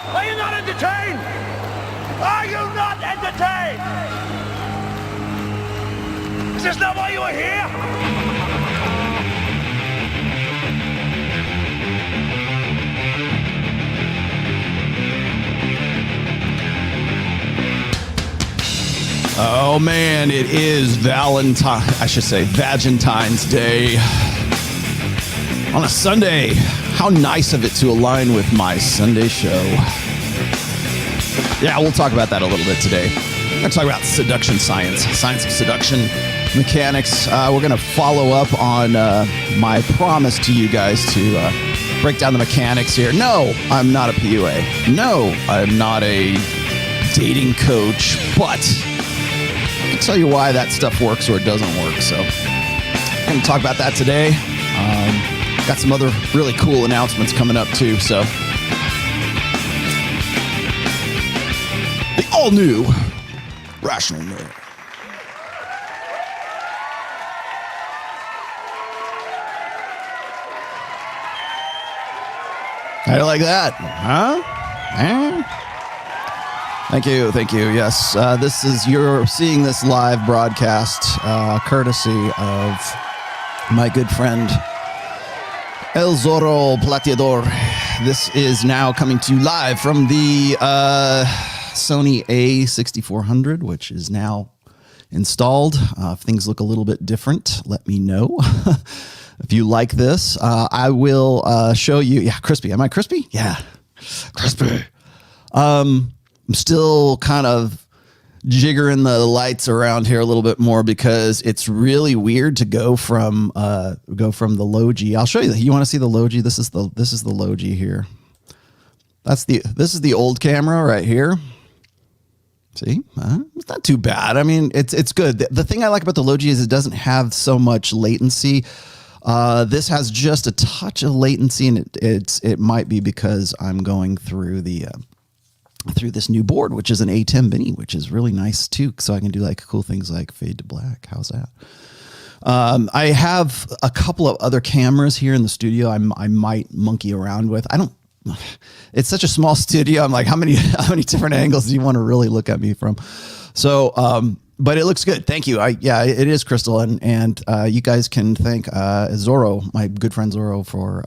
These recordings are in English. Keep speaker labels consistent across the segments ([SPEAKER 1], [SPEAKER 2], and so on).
[SPEAKER 1] Are you not entertained? Are you not entertained? Is this not why you are here?
[SPEAKER 2] Oh man, it is Valentine's Day. On a Sunday. How nice of it to align with my Sunday show. Yeah, we'll talk about that a little bit today. We're going to talk about seduction science of seduction, mechanics. We're going to follow up on my promise to you guys to break down the mechanics here. No, I'm not a PUA. No, I'm not a dating coach, but I'll tell you why that stuff works or it doesn't work. So I'm going to talk about that today. Got some other really cool announcements coming up too. So the all-new Rational Nerd. How do you like that? Huh? Thank you. Yes, you're seeing this live broadcast courtesy of my good friend El Zorro Plateador. This is now coming to you live from the Sony A6400, which is now installed. If things look a little bit different, let me know. If you like this, I will show you. Yeah, crispy. Am I crispy? Yeah, crispy. I'm still kind of jiggering the lights around here a little bit more because it's really weird to go from the low G. I'll show you that. You want to see the low G? This is the low G here. This is the old camera right here. See, it's not too bad. I mean, it's good. The thing I like about the low G is it doesn't have so much latency. This has just a touch of latency, and it might be because I'm going through through this new board, which is an A10 Mini, which is really nice too. So I can do like cool things like fade to black. How's that? I have a couple of other cameras here in the studio. I might monkey around with. It's such a small studio. I'm like, how many different angles do you want to really look at me from? So, but it looks good. Thank you. Yeah, it is crystal, and you guys can thank Zorro, my good friend Zorro, for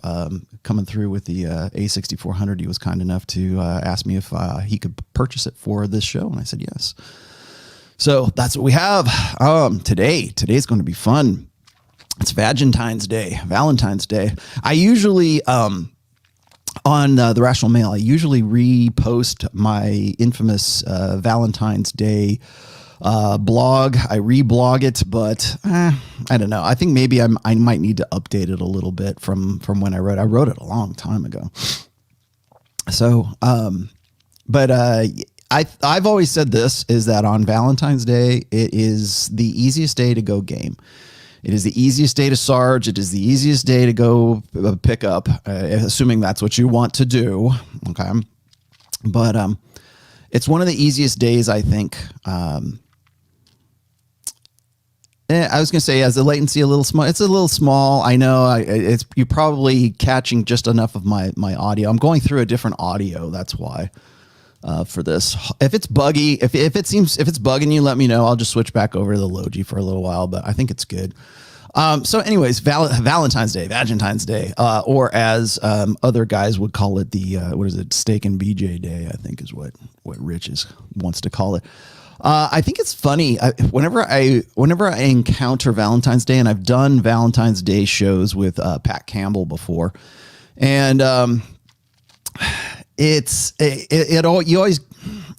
[SPEAKER 2] coming through with the A6400. He was kind enough to ask me if he could purchase it for this show, and I said yes. So that's what we have today. Today's going to be fun. It's Valentine's Day. I usually on the Rational Mail, I usually repost my infamous Valentine's Day blog. I reblog it, but I don't know. I think maybe I might need to update it a little bit from when I wrote. I wrote it a long time ago. So, but I've always said this is that on Valentine's Day, it is the easiest day to go game. It is the easiest day to Sarge. It is the easiest day to go pick up, assuming that's what you want to do. Okay. But it's one of the easiest days, I think. I was going to say, as the latency a little small, it's a little small. I know you're probably catching just enough of my audio. I'm going through a different audio. That's why. For this, if it's buggy, if it's bugging you, let me know. I'll just switch back over to the low G for a little while, but I think it's good. So anyways, Valentine's Day, or as other guys would call it, the Steak and BJ Day, I think is what Rich wants to call it. I think it's funny. Whenever I encounter Valentine's Day, and I've done Valentine's Day shows with Pat Campbell before, and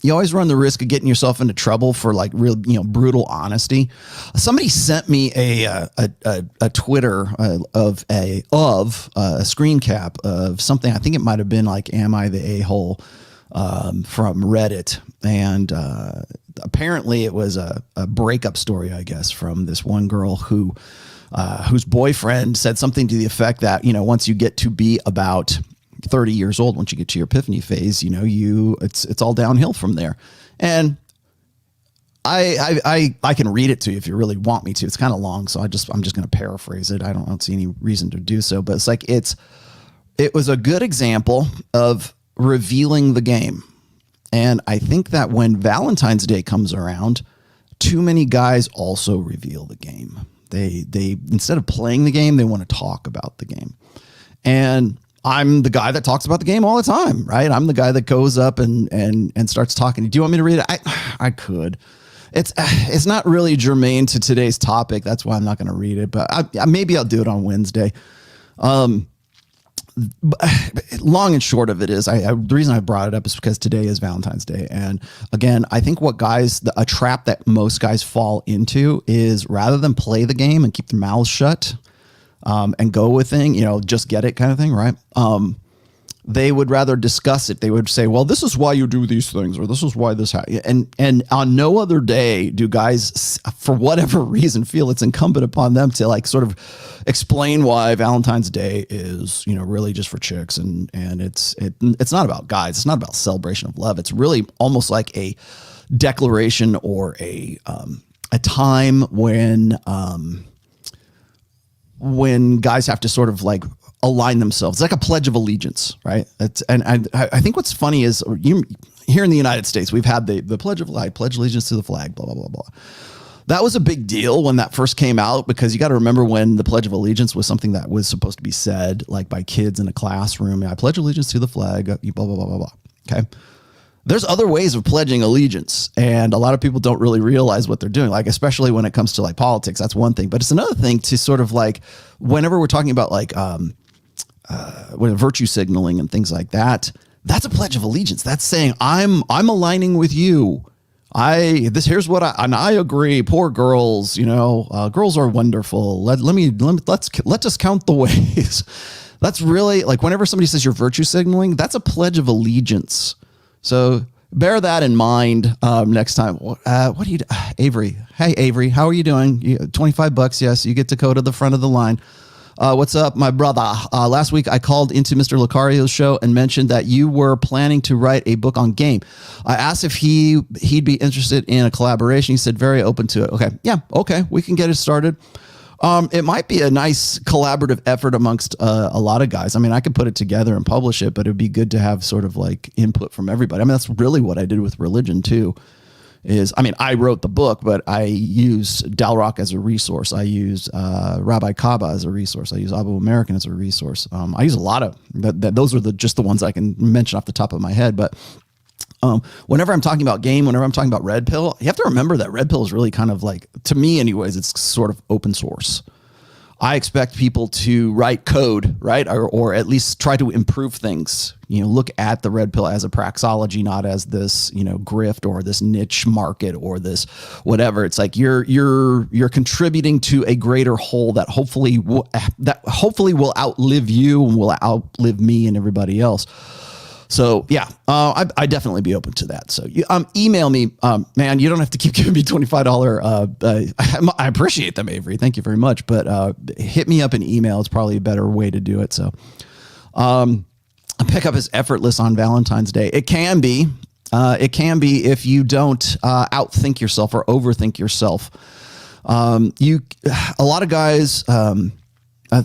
[SPEAKER 2] you always run the risk of getting yourself into trouble for like real, brutal honesty. Somebody sent me a Twitter of a screen cap of something. I think it might have been like, "Am I the a-hole?" From Reddit, and apparently it was a breakup story, I guess, from this one girl whose boyfriend said something to the effect that, once you get to be about 30 years old, once you get to your epiphany phase, it's all downhill from there. And I can read it to you if you really want me to. It's kind of long, so I'm just going to paraphrase it. I don't see any reason to do so, but it's like it was a good example of revealing the game. And I think that when Valentine's Day comes around, too many guys also reveal the game. They instead of playing the game, they want to talk about the game. And I'm the guy that talks about the game all the time, right? I'm the guy that goes up and starts talking. Do you want me to read it? I could. It's not really germane to today's topic. That's why I'm not going to read it, but maybe I'll do it on Wednesday. Long and short of it is, the reason I brought it up is because today is Valentine's Day. And again, I think a trap that most guys fall into is rather than play the game and keep their mouths shut, and go with thing, just get it kind of thing, right? They would rather discuss it. They would say, well, this is why you do these things, or this is why this happens. And on no other day do guys, for whatever reason, feel it's incumbent upon them to like sort of explain why Valentine's Day is, really just for chicks. And it's not about guys. It's not about celebration of love. It's really almost like a declaration or a time when guys have to sort of like align themselves. It's like a pledge of allegiance, right? I think what's funny is here in the United States, we've had the pledge of allegiance to the flag, blah, blah, blah, blah. That was a big deal when that first came out, because you got to remember when the Pledge of Allegiance was something that was supposed to be said like by kids in a classroom. I pledge allegiance to the flag, blah, blah, blah, blah, blah. Okay. There's other ways of pledging allegiance, and a lot of people don't really realize what they're doing, like especially when it comes to like politics. That's one thing, but it's another thing to sort of like whenever we're talking about like virtue signaling and things like that. That's a pledge of allegiance. That's saying I'm aligning with you. Here's what I agree. Poor girls, girls are wonderful. Let's just count the ways. That's really like whenever somebody says you're virtue signaling, that's a pledge of allegiance. So bear that in mind next time. What do you do? Avery? Hey, Avery, how are you doing? $25. Yes, you get to go to the front of the line. What's up, my brother? Last week, I called into Mr. Lucario's show and mentioned that you were planning to write a book on game. I asked if he'd be interested in a collaboration. He said very open to it. Okay. Yeah. Okay. We can get it started. It might be a nice collaborative effort amongst a lot of guys. I mean, I could put it together and publish it, but it'd be good to have sort of like input from everybody. I mean, that's really what I did with religion too. I wrote the book, but I use Dalrock as a resource. I use Rabbi Kaba as a resource. I use Abu American as a resource. I use a lot of those are just the ones I can mention off the top of my head. But whenever I'm talking about game, whenever I'm talking about Red Pill, you have to remember that Red Pill is really kind of like, to me anyways, it's sort of open source. I expect people to write code, right? Or at least try to improve things. Look at the Red Pill as a praxology, not as this, grift or this niche market or this whatever. It's like you're contributing to a greater whole that hopefully will outlive you and will outlive me and everybody else. So yeah, I'd definitely be open to that. So email me, man. You don't have to keep giving me $25. I appreciate them, Avery. Thank you very much. But hit me up in email. It's probably a better way to do it. So pickup is effortless on Valentine's Day. It can be. If you don't outthink yourself or overthink yourself. A lot of guys.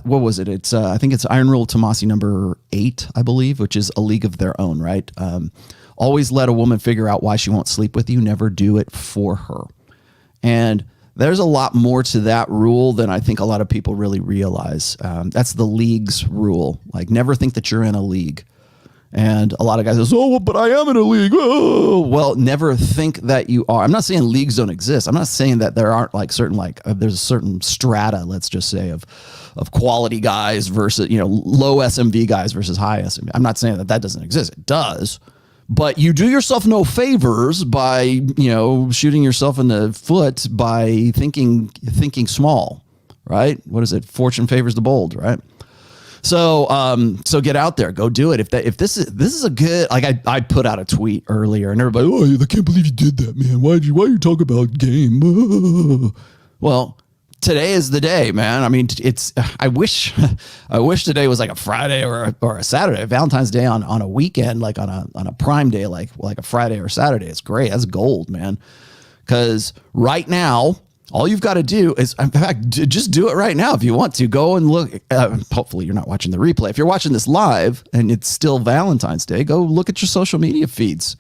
[SPEAKER 2] What was it? It's I think it's Iron Rule TOMASSI number 8, I believe, which is a league of their own, right? Always let a woman figure out why she won't sleep with you. Never do it for her. And there's a lot more to that rule than I think a lot of people really realize. That's the league's rule. Like, never think that you're in a league. And a lot of guys say, oh, but I am in a league. Oh. Well, never think that you are. I'm not saying leagues don't exist. I'm not saying that there aren't like certain, there's a certain strata, let's just say, of quality guys versus, low SMV guys versus high SMV. I'm not saying that doesn't exist. It does. But you do yourself no favors by, shooting yourself in the foot by thinking small, right? What is it? Fortune favors the bold, right? So get out there, go do it. If this is a good, like I put out a tweet earlier and everybody, oh, I can't believe you did that, man. Why you talk about game? Well, today is the day, man. I mean, I wish today was like a Friday or a Saturday. Valentine's Day on a weekend, like on a prime day, like a Friday or Saturday. It's great. That's gold, man. Because right now, All you've got to do is, in fact, just do it right now if you want to. Go and look. Hopefully you're not watching the replay. If you're watching this live and it's still Valentine's Day, go look at your social media feeds.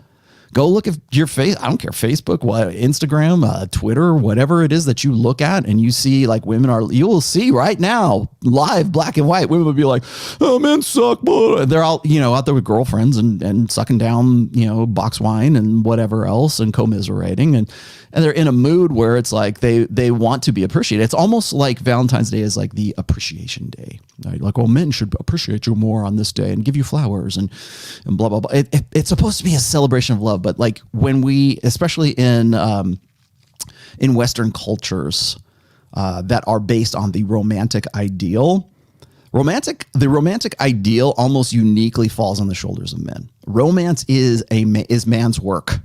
[SPEAKER 2] Go look at your face. I don't care, Facebook, Instagram, Twitter, whatever it is that you look at and you see like women are, you will see right now, live, black and white, women will be like, oh, men suck. Blah. They're all, out there with girlfriends and sucking down, box wine and whatever else and commiserating. And they're in a mood where it's like they want to be appreciated. It's almost like Valentine's Day is like the appreciation day. Right? Like, well, men should appreciate you more on this day and give you flowers and blah, blah, blah. It's supposed to be a celebration of love. But like when we, especially in Western cultures that are based on the romantic ideal, the romantic ideal almost uniquely falls on the shoulders of men. Romance is man's work.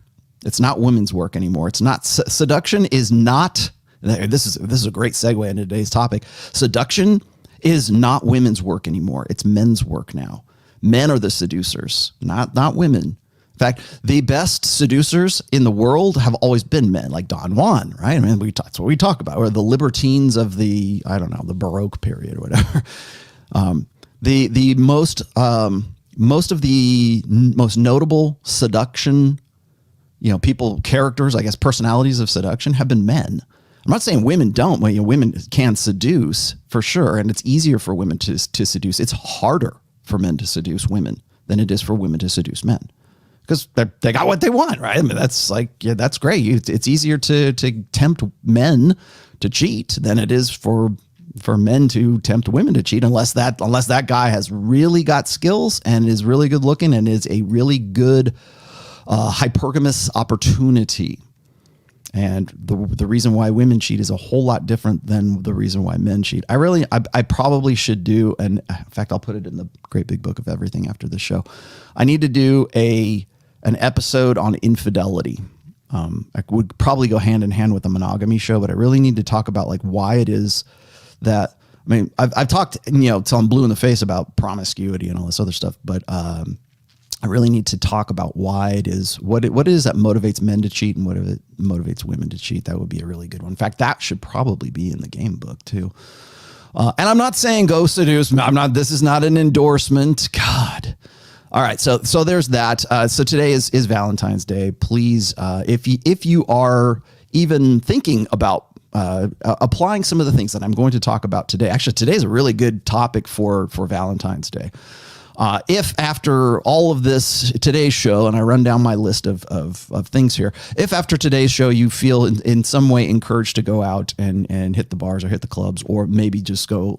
[SPEAKER 2] It's not women's work anymore. It's not. Seduction is not. This is a great segue into today's topic. Seduction is not women's work anymore. It's men's work now. Men are the seducers, not women. In fact, the best seducers in the world have always been men, like Don Juan, right? I mean, that's what we talk about, or the libertines of the Baroque period or whatever. The most of the most notable seduction, characters, I guess, personalities of seduction have been men. I'm not saying women don't. Well, women can seduce for sure, and it's easier for women to seduce. It's harder for men to seduce women than it is for women to seduce men, because they got what they want, right? I mean, that's like, yeah, that's great. It's easier to tempt men to cheat than it is for men to tempt women to cheat, unless that guy has really got skills and is really good looking and is a really good hypergamous opportunity. And the reason why women cheat is a whole lot different than the reason why men cheat. I probably should do, and in fact, I'll put it in the great big book of everything after the show. I need to do an episode on infidelity. I would probably go hand in hand with the monogamy show, but I really need to talk about like why it is that, I mean, I've talked, till I'm blue in the face about promiscuity and all this other stuff, but I really need to talk about why it is, what it is that motivates men to cheat and what it motivates women to cheat. That would be a really good one. In fact, that should probably be in the game book too. And I'm not saying go seduce. This is not an endorsement. God. All right. So there's that. So today is Valentine's Day. Please, if you are even thinking about applying some of the things that I'm going to talk about today, actually today's a really good topic for Valentine's Day. If after all of today's show, and I run down my list of things here, if after today's show you feel in some way encouraged to go out and hit the bars or hit the clubs, or maybe just go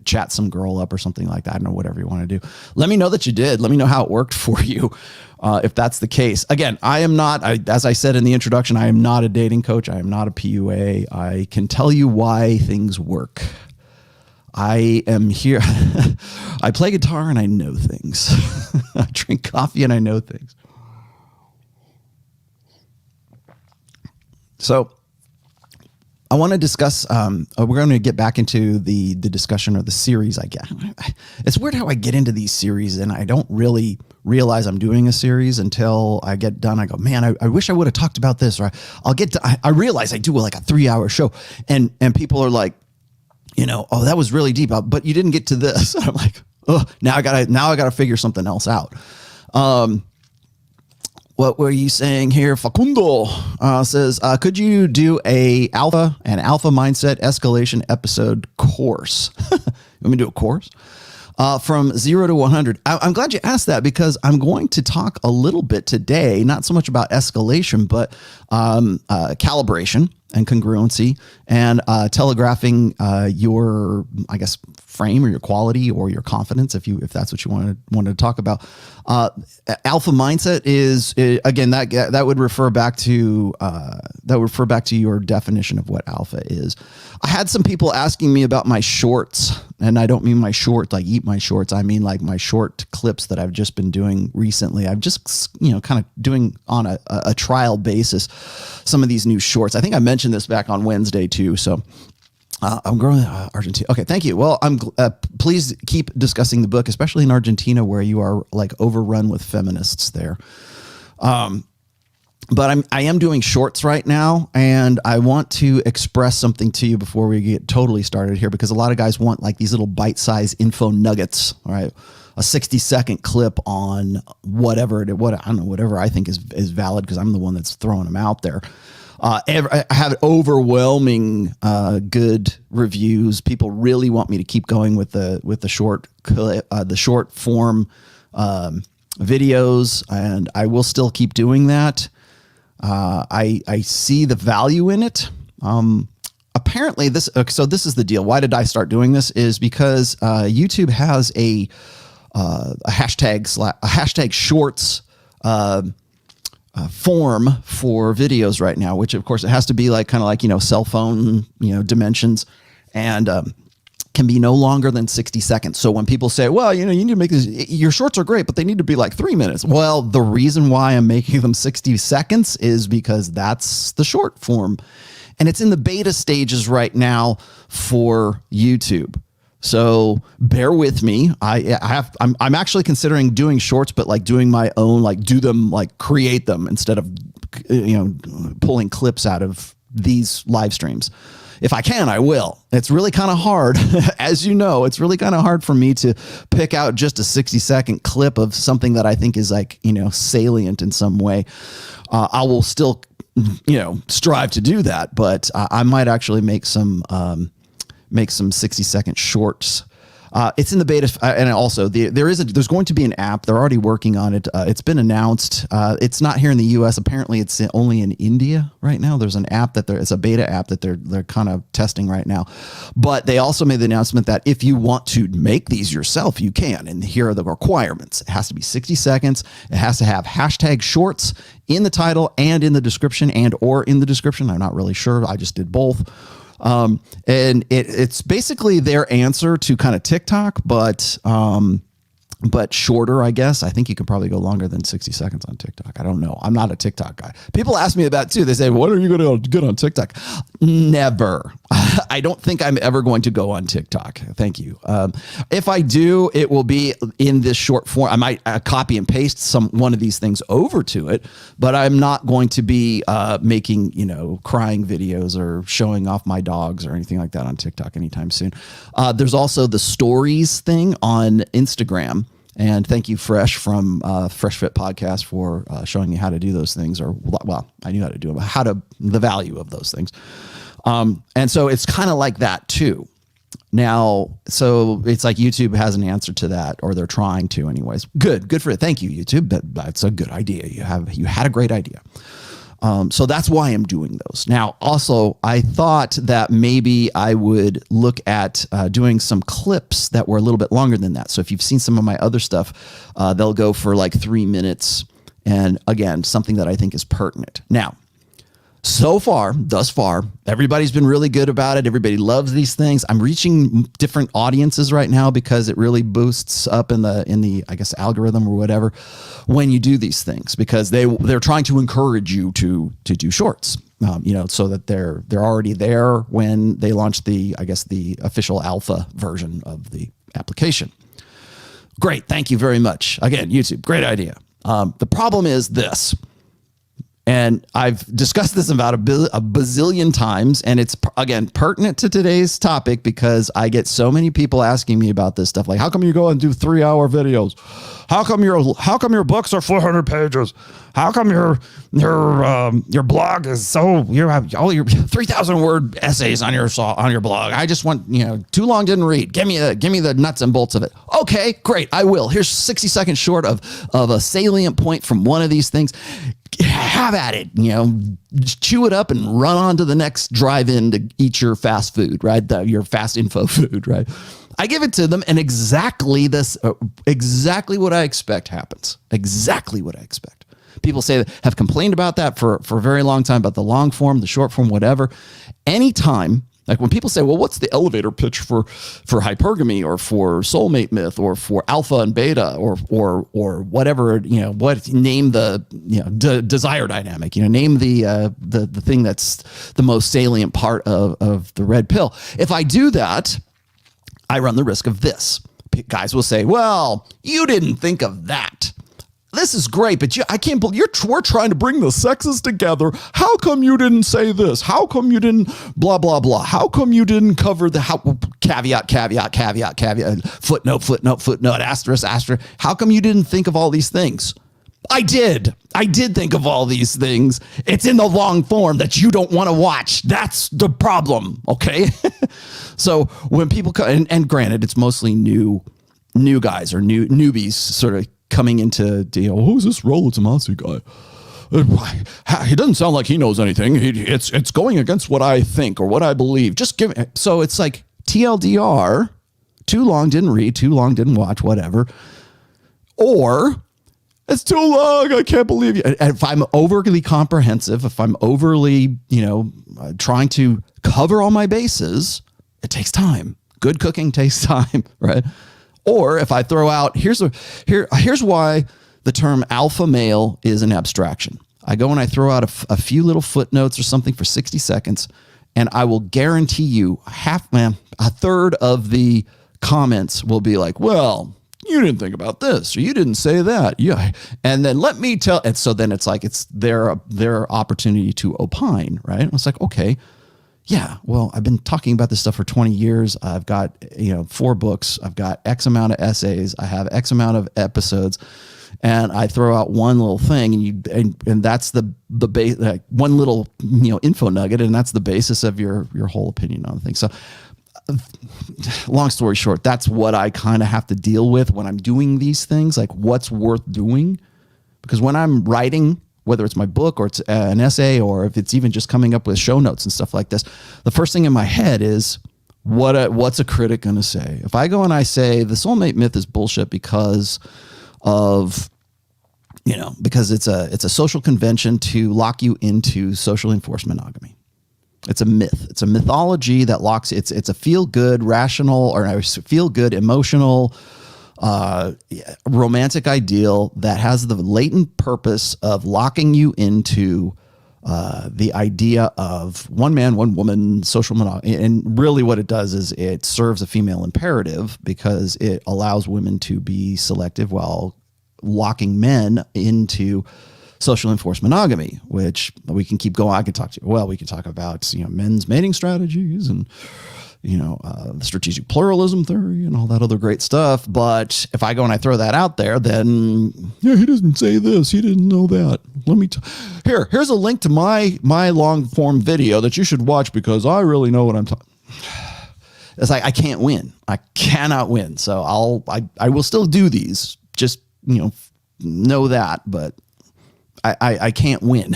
[SPEAKER 2] chat some girl up or something like that, I don't know, whatever you want to do, let me know that you did. Let me know how it worked for you. If that's the case. Again, I am not, as I said in the introduction, I am not a dating coach. I am not a PUA. I can tell you why things work. I am here. I play guitar and I know things. I drink coffee and I know things. So I want to discuss, we're going to get back into the discussion or the series, I guess. It's weird how I get into these series and I don't really realize I'm doing a series until I get done. I go, man, I wish I would have talked about this. Or I realize I do like a 3-hour show and people are like, oh, that was really deep, but you didn't get to this. I'm like, oh, now I gotta figure something else out. What were you saying here? Facundo says, could you do an alpha mindset escalation episode course? You want me to do a course? From 0 to 100. I'm glad you asked that, because I'm going to talk a little bit today, not so much about escalation, but calibration and congruency and telegraphing your, I guess, frame or your quality or your confidence, if that's what you wanted to talk about. Alpha mindset is, again, that would refer back to your definition of what alpha is. I had some people asking me about my shorts, and I don't mean my shorts like eat my shorts. I mean like my short clips that I've just been doing recently. I've just kind of doing on a trial basis some of these new shorts. I think I mentioned this back on Wednesday too. So I'm growing Argentina. Okay, thank you. Well, please keep discussing the book, especially in Argentina, where you are like overrun with feminists there. but I am doing shorts right now, and I want to express something to you before we get totally started here, because a lot of guys want like these little bite-sized info nuggets, all right? A 60-second clip on whatever whatever I think is valid, because I'm the one that's throwing them out there. I have overwhelming good reviews. People really want me to keep going with the short clip, the short form videos, and I will still keep doing that. I see the value in it. Apparently so this is the deal. Why did I start doing this? Is because YouTube has a hashtag shorts form for videos right now, which of course it has to be like kind of like, cell phone, dimensions, and can be no longer than 60 seconds. So when people say, well, you need to make this, your shorts are great, but they need to be like 3 minutes. Well, the reason why I'm making them 60 seconds is because that's the short form. And it's in the beta stages right now for YouTube. So bear with me. I'm actually considering doing shorts, but like doing my own, like create them instead of, pulling clips out of these live streams. If I can, I will. It's really kind of hard. As you know, it's really kind of hard for me to pick out just a 60-second clip of something that I think is like, salient in some way. I will still, strive to do that, but I might actually make some 60-second shorts. It's in the beta, and also there's going to be an app. They're already working on it. It's been announced. It's not here in the U.S. Apparently, it's only in India right now. There's an app it's a beta app that they're kind of testing right now. But they also made the announcement that if you want to make these yourself, you can. And here are the requirements. It has to be 60 seconds. It has to have hashtag shorts in the title and in the description or in the description. I'm not really sure. I just did both. And it's basically their answer to kind of TikTok, but shorter, I guess. I think you can probably go longer than 60 seconds on TikTok. I don't know. I'm not a TikTok guy. People ask me about too. They say, "What are you going to get on TikTok?" Never. I don't think I'm ever going to go on TikTok. Thank you. If I do, it will be in this short form. I might copy and paste one of these things over to it, but I'm not going to be making, crying videos or showing off my dogs or anything like that on TikTok anytime soon. There's also the stories thing on Instagram. And thank you, Fresh from Fresh Fit Podcast, for showing me how to do those things. Or, well, I knew how to do them, the value of those things. And so it's kind of like that too. Now, so it's like YouTube has an answer to that, or they're trying to anyways. Good for it. Thank you, YouTube. That's a good idea. You had a great idea. So that's why I'm doing those. Now, also, I thought that maybe I would look at doing some clips that were a little bit longer than that. So if you've seen some of my other stuff, they'll go for like 3 minutes. And again, something that I think is pertinent. Now, thus far, everybody's been really good about it. Everybody loves these things. I'm reaching different audiences right now because it really boosts up in the I guess algorithm or whatever when you do these things, because they're trying to encourage you to do shorts. So that they're already there when they launch the official alpha version of the application. Great, thank you very much. Again, YouTube, great idea. The problem is this. And I've discussed this about a bazillion times, and it's, again, pertinent to today's topic because I get so many people asking me about this stuff. Like, how come you go and do 3-hour videos? How come your books are 400 pages? How come your blog is you have all your 3,000 word essays on your blog? I just want, too long didn't read. Give me the nuts and bolts of it. Okay, great, I will. Here's 60 seconds short of a salient point from one of these things. Have at it, just chew it up and run on to the next drive-in to eat your fast food, right? Your fast info food, right? I give it to them, and exactly what I expect happens. Exactly what I expect. People have complained about that for a very long time, about the long form, the short form, whatever. Anytime, like when people say, well, what's the elevator pitch for hypergamy or for soulmate myth or for alpha and beta or whatever, name the desire dynamic, name the thing that's the most salient part of the red pill. If I do that, I run the risk of this. Guys will say, well, you didn't think of that. this is great, but I can't believe we're trying to bring the sexes together. How come you didn't say this? How come you didn't blah, blah, blah? How come you didn't cover the caveat, footnote, asterisk. How come you didn't think of all these things? I did think of all these things. It's in the long form that you don't want to watch. That's the problem. Okay. So when people come, and granted, it's mostly new guys or newbies sort of coming into, who's this ROLLO TOMASSI guy? He doesn't sound like he knows anything. It's going against what I think or what I believe. Just give it. So it's like TLDR, too long didn't read, too long didn't watch, whatever. Or it's too long. I can't believe you. And if I'm overly comprehensive, if I'm overly, trying to cover all my bases, it takes time. Good cooking takes time, right? Or if I throw out, here's why the term alpha male is an abstraction. I go and I throw out a few little footnotes or something for 60 seconds, and I will guarantee you a third of the comments will be like, well, you didn't think about this, or you didn't say that. Yeah. And then let me tell. And so then it's like, it's their opportunity to opine, right? And it's like, okay, yeah, well, I've been talking about this stuff for 20 years. I've got, 4 books. I've got X amount of essays. I have X amount of episodes, and I throw out one little thing, and that's the base, like one little, info nugget. And that's the basis of your whole opinion on things. So long story short, that's what I kind of have to deal with when I'm doing these things, like what's worth doing. Because when I'm writing, whether it's my book or it's an essay, or if it's even just coming up with show notes and stuff like this, the first thing in my head is what's a critic going to say? If I go and I say the soulmate myth is bullshit because of, because it's a social convention to lock you into social enforced monogamy. It's a myth. It's a mythology that locks. It's a feel good, rational, or feel good, emotional, romantic ideal that has the latent purpose of locking you into the idea of one man, one woman, social monogamy. And really what it does is it serves a female imperative because it allows women to be selective while locking men into social enforced monogamy, which we can keep going. I can talk to you. Well, we can talk about, men's mating strategies and, the strategic pluralism theory and all that other great stuff. But if I go and I throw that out there, then he doesn't say this. He didn't know that. Let me here's a link to my long form video that you should watch because I really know what I'm talking. It's like, I can't win. I cannot win. So I will still do these. Just, know that, but I can't win.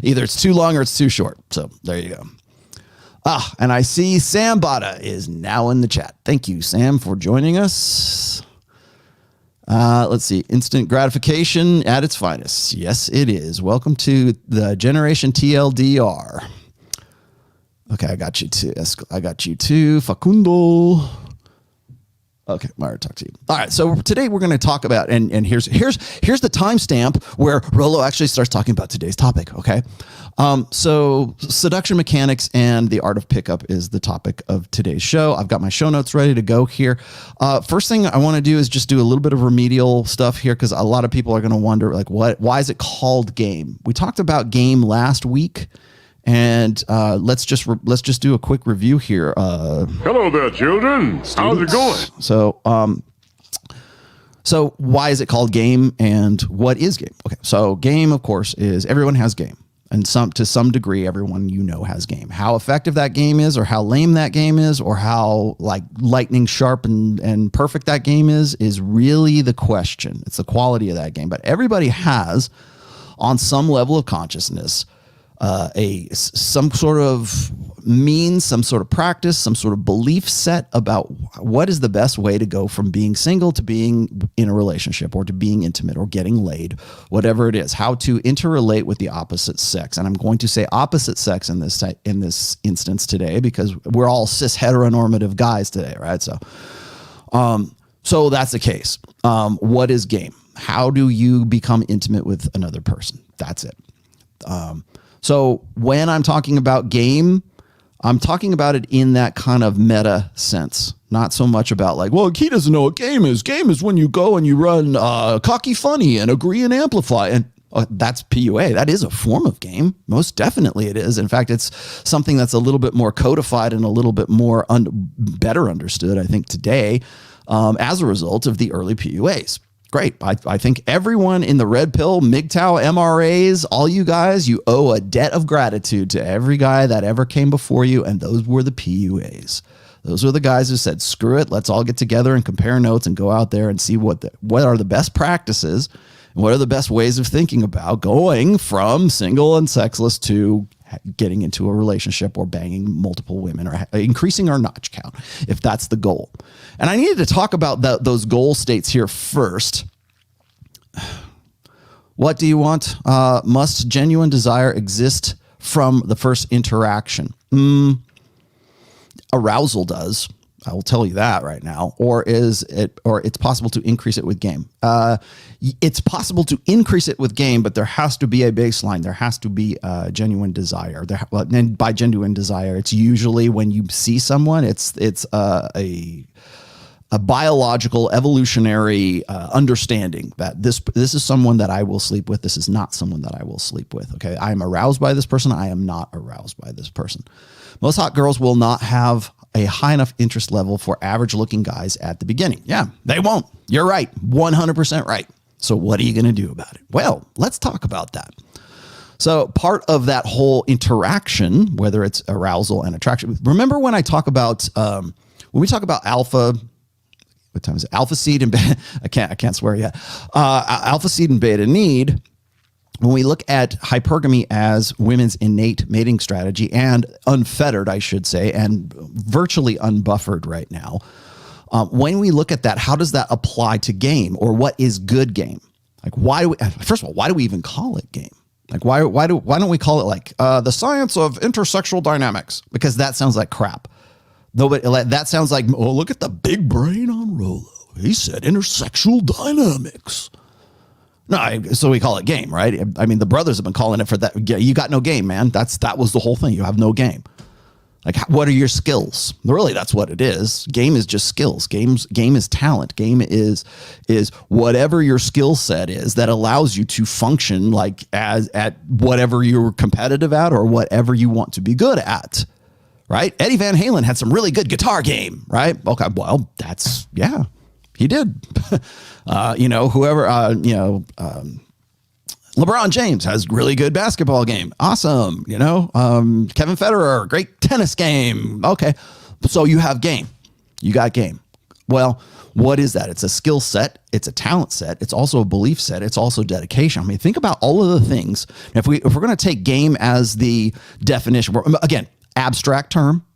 [SPEAKER 2] Either it's too long or it's too short. So there you go. And I see Sam Bada is now in the chat. Thank you, Sam, for joining us. Let's see. Instant gratification at its finest. Yes, it is. Welcome to the Generation TLDR. Okay, I got you too. Facundo. Okay, Myra, talk to you. All right, so today we're going to talk about, and here's the timestamp where ROLLO actually starts talking about today's topic, okay? So seduction mechanics and the art of pickup is the topic of today's show. I've got my show notes ready to go here. First thing I want to do is just do a little bit of remedial stuff here because a lot of people are going to wonder, like, why is it called game? We talked about game last week. And let's just do a quick review here.
[SPEAKER 1] Hello there, children. How's it going?
[SPEAKER 2] So why is it called game, and what is game? Okay, so game, of course, is everyone has game, and to some degree, everyone has game. How effective that game is, or how lame that game is, or how like lightning sharp and perfect that game is really the question. It's the quality of that game, but everybody has, on some level of consciousness, some sort of means, some sort of practice, some sort of belief set about what is the best way to go from being single to being in a relationship or to being intimate or getting laid, whatever it is, how to interrelate with the opposite sex. And I'm going to say opposite sex in this instance today because we're all cis heteronormative guys today, right? So that's the case. What is game? How do you become intimate with another person? That's it. So when I'm talking about game, I'm talking about it in that kind of meta sense, Not so much about like, well, he doesn't know what game is. Game is when you go and you run cocky funny and agree and amplify. And that's PUA. That is a form of game. Most definitely it is. In fact, it's something that's a little bit more codified and a little bit more better understood, I think, today as a result of the early PUAs. Great. I think everyone in the red pill, MGTOW, MRAs, all you guys, you owe a debt of gratitude to every guy that ever came before you. And those were the PUAs. Those are the guys who said, screw it, let's all get together and compare notes and go out there and see what are the best practices and what are the best ways of thinking about going from single and sexless to getting into a relationship or banging multiple women or increasing our notch count, if that's the goal. And I needed to talk about those goal states here first. What do you want? Must genuine desire exist from the first interaction? Arousal does. I will tell you that right now. Or it's possible to increase it with game. It's possible to increase it with game, but there has to be a baseline. There has to be a genuine desire. And by genuine desire, it's usually when you see someone, it's a biological evolutionary understanding that this is someone that I will sleep with. This is not someone that I will sleep with. Okay. I am aroused by this person. I am not aroused by this person. Most hot girls will not have a high enough interest level for average looking guys at the beginning. Yeah, they won't. You're right. 100% right. So what are you going to do about it? Well, let's talk about that. So part of that whole interaction, whether it's arousal and attraction, remember when I talk about, when we talk about alpha, what time is it? Alpha seed and beta, I can't swear yet. Alpha seed and beta need. When we look at hypergamy as women's innate mating strategy and unfettered, I should say, and virtually unbuffered right now, when we look at that, how does that apply to game, or what is good game? Like, first of all, why do we even call it game? Like, why don't we call it like the science of intersexual dynamics? Because that sounds like crap. That sounds like, oh, look at the big brain on Rollo. He said intersexual dynamics. No, so we call it game, right? I mean, the brothers have been calling it for that. You got no game, man. That was the whole thing. You have no game. Like, what are your skills? Really, that's what it is. Game is just skills. Game is talent. Game is whatever your skill set is that allows you to function like at whatever you're competitive at or whatever you want to be good at, right? Eddie Van Halen had some really good guitar game, right? Okay, well, yeah. He did. LeBron James has really good basketball game. Awesome. Kevin Federer, great tennis game. Okay. So you have game. You got game. Well, what is that? It's a skill set. It's a talent set. It's also a belief set. It's also dedication. I mean, think about all of the things. If we're going to take game as the definition, again, abstract term,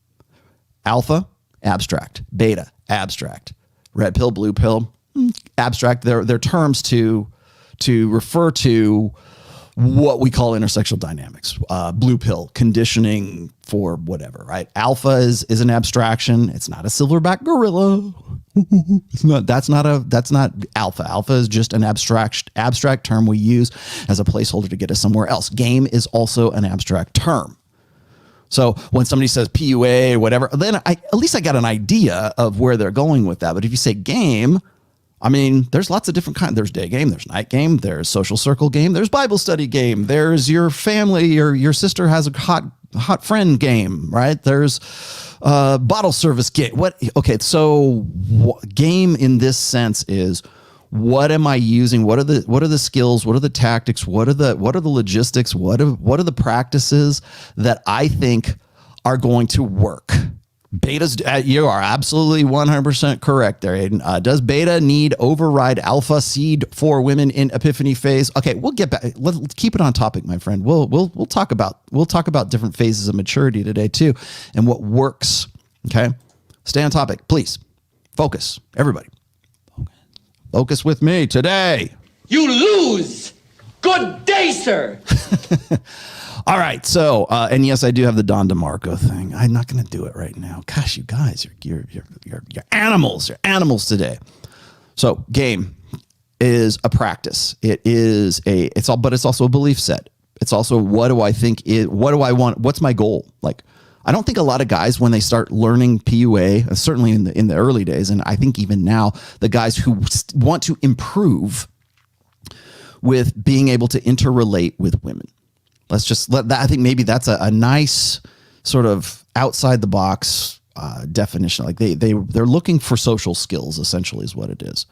[SPEAKER 2] alpha, abstract, beta, abstract. Red pill, blue pill, abstract. They're terms to refer to what we call intersexual dynamics. Blue pill, conditioning for whatever, right? Alpha is an abstraction. It's not a silverback gorilla. That's not alpha. Alpha is just an abstract term we use as a placeholder to get us somewhere else. Game is also an abstract term. So when somebody says PUA or whatever, then at least I got an idea of where they're going with that. But if you say game, I mean, there's lots of different kinds. There's day game, there's night game, there's social circle game, there's Bible study game, there's your family, your sister has a hot friend game, right? There's bottle service game. Okay, so game in this sense is, what am I using? What are the skills? What are the tactics? What are the logistics? What are the practices that I think are going to work? Beta's, you are absolutely 100% correct there, Aiden. Does beta need override alpha seed for women in epiphany phase? Okay, we'll get back. Let's keep it on topic, my friend. We'll talk about different phases of maturity today too, and what works. Okay, stay on topic, please. Focus, everybody. Focus with me today.
[SPEAKER 3] You lose. Good day, sir.
[SPEAKER 2] All right. So, and yes, I do have the Don DeMarco thing. I'm not going to do it right now. Gosh, you guys, you're animals. You're animals today. So, game is a practice. But it's also a belief set. It's also, what do I think what do I want? What's my goal? Like, I don't think a lot of guys, when they start learning PUA, certainly in the early days, and I think even now, the guys who want to improve with being able to interrelate with women. Let's just let that. I think maybe that's a nice sort of outside the box definition. Like they're looking for social skills, essentially, is what it is.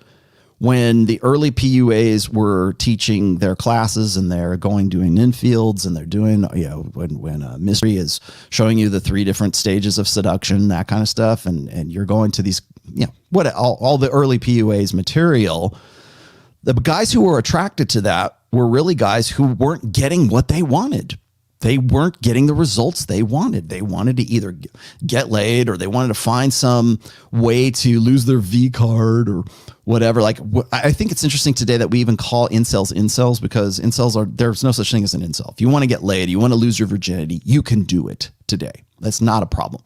[SPEAKER 2] When the early PUAs were teaching their classes and they're doing infields and they're doing, when Mystery is showing you the 3 different stages of seduction, that kind of stuff, and you're going to these, all the early PUAs material, the guys who were attracted to that were really guys who weren't getting what they wanted. They weren't getting the results they wanted. They wanted to either get laid or they wanted to find some way to lose their V card or whatever. Like, I think it's interesting today that we even call incels because there's no such thing as an incel. If you want to get laid, you want to lose your virginity, you can do it today. That's not a problem.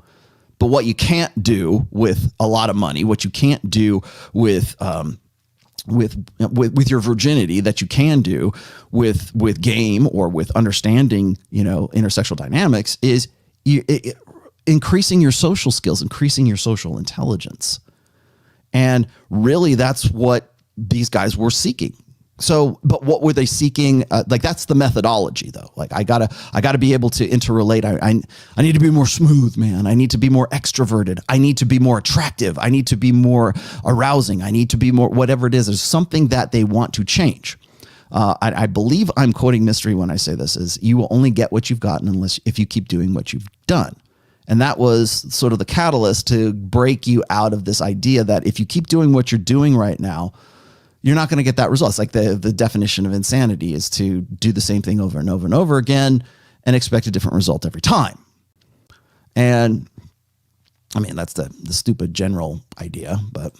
[SPEAKER 2] But what you can't do with a lot of money, what you can't do with your virginity, that you can do with game or with understanding, intersexual dynamics, is increasing your social skills, increasing your social intelligence. And really that's what these guys were seeking. So, but what were they seeking? That's the methodology though. Like I gotta be able to interrelate. I need to be more smooth, man. I need to be more extroverted. I need to be more attractive. I need to be more arousing. I need to be more, whatever it is. There's something that they want to change. I believe I'm quoting Mystery when I say this, is you will only get what you've gotten if you keep doing what you've done. And that was sort of the catalyst to break you out of this idea that if you keep doing what you're doing right now, you're not going to get that result. It's like the definition of insanity is to do the same thing over and over and over again and expect a different result every time. And I mean, that's the stupid general idea, but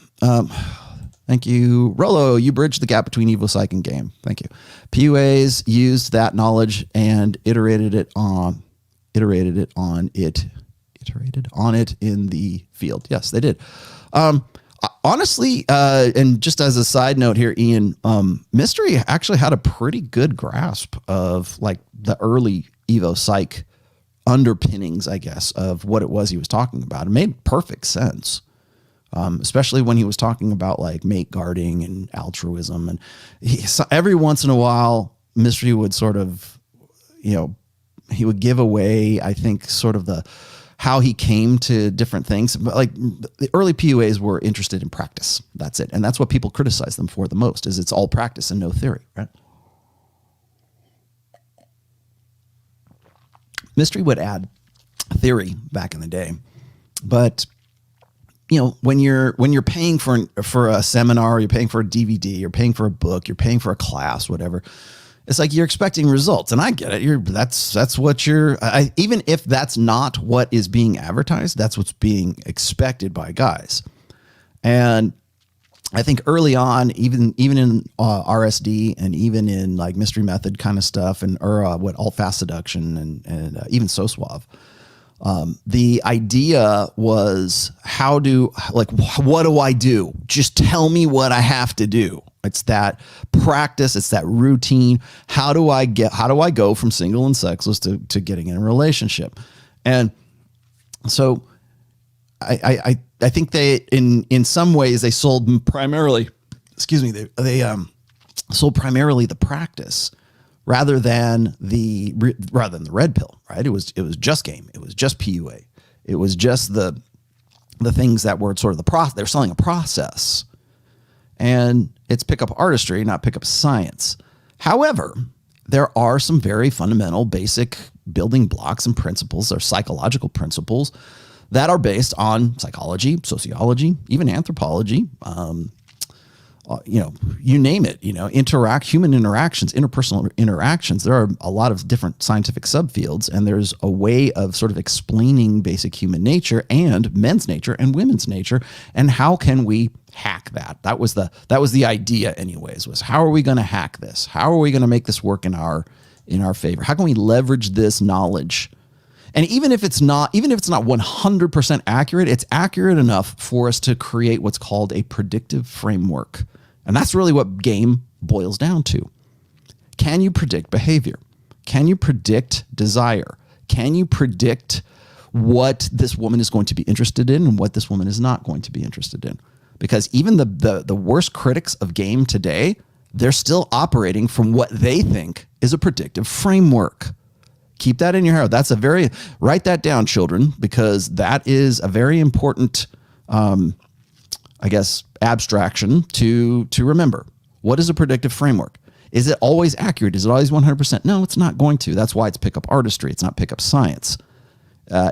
[SPEAKER 2] thank you. Rollo, you bridged the gap between Evo Psych and game. Thank you. PUAs used that knowledge and iterated on it in the field. Yes, they did. Honestly, and just as a side note here, Ian, Mystery actually had a pretty good grasp of like the early Evo Psych underpinnings, I guess, of what it was he was talking about. It made perfect sense, especially when he was talking about like mate guarding and altruism. And every once in a while, Mystery would sort of, he would give away, I think, sort of how he came to different things. But like the early PUAs were interested in practice. That's it. And that's what people criticize them for the most, is it's all practice and no theory, right? Mystery would add theory back in the day. But when you're paying for a seminar, you're paying for a DVD, you're paying for a book, you're paying for a class, whatever, it's like you're expecting results, and I get it. That's what even if that's not what is being advertised, that's what's being expected by guys. And I think early on, even in RSD and even in like Mystery Method kind of stuff, and all fast seduction and even So Suave, the idea was what do I do? Just tell me what I have to do. It's that practice. It's that routine. How do I go from single and sexless to getting in a relationship? And so I think they, in some ways, they sold primarily, they sold primarily the practice rather than the red pill, right? It was just game. It was just PUA. It was just the things that were sort of the process. They're selling a process. And it's pickup artistry, not pickup science. However, there are some very fundamental, basic building blocks and principles, or psychological principles, that are based on psychology, sociology, even anthropology, you name it, human interactions, interpersonal interactions. There are a lot of different scientific subfields, and there's a way of sort of explaining basic human nature and men's nature and women's nature. And how can we hack that? That was the idea anyways, was how are we going to hack this? How are we going to make this work in our favor? How can we leverage this knowledge? And even if it's not 100% accurate, it's accurate enough for us to create what's called a predictive framework. And that's really what game boils down to. Can you predict behavior? Can you predict desire? Can you predict what this woman is going to be interested in and what this woman is not going to be interested in. Because even the worst critics of game today, they're still operating from what they think is a predictive framework. Keep that in your head. Write that down, children, because that is a very important, abstraction to remember. What is a predictive framework? Is it always accurate? Is it always 100%? No, it's not going to. That's why it's pickup artistry. It's not pickup science.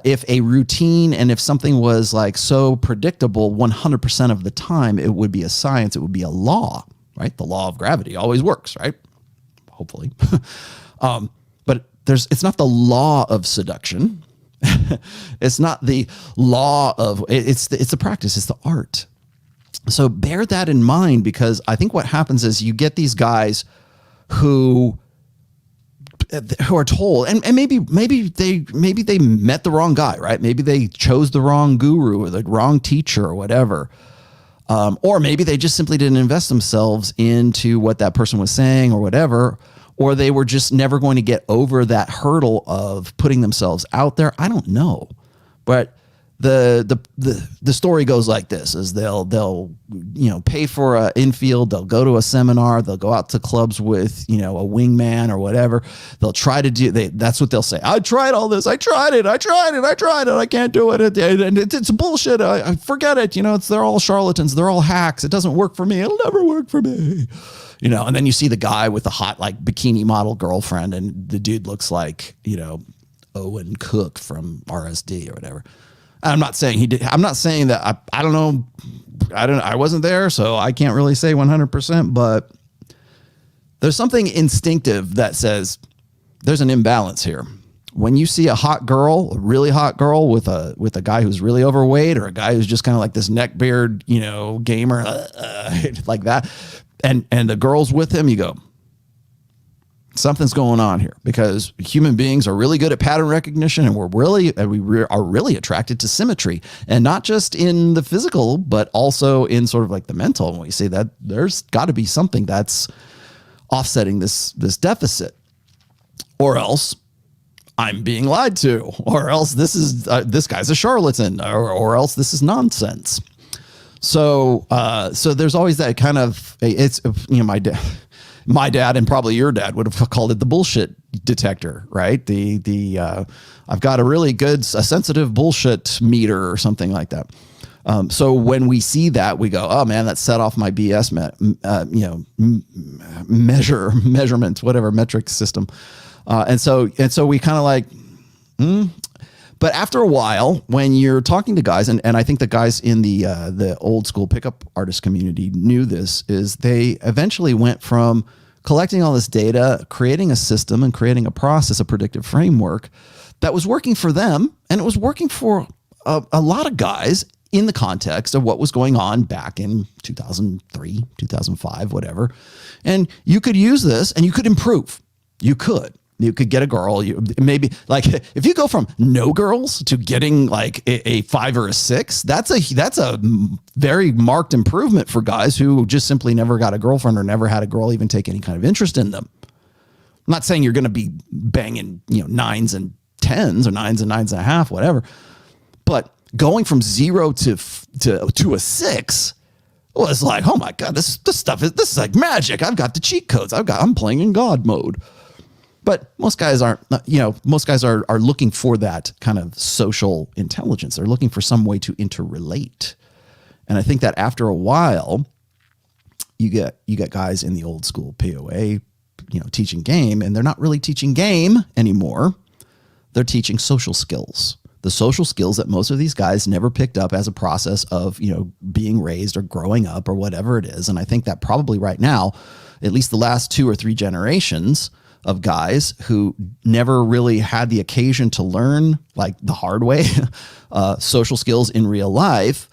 [SPEAKER 2] If a routine and if something was like so predictable 100% of the time, it would be a science. It would be a law, right? The law of gravity always works, right? Hopefully. But it's not the law of seduction. It's not the law of, it's the practice. It's the art. So bear that in mind, because I think what happens is you get these guys who are told, and maybe they met the wrong guy, right? Maybe they chose the wrong guru or the wrong teacher or whatever. Or maybe they just simply didn't invest themselves into what that person was saying or whatever, or they were just never going to get over that hurdle of putting themselves out there. I don't know. But the story goes like this: is they'll pay for an infield, they'll go to a seminar, they'll go out to clubs with a wingman or whatever. They'll try to that's what they'll say. I tried all this, I tried it, I can't do it, and it's bullshit. I forget it. They're all charlatans, they're all hacks. It doesn't work for me. It'll never work for me. And then you see the guy with the hot bikini model girlfriend, and the dude looks like Owen Cook from RSD or whatever. I'm not saying he did. I'm not saying that. I don't know. I wasn't there, so I can't really say 100%. But there's something instinctive that says there's an imbalance here. When you see a hot girl, a really hot girl with a guy who's really overweight, or a guy who's just kind of like this neckbeard, gamer, like that, and the girl's with him, you go, something's going on here, because human beings are really good at pattern recognition, and we are really attracted to symmetry, and not just in the physical, but also in sort of like the mental. And we say that there's got to be something that's offsetting this deficit, or else I'm being lied to, or else this guy's a charlatan, or else this is nonsense. So there's always that kind of, it's, my dad and probably your dad would have called it the bullshit detector, right? I've got a sensitive bullshit meter or something like that. So when we see that, we go, oh man, that set off my BS, measurements, whatever metric system. And so we kind of like, But after a while, when you're talking to guys, and I think the guys in the old school pickup artist community knew this, is they eventually went from collecting all this data, creating a system and creating a process, a predictive framework that was working for them. And it was working for a lot of guys in the context of what was going on back in 2003, 2005, whatever. And you could use this and you could improve. You could get a girl. Maybe like if you go from no girls to getting like a 5 or a 6, that's a very marked improvement for guys who just simply never got a girlfriend or never had a girl even take any kind of interest in them. I'm not saying you're going to be banging 9s and 10s or 9s and 9.5, whatever. But going from 0 to a 6 was like, oh my God, this is like magic. I've got the cheat codes. I'm playing in God mode. But most guys aren't, most guys are looking for that kind of social intelligence. They're looking for some way to interrelate. And I think that after a while, you get guys in the old school POA, teaching game, and they're not really teaching game anymore. They're teaching social skills. The social skills that most of these guys never picked up as a process of, being raised or growing up or whatever it is. And I think that probably right now, at least the last 2 or 3 generations of guys who never really had the occasion to learn like the hard way, social skills in real life.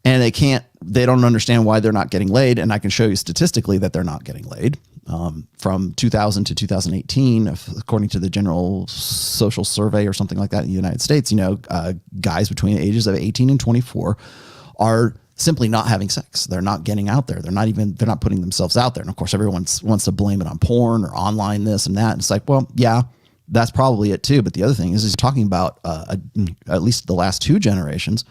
[SPEAKER 2] And they don't understand why they're not getting laid. And I can show you statistically that they're not getting laid. From 2000 to 2018, according to the General Social Survey or something like that in the United States, guys between the ages of 18 and 24 are simply not having sex. They're not getting out there. They're not putting themselves out there. And of course, everyone wants to blame it on porn or online this and that. And it's like, well, yeah, that's probably it too. But the other thing is he's talking about at least the last 2 generations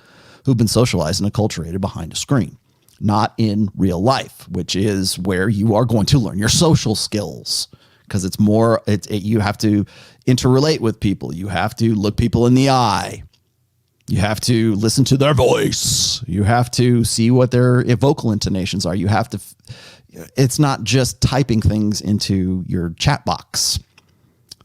[SPEAKER 2] who've been socialized and acculturated behind a screen, not in real life, which is where you are going to learn your social skills. Because it's more, you have to interrelate with people. You have to look people in the eye. You have to listen to their voice. You have to see what their vocal intonations are. You have to, it's not just typing things into your chat box.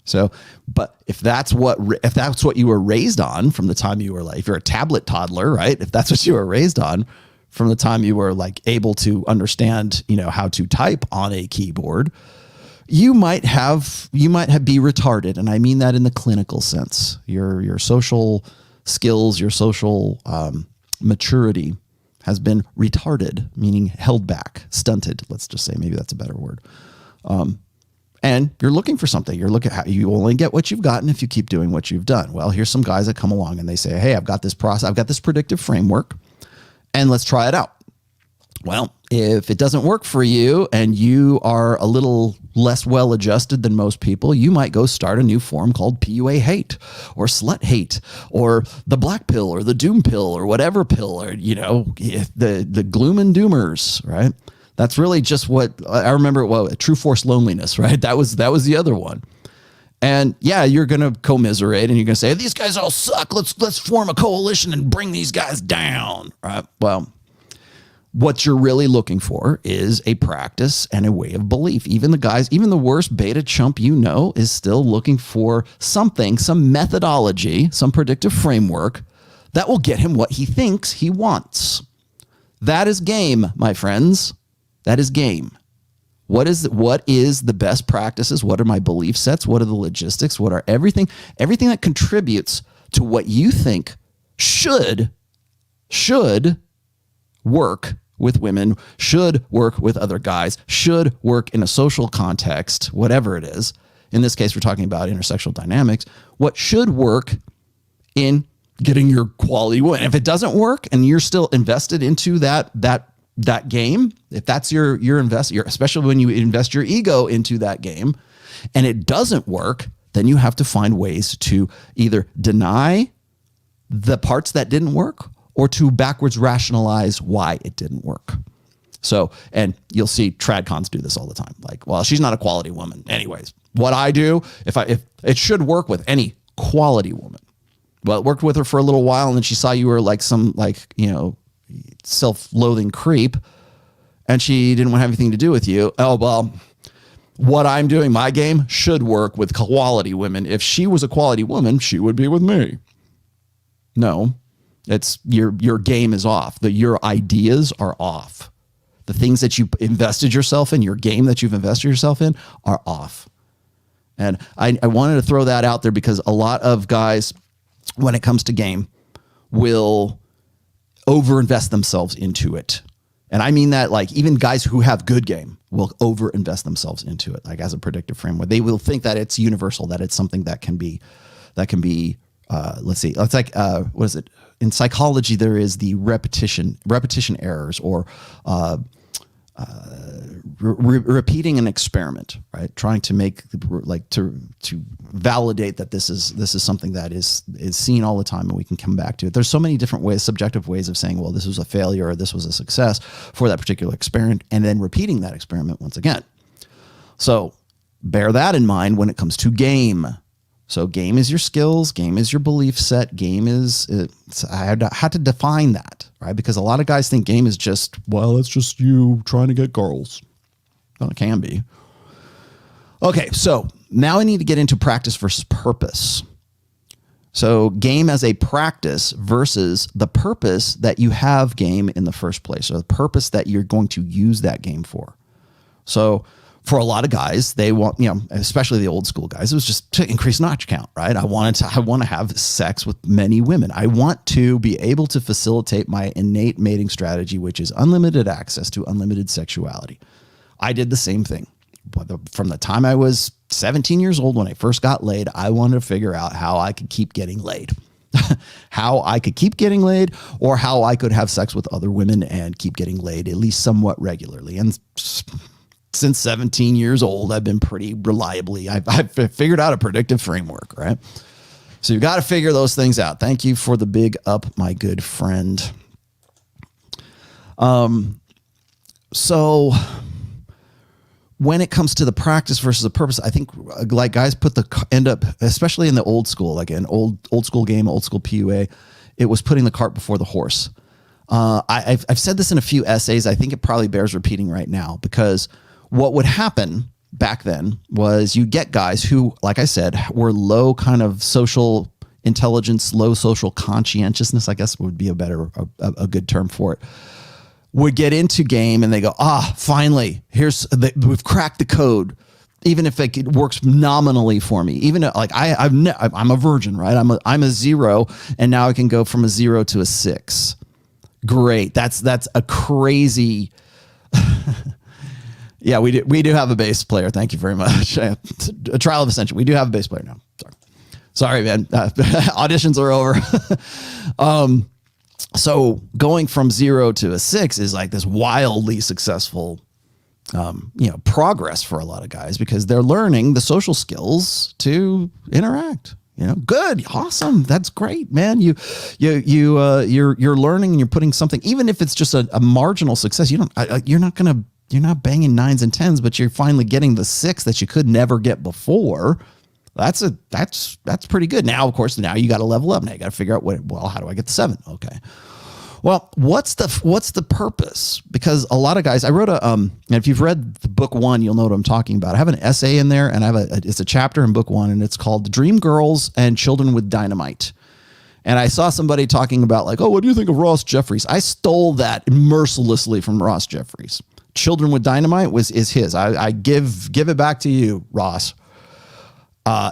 [SPEAKER 2] So, but if that's what you were raised on from the time you were like, if you're a tablet toddler, right? If that's what you were raised on from the time you were like able to understand, how to type on a keyboard, you might be retarded. And I mean that in the clinical sense. Your social skills, your social maturity has been retarded, meaning held back, stunted. Let's just say, maybe that's a better word. And you're looking for something. You're looking at how you only get what you've gotten if you keep doing what you've done. Well, here's some guys that come along and they say, hey, I've got this process, I've got this predictive framework, and let's try it out. Well, if it doesn't work for you and you are a little less well adjusted than most people, you might go start a new form called PUA hate or slut hate or the black pill or the doom pill or whatever pill, or, the gloom and doomers, right? That's really just what I remember. Well, true force loneliness, right? That was the other one. And yeah, you're going to commiserate and you're going to say, these guys all suck. Let's form a coalition and bring these guys down, right? Well, what you're really looking for is a practice and a way of belief. Even the worst beta chump is still looking for something, some methodology, some predictive framework that will get him what he thinks he wants. That is game, my friends. That is game. What is the best practices? What are my belief sets? What are the logistics? What are everything that contributes to what you think should work with women, should work with other guys, should work in a social context, whatever it is. In this case, we're talking about intersexual dynamics. What should work in getting your quality woman? If it doesn't work and you're still invested into that game, if that's your especially when you invest your ego into that game and it doesn't work, then you have to find ways to either deny the parts that didn't work or to backwards rationalize why it didn't work. So, and you'll see tradcons do this all the time. Like, well, she's not a quality woman. Anyways, what I do, if it should work with any quality woman. Well, it worked with her for a little while and then she saw you were like some self-loathing creep and she didn't want to have anything to do with you. Oh, well, what I'm doing, my game should work with quality women. If she was a quality woman, she would be with me. No. It's your game is off. Your ideas are off. The things that you invested yourself in, your game that you've invested yourself in, are off. And I wanted to throw that out there because a lot of guys, when it comes to game, will overinvest themselves into it. And I mean that, like, even guys who have good game will overinvest themselves into it, like as a predictive framework. They will think that it's universal, that it's something that can be let's see, it's like, what is it? In psychology, there is the repetition errors, or repeating an experiment, right? Trying to make to validate that this is something that is seen all the time and we can come back to it. There's so many different ways, subjective ways of saying, well, this was a failure or this was a success for that particular experiment, and then repeating that experiment once again. So bear that in mind when it comes to game. So game is your skills, game is your belief set, game is, I had to define that, right? Because a lot of guys think game is just, well, it's just you trying to get girls. Well, it can be. Okay, so now I need to get into practice versus purpose. So game as a practice versus the purpose that you have game in the first place, or the purpose that you're going to use that game for. So for a lot of guys, they want, especially the old school guys, it was just to increase notch count, right? I want to have sex with many women. I want to be able to facilitate my innate mating strategy, which is unlimited access to unlimited sexuality. I did the same thing. From the time I was 17 years old, when I first got laid, I wanted to figure out how I could keep getting laid. How I could keep getting laid, or how I could have sex with other women and keep getting laid at least somewhat regularly. And since 17 years old, I've been pretty reliably, I've figured out a predictive framework, right? So you've got to figure those things out. Thank you for the big up, my good friend. So when it comes to the practice versus the purpose, I think like guys end up, especially in the old school, like an old school game, old school PUA, it was putting the cart before the horse. I've said this in a few essays. I think it probably bears repeating right now, because what would happen back then was you get guys who, like I said, were low kind of social intelligence, low social conscientiousness, I guess would be a good term for it, would get into game and they go, finally, we've cracked the code. Even if it works nominally for me, even like I'm a virgin, right? I'm a 0, and now I can go from a 0 to a 6. Great. That's a crazy. Yeah, we do have a bass player. Thank you very much. A trial of ascension. We do have a bass player now. Sorry, man. Auditions are over. So going from 0 to a 6 is like this wildly successful, progress for a lot of guys, because they're learning the social skills to interact. Good, awesome, that's great, man. You're learning and you're putting something, even if it's just a marginal success. You're not banging 9s and 10s, but you're finally getting the 6 that you could never get before. That's pretty good. Now, of course, you got to level up. Now you got to figure out how do I get the 7? Okay. Well, what's the purpose? Because a lot of guys, I wrote and if you've read the book 1, you'll know what I'm talking about. I have an essay in there, and it's a chapter in book 1, and it's called Dream Girls and Children with Dynamite. And I saw somebody talking about like, what do you think of Ross Jeffries? I stole that mercilessly from Ross Jeffries. Children with Dynamite is his. I give it back to you, Ross.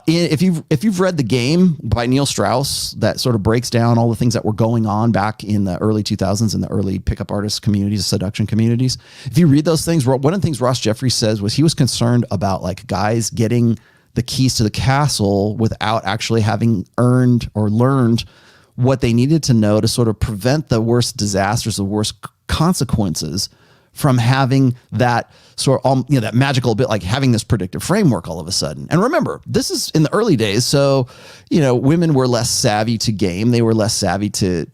[SPEAKER 2] If you've read The Game by Neil Strauss, that sort of breaks down all the things that were going on back in the early 2000s in the early pickup artist communities, seduction communities. If you read those things, one of the things Ross Jeffries says was he was concerned about like guys getting the keys to the castle without actually having earned or learned what they needed to know to sort of prevent the worst disasters, the worst consequences from having that sort of, that magical bit, like having this predictive framework all of a sudden. And remember, this is in the early days. So, women were less savvy to game. They were less savvy to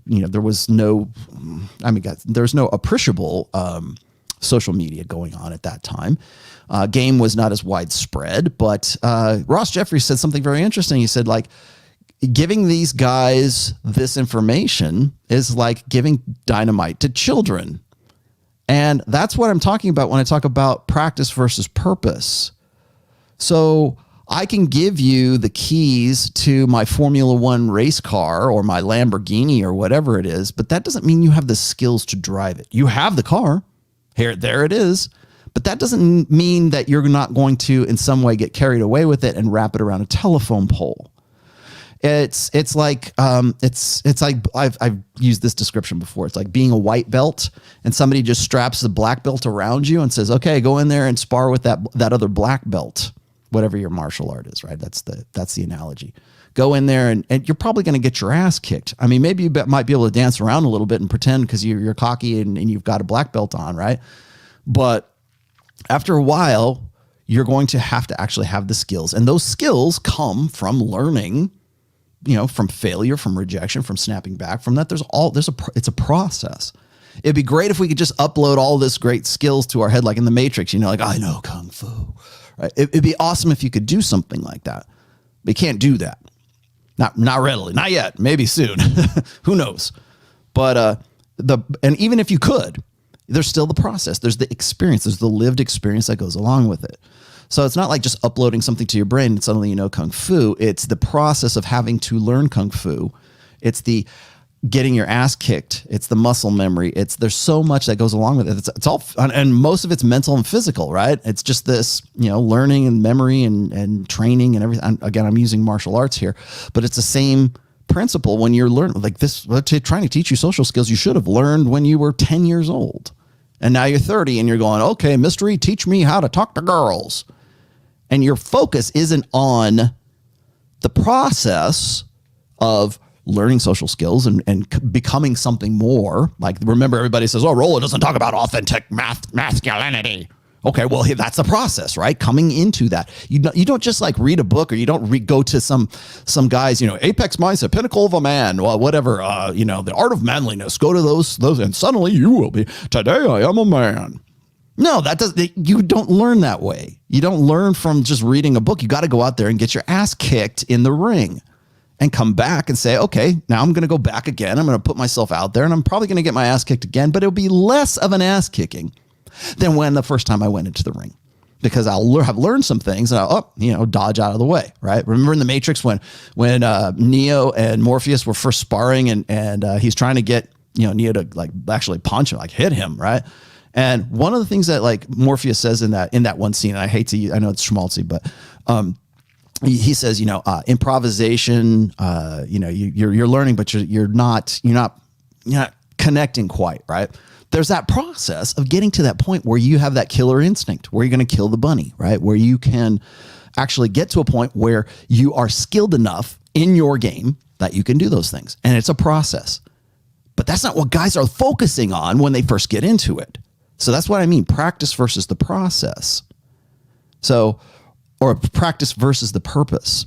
[SPEAKER 2] there was no appreciable social media going on at that time. Game was not as widespread, but Ross Jeffries said something very interesting. He said, like, giving these guys this information is like giving dynamite to children. And that's what I'm talking about when I talk about practice versus purpose. So I can give you the keys to my Formula One race car or my Lamborghini or whatever it is, but that doesn't mean you have the skills to drive it. You have the car. There it is. But that doesn't mean that you're not going to in some way get carried away with it and wrap it around a telephone pole. It's like I've used this description before. It's like being a white belt and somebody just straps the black belt around you and says, okay, go in there and spar with that other black belt, whatever your martial art is, right? That's the analogy. Go in there and you're probably going to get your ass kicked. I mean, maybe you might be able to dance around a little bit and pretend because you're cocky and you've got a black belt on, right? But after a while, you're going to have to actually have the skills. And those skills come from learning, from failure, from rejection, from snapping back from that. It's a process. It'd be great if we could just upload all this great skills to our head, like in the Matrix, like, I know Kung Fu, right? It'd be awesome if you could do something like that. But you can't do that. Not readily, not yet, maybe soon. Who knows? But, and even if you could, there's still the process. There's the experience. There's the lived experience that goes along with it. So it's not like just uploading something to your brain and suddenly you know Kung Fu. It's the process of having to learn Kung Fu. It's the getting your ass kicked. It's the muscle memory. There's so much that goes along with it. It's all, and most of it's mental and physical, right? It's just this, learning and memory and training and everything. Again, I'm using martial arts here, but it's the same principle when you're learning like this, trying to teach you social skills you should have learned when you were 10 years old. And now you're 30 and you're going, okay, mystery, teach me how to talk to girls. And your focus isn't on the process of learning social skills and becoming something more. Like, remember, everybody says, ROLLO doesn't talk about authentic masculinity. Okay, well, that's the process, right? Coming into that, you don't just like read a book, or you don't go to some guys, Apex Mindset, Pinnacle of a Man, well, whatever, the Art of Manliness. Go to those, and suddenly you will be. Today I am a man. No, you don't learn that way. You don't learn from just reading a book. You got to go out there and get your ass kicked in the ring, and come back and say, okay, now I'm going to go back again. I'm going to put myself out there, and I'm probably going to get my ass kicked again, but it'll be less of an ass kicking than when the first time I went into the ring, because I'll have learned some things and I'll, dodge out of the way, right? Remember in the Matrix when Neo and Morpheus were first sparring, and he's trying to get, Neo to like actually punch him, like hit him, right? And one of the things that like Morpheus says in that one scene, and I know it's schmaltzy, but he says, improvisation, you're learning, but you're not connecting quite, right? There's that process of getting to that point where you have that killer instinct, where you're going to kill the bunny, right? Where you can actually get to a point where you are skilled enough in your game that you can do those things. And it's a process. But that's not what guys are focusing on when they first get into it. So that's what I mean, practice versus the process. Or practice versus the purpose.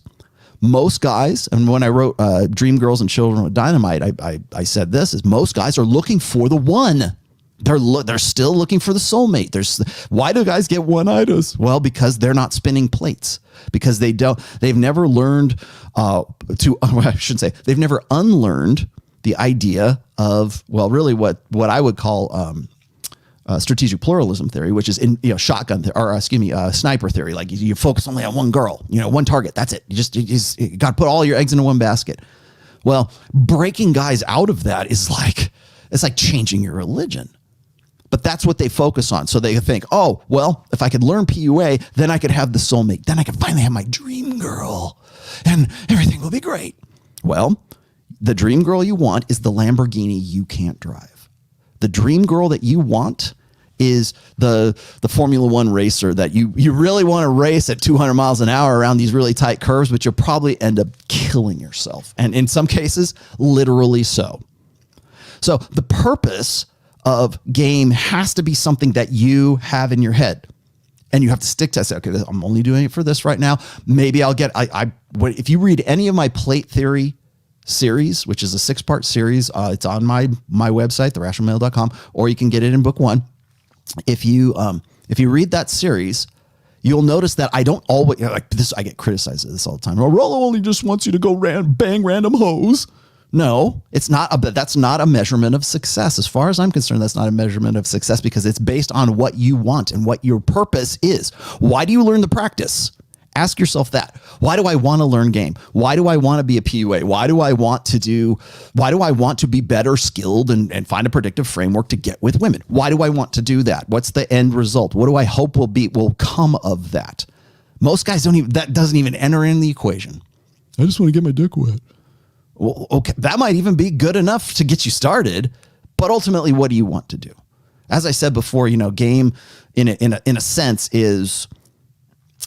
[SPEAKER 2] Most guys, and when I wrote Dream Girls and Children with Dynamite, I said this, is most guys are looking for the one. They're still looking for the soulmate. Why do guys get one-itis? Well, because they're not spinning plates, because they've never learned they've never unlearned the idea of, well, really what I would call strategic pluralism theory, which is sniper theory. Like you focus only on one girl, one target. That's it. You got to put all your eggs into one basket. Well, breaking guys out of that it's like changing your religion. But that's what they focus on. So they think, oh, well, if I could learn PUA, then I could have the soulmate. Then I could finally have my dream girl and everything will be great. Well, the dream girl you want is the Lamborghini you can't drive. The dream girl that you want is the Formula One racer that you really want to race at 200 miles an hour around these really tight curves, but you'll probably end up killing yourself. And in some cases, literally so. So the purpose of game has to be something that you have in your head, and you have to stick to it. Say, okay, I'm only doing it for this right now. Maybe I'll get, if you read any of my plate theory series, which is a 6-part series, it's on my website, therationalmale.com, or you can get it in book 1. If you read that series, you'll notice that I don't always like this. I get criticized of this all the time. Well, Rollo only just wants you to go bang random hoes. No, it's not. That's not a measurement of success. As far as I'm concerned, that's not a measurement of success, because it's based on what you want and what your purpose is. Why do you learn the practice? Ask yourself that. Why do I want to learn game? Why do I want to be a PUA? Why do I want to be better skilled and find a predictive framework to get with women? Why do I want to do that? What's the end result? What do I hope will come of that? Most guys that doesn't even enter in the equation. I just want to get my dick wet. Well, okay, that might even be good enough to get you started, but ultimately, what do you want to do? As I said before, game in a sense is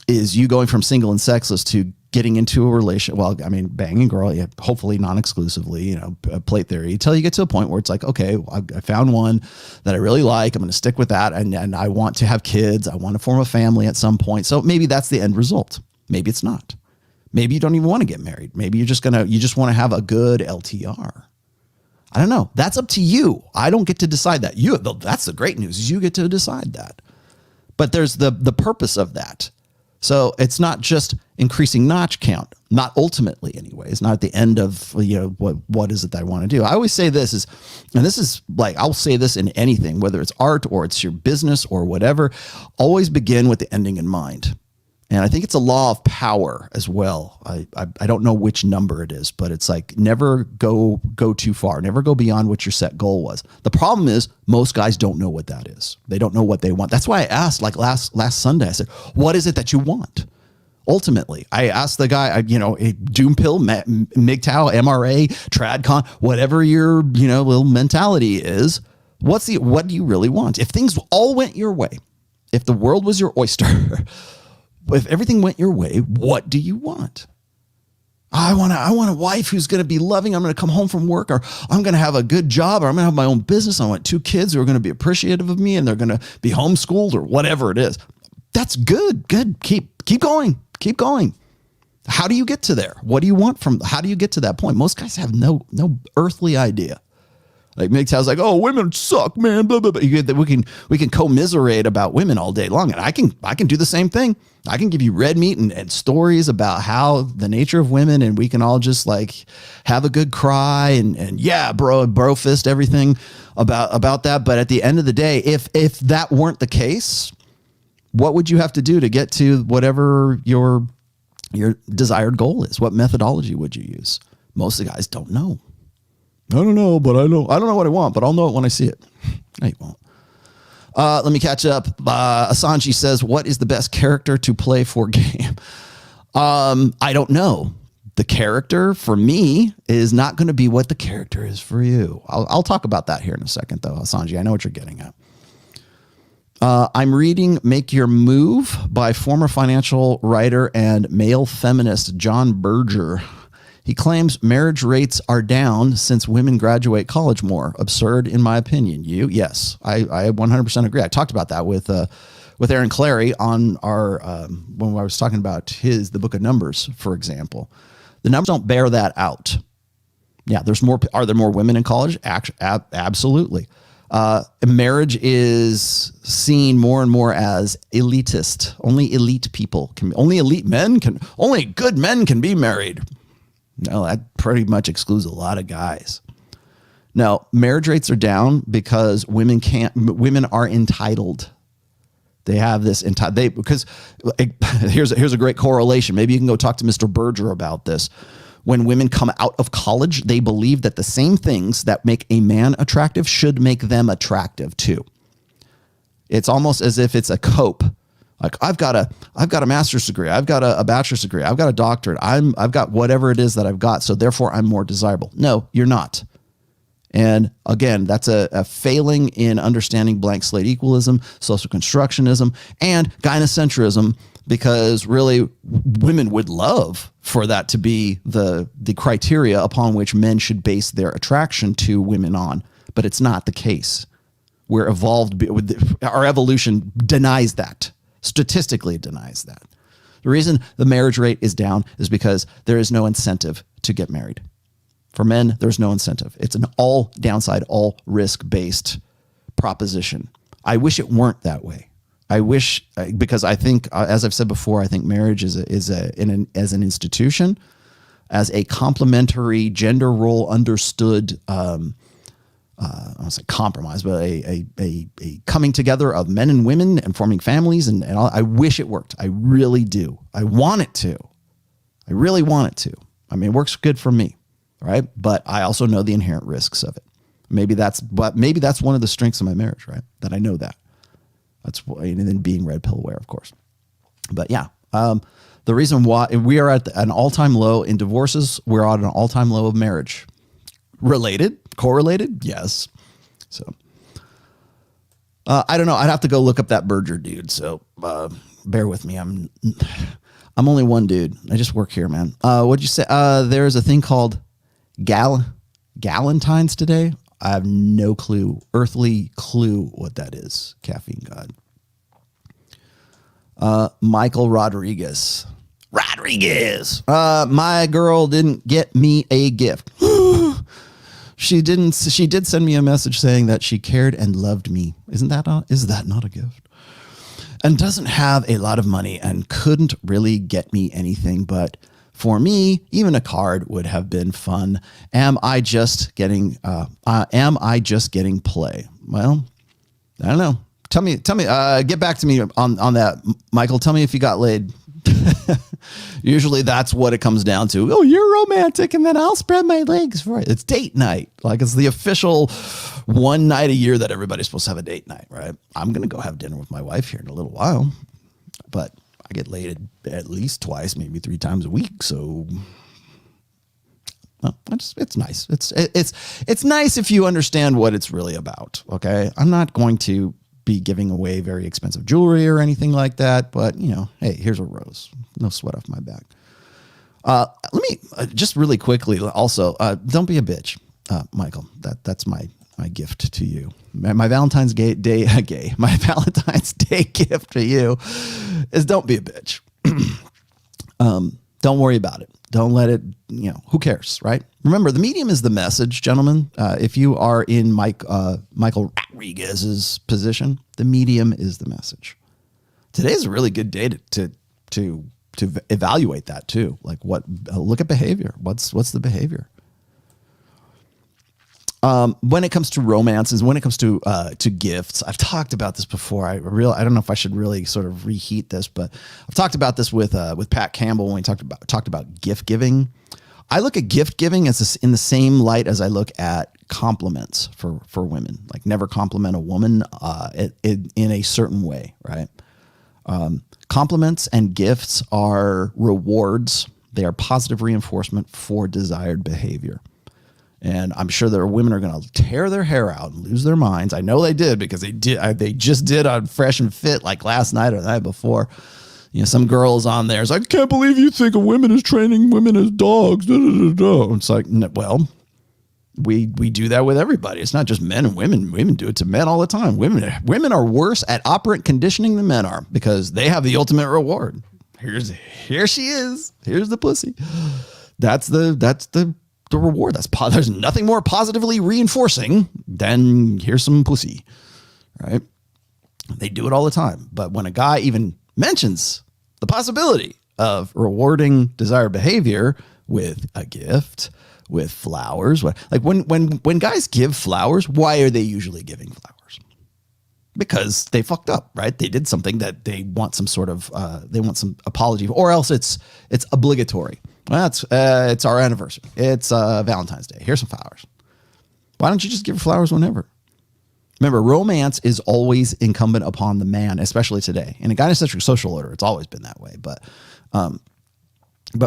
[SPEAKER 2] you going from single and sexless to getting into a relationship. Well, I mean, banging girl, yeah, hopefully non-exclusively, plate theory, until you get to a point where it's like, okay, I found one that I really like. I'm going to stick with that. And I want to have kids. I want to form a family at some point. So maybe that's the end result. Maybe it's not. Maybe you don't even want to get married. Maybe you just want to have a good LTR. I don't know. That's up to you. I don't get to decide that. That's the great news, is you get to decide that. But there's the purpose of that. So it's not just increasing notch count, not ultimately anyway. It's not at the end of, what is it that I want to do? I always say this I'll say this in anything, whether it's art or it's your business or whatever, always begin with the ending in mind. And I think it's a law of power as well. I don't know which number it is, but it's like never go too far, never go beyond what your set goal was. The problem is most guys don't know what that is. They don't know what they want. That's why I asked, like last Sunday, I said, what is it that you want? Ultimately, I asked the guy, Doom Pill, MGTOW, MRA, TradCon, whatever your little mentality is, what do you really want? If things all went your way, if the world was your oyster, if everything went your way, what do you want? I want a wife who's going to be loving. I'm going to come home from work, or I'm going to have a good job, or I'm going to have my own business. I want 2 kids who are going to be appreciative of me, and they're going to be homeschooled or whatever it is. That's good. Good. Keep going. Keep going. How do you get to there? What do you want how do you get to that point? Most guys have no earthly idea. Like MGTOW's like, oh, women suck, man. Blah, blah, blah. We can commiserate about women all day long. And I can do the same thing. I can give you red meat and stories about how the nature of women, and we can all just like have a good cry and yeah, bro fist everything about that. But at the end of the day, if that weren't the case, what would you have to do to get to whatever your desired goal is? What methodology would you use? Most of the guys don't know. I don't know, but I don't know what I want, but I'll know it when I see it. No, you won't. Let me catch up. Asanji says, what is the best character to play for game? I don't know. The character for me is not going to be what the character is for you. I'll talk about that here in a second, though, Asanji. I know what you're getting at. I'm reading Make Your Move by former financial writer and male feminist John Berger. He claims marriage rates are down since women graduate college more. Absurd, in my opinion. Yes, I 100% agree. I talked about that with Aaron Clary on our when I was talking about the book of Numbers, for example. The numbers don't bear that out. Yeah, there's more. Are there more women in college? Absolutely. Marriage is seen more and more as elitist. Only elite people only good men can be married. No, that pretty much excludes a lot of guys. No, marriage rates are down because women are entitled. They have this because here's a great correlation. Maybe you can go talk to Mr. Berger about this. When women come out of college, they believe that the same things that make a man attractive should make them attractive too. It's almost as if it's a cope. Like I've got a master's degree. I've got a bachelor's degree. I've got a doctorate. I've got whatever it is that I've got. So therefore I'm more desirable. No, you're not. And again, that's a failing in understanding blank slate equalism, social constructionism, and gynocentrism, because really women would love for that to be the criteria upon which men should base their attraction to women on. But it's not the case. We're evolved. Our evolution denies that. Statistically denies that. The reason the marriage rate is down is because there is no incentive to get married. For men, there's no incentive. It's an all downside, all risk-based proposition. I wish it weren't that way. I wish, because I think, as I've said before, I think marriage as an institution, as a complementary gender role understood, I don't say compromise, but a coming together of men and women and forming families, and all. I wish it worked. I really do. I want it to. I really want it to. I mean, it works good for me, right? But I also know the inherent risks of it. Maybe that's one of the strengths of my marriage, right? That I know that. That's why, and then being red pill aware, of course. But yeah, the reason why we are at an all-time low in divorces, we're at an all-time low of marriage. Related, correlated, yes. So I don't know. I'd have to go look up that Berger dude. So bear with me. I'm only one dude. I just work here, man. What'd you say? There's a thing called Galentine's today. I have no earthly clue what that is. Caffeine God. Michael Rodriguez. My girl didn't get me a gift. She did send me a message saying that she cared and loved me. Is that not a gift? And doesn't have a lot of money and couldn't really get me anything, but for me, even a card would have been fun. Am I just getting play? Well, I don't know. Tell me, get back to me on that, Michael. Tell me if you got laid. Usually that's what it comes down to. Oh, you're romantic, and then I'll spread my legs for it. It's date night. Like, it's the official one night a year that everybody's supposed to have a date night, right? I'm going to go have dinner with my wife here in a little while, but I get laid at least twice, maybe 3 times a week. So well, it's nice. It's nice if you understand what it's really about. Okay. I'm not going to be giving away very expensive jewelry or anything like that, but hey, here's a rose. No sweat off my back. Let me just really quickly also, don't be a bitch, Michael. That's my gift to you. My Valentine's Day my Valentine's Day gift to you is don't be a bitch. Don't worry about it. Don't let it, who cares, right? Remember, the medium is the message, gentlemen. If you are in Michael Rodriguez's position, the medium is the message. Today is a really good day to evaluate that too. Like look at behavior. What's the behavior? When it comes to romances, when it comes to gifts, I've talked about this before. I don't know if I should really sort of reheat this, but I've talked about this with Pat Campbell when we talked about gift giving. I look at gift giving as in the same light as I look at compliments for women. Like never compliment a woman in a certain way, right? Compliments and gifts are rewards. They are positive reinforcement for desired behavior. And I'm sure there are women who are going to tear their hair out and lose their minds. I know they did because they just did on Fresh and Fit like last night or the night before. Some girls on there is like, I can't believe you think a woman is training women as dogs. Da, da, da, da. It's like, well, we do that with everybody. It's not just men and women. Women do it to men all the time. Women are worse at operant conditioning than men are because they have the ultimate reward. Here she is. Here's the pussy. That's the reward. There's nothing more positively reinforcing than here's some pussy, right? They do it all the time. But when a guy even mentions the possibility of rewarding desired behavior with a gift, with flowers, like when guys give flowers, why are they usually giving flowers? Because they fucked up, right? They did something that they want some sort of they want some apology for, or else it's obligatory. Well, it's our anniversary. It's Valentine's Day. Here's some flowers. Why don't you just give flowers whenever? Remember, romance is always incumbent upon the man, especially today. In a gynocentric social order, it's always been that way. But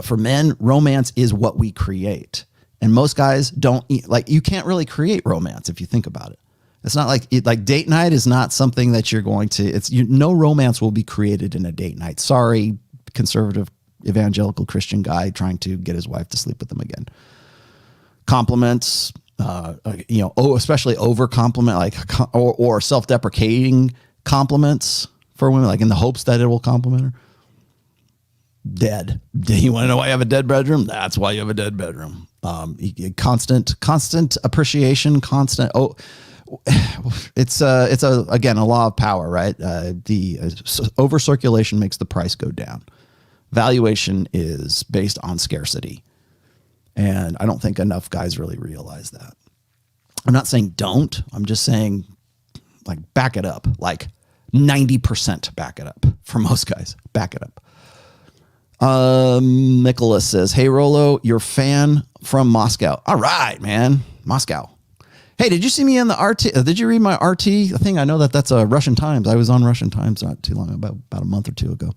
[SPEAKER 2] for men, romance is what we create. And most guys don't you can't really create romance if you think about it. It's not like date night is not something that you're going to, no romance will be created in a date night. Sorry, conservative evangelical Christian guy trying to get his wife to sleep with him again. Compliments, especially over compliment, or self-deprecating compliments for women, like in the hopes that it will compliment her. Dead. You want to know why you have a dead bedroom? That's why you have a dead bedroom. Constant appreciation, it's again a law of power, right? The over circulation makes the price go down. Valuation is based on scarcity. And I don't think enough guys really realize that. I'm not saying don't. I'm just saying back it up. 90% back it up for most guys. Back it up. Nicholas says, hey, Rollo, your fan from Moscow. All right, man. Moscow. Hey, did you see me in the RT? Did you read my RT thing? I know that's Russian Times. I was on Russian Times not too long, about a month or two ago.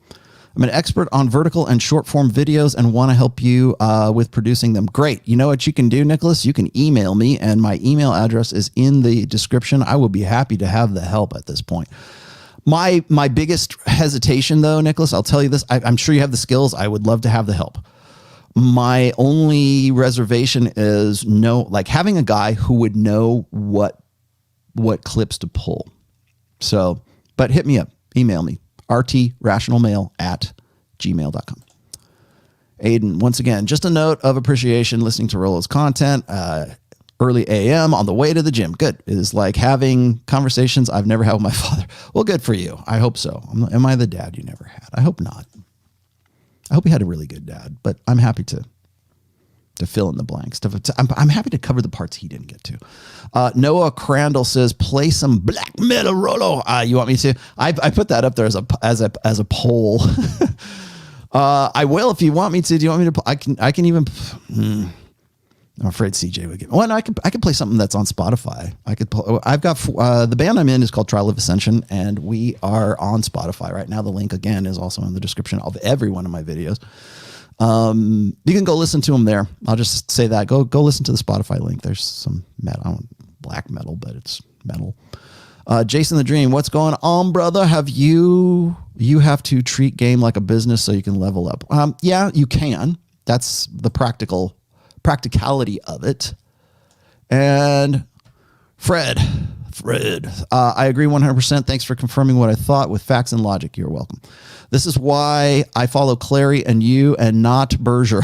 [SPEAKER 2] I'm an expert on vertical and short form videos and want to help you with producing them. Great. You know what you can do, Nicholas? You can email me, and my email address is in the description. I will be happy to have the help at this point. My biggest hesitation, though, Nicholas, I'll tell you this. I'm sure you have the skills. I would love to have the help. My only reservation is having a guy who would know what clips to pull. So, but hit me up, email me, rtrationalmail@gmail.com. Aiden, once again, just a note of appreciation listening to Rollo's content. Early AM on the way to the gym. Good. It is like having conversations I've never had with my father. Well, good for you. I hope so. Am I the dad you never had? I hope not. I hope you had a really good dad, but I'm happy to fill in the blanks. I'm happy to cover the parts he didn't get to. Noah Crandall says, play some black metal, Rollo. You want me to? I put that up there as a poll. I will if you want me to. Do you want me to? I can even. I'm afraid CJ would get. Well, I could play something that's on Spotify. I've got the band I'm in is called Trial of Ascension, and we are on Spotify right now. The link again is also in the description of every one of my videos. You can go listen to them there. I'll just say that. Go listen to the Spotify link. There's some metal, I don't black metal, but it's metal. Jason the Dream, what's going on, brother? You have to treat game like a business so you can level up. Yeah, you can. That's the practicality of it. And Fred, I agree 100%. Thanks for confirming what I thought with facts and logic. You're welcome. This is why I follow Clary and you and not Berger.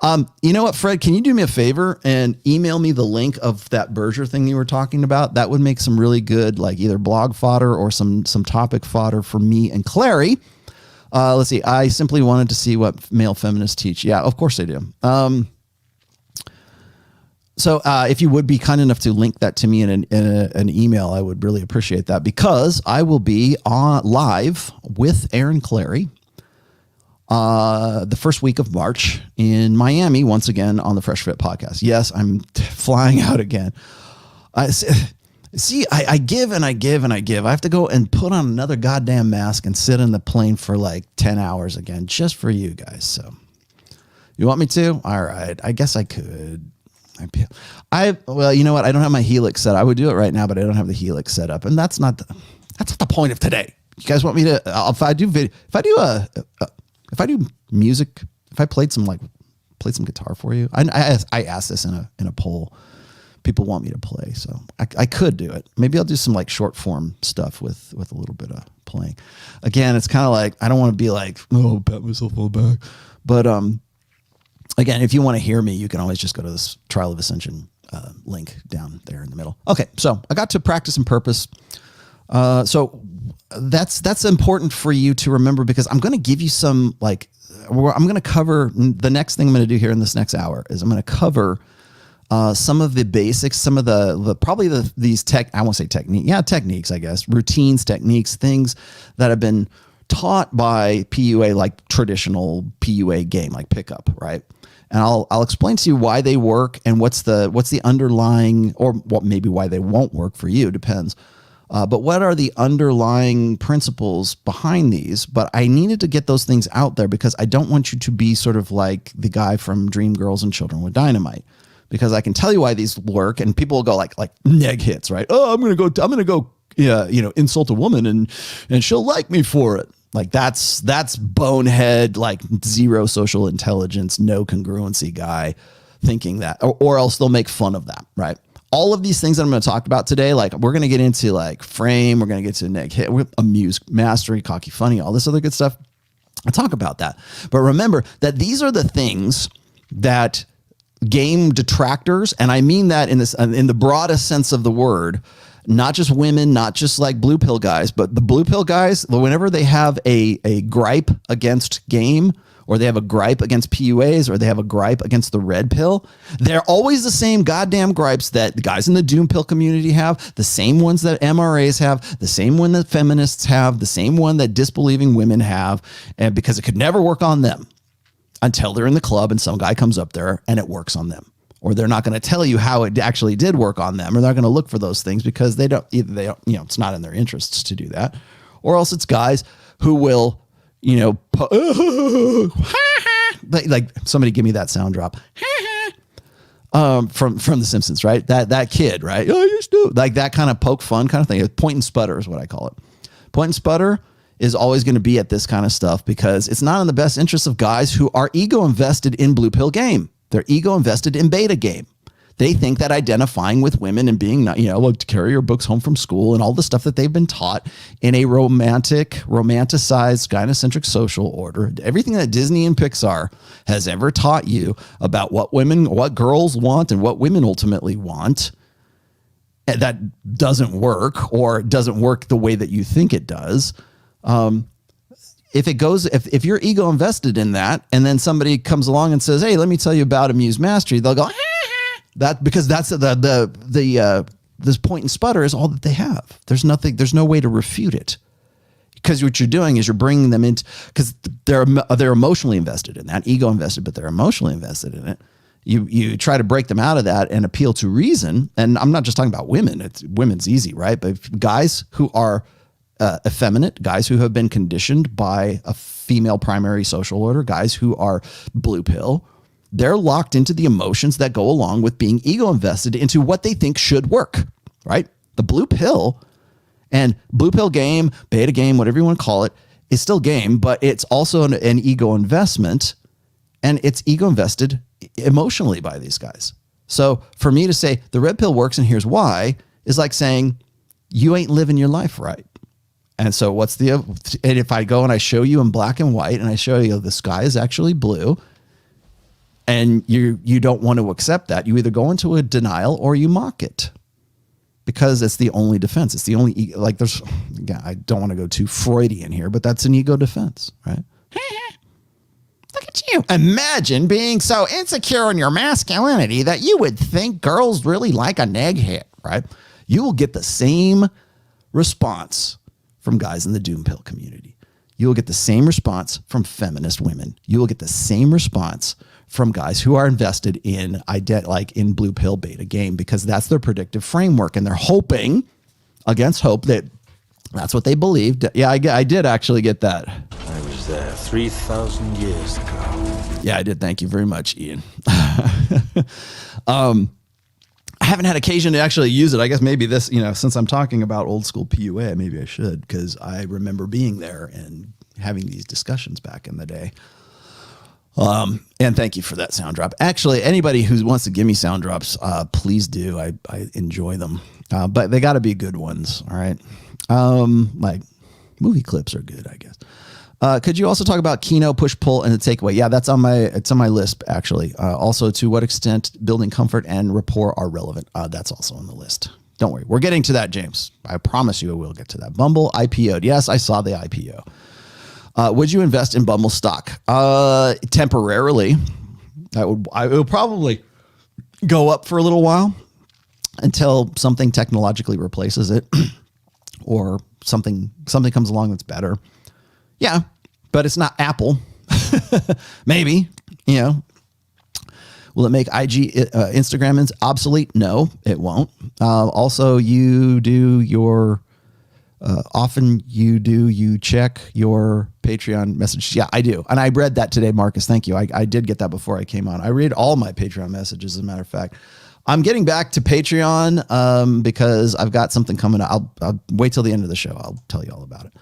[SPEAKER 2] You know what, Fred, can you do me a favor and email me the link of that Berger thing you were talking about? That would make some really good, like either blog fodder or some topic fodder for me and Clary. Let's see. I simply wanted to see what male feminists teach. Yeah, of course they do. So if you would be kind enough to link that to me in an email, I would really appreciate that, because I will be on live with Aaron Clary the first week of March in Miami, once again on the Fresh Fit podcast. Yes, I'm flying out again. I give and I give and I give. I have to go and put on another goddamn mask and sit in the plane for like 10 hours again, just for you guys. So you want me to? All right. I guess I could. Well, you know what? I don't have my Helix set. I would do it right now, but I don't have the Helix set up. And that's not the point of today. You guys want me to, if I do music, if I played some guitar for you, I asked this in a poll. People want me to play, so I could do it. Maybe I'll do some like short form stuff with a little bit of playing. Again, it's kind of like, I don't want to be like, oh, pat myself on the back. But again, if you want to hear me, you can always just go to this Trial of Ascension link down there in the middle. Okay, so I got to practice and purpose. So that's important for you to remember, because I'm going to give you some, like, I'm going to cover the next thing I'm going to do here in this next hour is I'm going to cover some of the basics, some of these I won't say techniques, I guess, routines, techniques, things that have been taught by PUA, like traditional PUA game, like pickup, right? And I'll explain to you why they work and what's the underlying, or what maybe why they won't work for you, depends. But what are the underlying principles behind these? But I needed to get those things out there because I don't want you to be sort of like the guy from Dream Girls and Children with Dynamite. Because I can tell you why these work, and people will go like Neg Hits, right? Oh, I'm gonna go, insult a woman and she'll like me for it. Like that's bonehead, like zero social intelligence, no congruency guy thinking that, or else they'll make fun of that, right? All of these things that I'm going to talk about today, like we're going to get into like frame, we're going to get to Neg Hit, Amused Mastery, cocky, funny, all this other good stuff. I'll talk about that. But remember that these are the things that game detractors, and I mean that in the broadest sense of the word, not just women, not just like blue pill guys, but the blue pill guys, whenever they have a gripe against game, or they have a gripe against PUAs, or they have a gripe against the red pill, they're always the same goddamn gripes that the guys in the doom pill community have, the same ones that MRAs have, the same one that feminists have, the same one that disbelieving women have, and because it could never work on them until they're in the club and some guy comes up there and it works on them. Or they're not going to tell you how it actually did work on them, or they're going to look for those things because they don't, it's not in their interests to do that. Or else it's guys who will, like somebody give me that sound drop from The Simpsons, right? That kid, right? Oh, you're stupid. Like that kind of poke fun kind of thing. Point and sputter is what I call it. Point and sputter is always going to be at this kind of stuff because it's not in the best interest of guys who are ego invested in blue pill game. They're ego invested in beta game. They think that identifying with women and being, like to carry your books home from school and all the stuff that they've been taught in a romanticized, gynocentric social order, everything that Disney and Pixar has ever taught you about what girls want and what women ultimately want, that doesn't work, or doesn't work the way that you think it does. If you're ego invested in that, and then somebody comes along and says, hey, let me tell you about Amused Mastery, they'll go, that, because that's this point and sputter is all that they have. There's no way to refute it, because what you're doing is you're bringing them into, because they're emotionally invested in that, ego invested, but they're emotionally invested in it. You try to break them out of that and appeal to reason. And I'm not just talking about women. Women's easy, right? But guys who are effeminate, guys who have been conditioned by a female primary social order, guys who are blue pill, they're locked into the emotions that go along with being ego invested into what they think should work, right? The blue pill and blue pill game, beta game, whatever you want to call it, is still game, but it's also an ego investment. and it's ego invested emotionally by these guys. So for me to say the red pill works and here's why is like saying you ain't living your life right. And so and if I go and I show you in black and white and I show you the sky is actually blue and you don't want to accept that, you either go into a denial or you mock it because it's the only defense. It's the only, I don't want to go too Freudian here, but that's an ego defense, right? Look at you. Imagine being so insecure in your masculinity that you would think girls really like a neg hit, right? You will get the same response from guys in the doom pill community. You will get the same response from feminist women. You will get the same response from guys who are invested in in blue pill beta game because that's their predictive framework. And they're hoping against hope that that's what they believed. Yeah, I did actually get that.
[SPEAKER 4] I was there 3,000 years ago.
[SPEAKER 2] Yeah, I did. Thank you very much, Ian. I haven't had occasion to actually use it. I guess maybe this, since I'm talking about old school PUA, maybe I should, because I remember being there and having these discussions back in the day. And thank you for that sound drop. Actually, anybody who wants to give me sound drops, please do. I enjoy them, but they got to be good ones. All right. Like movie clips are good, I guess. Could you also talk about Kino, push, pull, and the takeaway? Yeah, it's on my list, actually. Also, to what extent building comfort and rapport are relevant. That's also on the list. Don't worry. We're getting to that, James. I promise you we'll get to that. Bumble IPO'd. Yes, I saw the IPO. Would you invest in Bumble stock? Temporarily. It will probably go up for a little while until something technologically replaces it or something comes along that's better. Yeah, but it's not Apple. Maybe, will it make Instagram obsolete? No, it won't. Also, you check your Patreon messages. Yeah, I do. And I read that today, Marcus. Thank you. I did get that before I came on. I read all my Patreon messages, as a matter of fact. I'm getting back to Patreon because I've got something coming up. I'll wait till the end of the show. I'll tell you all about it.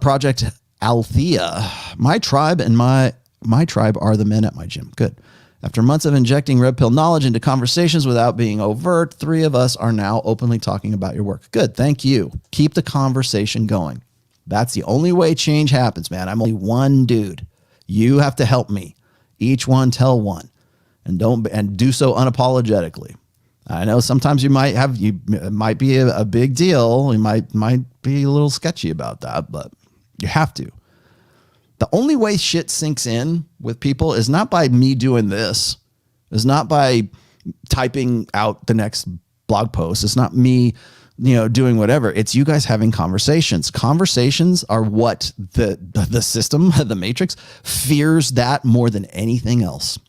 [SPEAKER 2] Project Althea. My tribe and my tribe are the men at my gym. Good. After months of injecting red pill knowledge into conversations without being overt, 3 of us are now openly talking about your work. Good. Thank you. Keep the conversation going. That's the only way change happens, man. I'm only one dude. You have to help me. Each one tell one, and do so unapologetically. I know sometimes it might be a big deal. You might be a little sketchy about that, but you have to. The only way shit sinks in with people is not by me doing this. It's not by typing out the next blog post. It's not me, doing whatever. It's you guys having conversations. Conversations are what the system, the matrix, fears that more than anything else.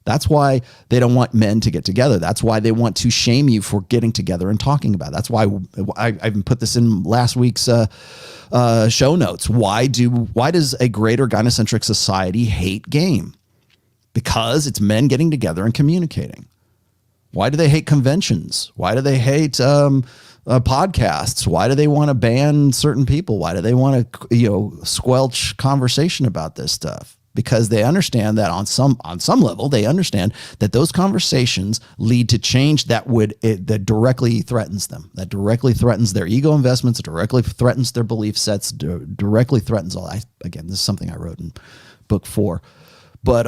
[SPEAKER 2] That's why they don't want men to get together. That's why they want to shame you for getting together and talking about it. That's why I even put this in last week's show notes. Why does a greater gynocentric society hate game? Because it's men getting together and communicating. Why do they hate conventions? Why do they hate podcasts? Why do they want to ban certain people? Why do they want to squelch conversation about this stuff? Because they understand that on some level, they understand that those conversations lead to change that directly threatens them, that directly threatens their ego investments, directly threatens their belief sets, directly threatens all. Again, this is something I wrote in book 4, but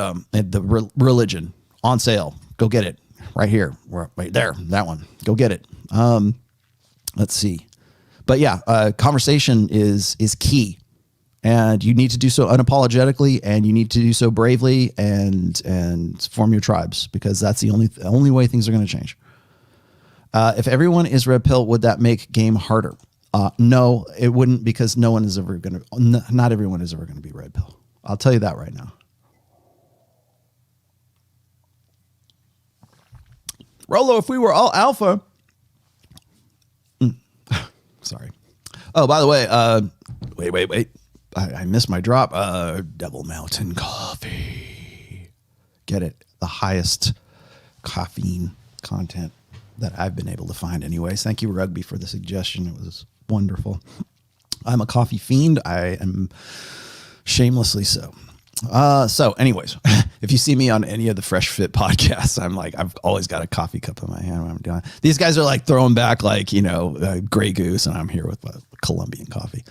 [SPEAKER 2] religion on sale. Go get it right here, right there, that one. Go get it. Let's see, but yeah, conversation is key. And you need to do so unapologetically, and you need to do so bravely, and form your tribes, because that's the only way things are going to change. If everyone is red pill, would that make game harder? No, it wouldn't, because not everyone is ever going to be red pill. I'll tell you that right now. Rollo, if we were all alpha. Sorry. Oh, by the way, wait. I missed my drop. Devil Mountain Coffee. Get it. The highest caffeine content that I've been able to find anyways. Thank you, Rugby, for the suggestion. It was wonderful. I'm a coffee fiend. I am shamelessly so. So anyways, If you see me on any of the Fresh Fit podcasts, I'm like, I've always got a coffee cup in my hand when I'm doing it. These guys are like throwing back like, Grey Goose, and I'm here with Colombian coffee.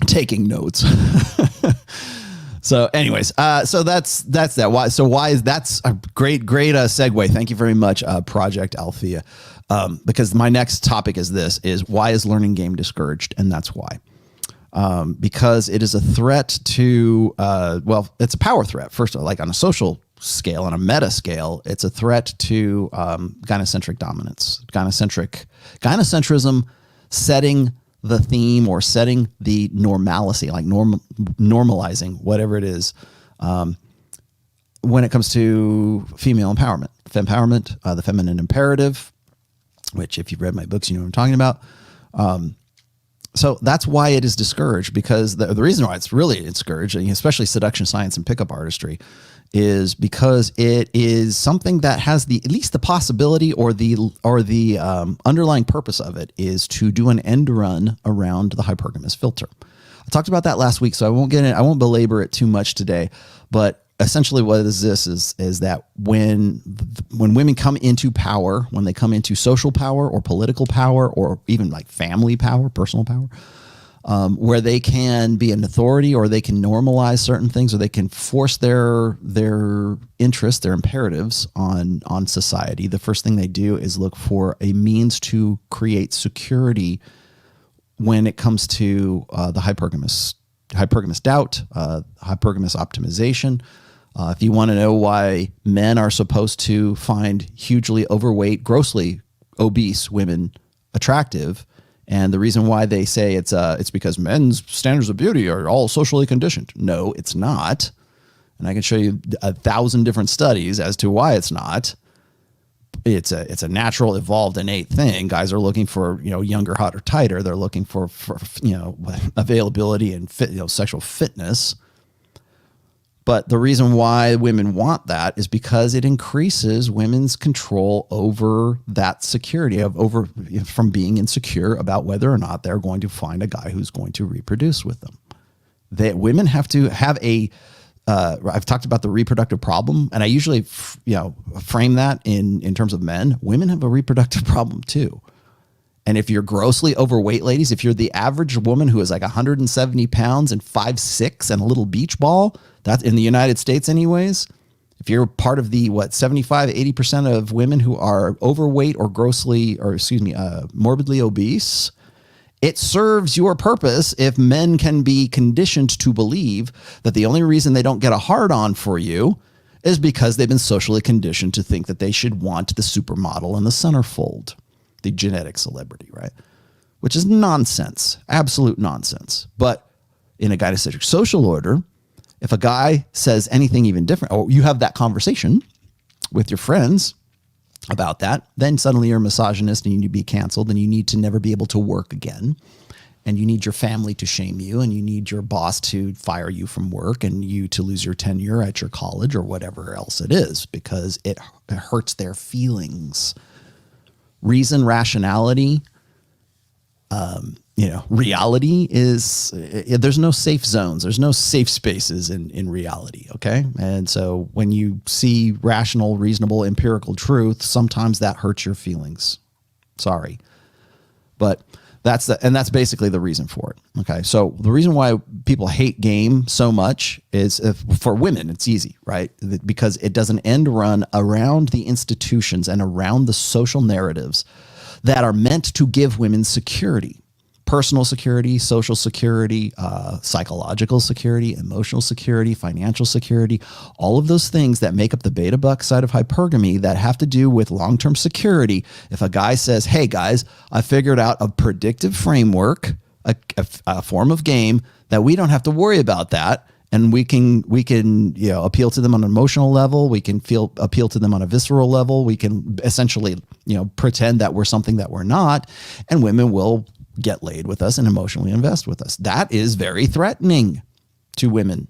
[SPEAKER 2] Taking notes. So anyways, so that's that. Why is that's a great segue. Thank you very much, Project Althea. Because my next topic is why is learning game discouraged? And that's why. Because it is a threat to, it's a power threat. First, like on a social scale, on a meta scale, it's a threat to gynocentric dominance, gynocentrism setting the theme or setting the normalcy, like normalizing whatever it is. When it comes to female empowerment, the feminine imperative, which if you've read my books, you know what I'm talking about. So that's why it is discouraged, because the reason why it's really discouraged, especially seduction science and pickup artistry, is because it is something that has at least the possibility or the underlying purpose of it is to do an end run around the hypergamous filter. I talked about that last week, so I won't belabor it too much today, but essentially what is this is that when women come into power, when they come into social power or political power or even like family power, personal power, where they can be an authority or they can normalize certain things or they can force their interests, their imperatives on society, the first thing they do is look for a means to create security when it comes to the hypergamous doubt, hypergamous optimization. If you want to know why men are supposed to find hugely overweight, grossly obese women attractive, and the reason why they say it's because men's standards of beauty are all socially conditioned. No, it's not. And I can show you 1,000 different studies as to why it's not. It's a natural, evolved, innate thing. Guys are looking for, younger, hotter, tighter. They're looking for availability and sexual fitness. But the reason why women want that is because it increases women's control over that security from being insecure about whether or not they're going to find a guy who's going to reproduce with them. Women have to have I've talked about the reproductive problem, and I usually frame that in terms of men. Women have a reproductive problem too. And if you're grossly overweight, ladies, if you're the average woman who is like 170 pounds and 5'6" and a little beach ball, that's in the United States anyways. If you're part of the 75, 80% of women who are overweight or morbidly obese, it serves your purpose if men can be conditioned to believe that the only reason they don't get a hard on for you is because they've been socially conditioned to think that they should want the supermodel in the centerfold. The genetic celebrity, right? Which is nonsense, absolute nonsense. But in a gynocentric social order, if a guy says anything even different, or you have that conversation with your friends about that, then suddenly you're a misogynist and you need to be canceled and you need to never be able to work again. And you need your family to shame you and you need your boss to fire you from work and you to lose your tenure at your college or whatever else it is, because it hurts their feelings. Reason, rationality, reality is, there's no safe zones. There's no safe spaces in reality. Okay. And so when you see rational, reasonable, empirical truth, sometimes that hurts your feelings. Sorry. But that's basically the reason for it. Okay. So the reason why people hate game so much is for women, it's easy, right? Because it does an end run around the institutions and around the social narratives that are meant to give women security, personal security, social security, psychological security, emotional security, financial security, all of those things that make up the beta buck side of hypergamy that have to do with long-term security. If a guy says, hey guys, I figured out a predictive framework, a form of game that we don't have to worry about that. And we can appeal to them on an emotional level. We can appeal to them on a visceral level. We can essentially, pretend that we're something that we're not, and women will get laid with us and emotionally invest with us. That is very threatening to women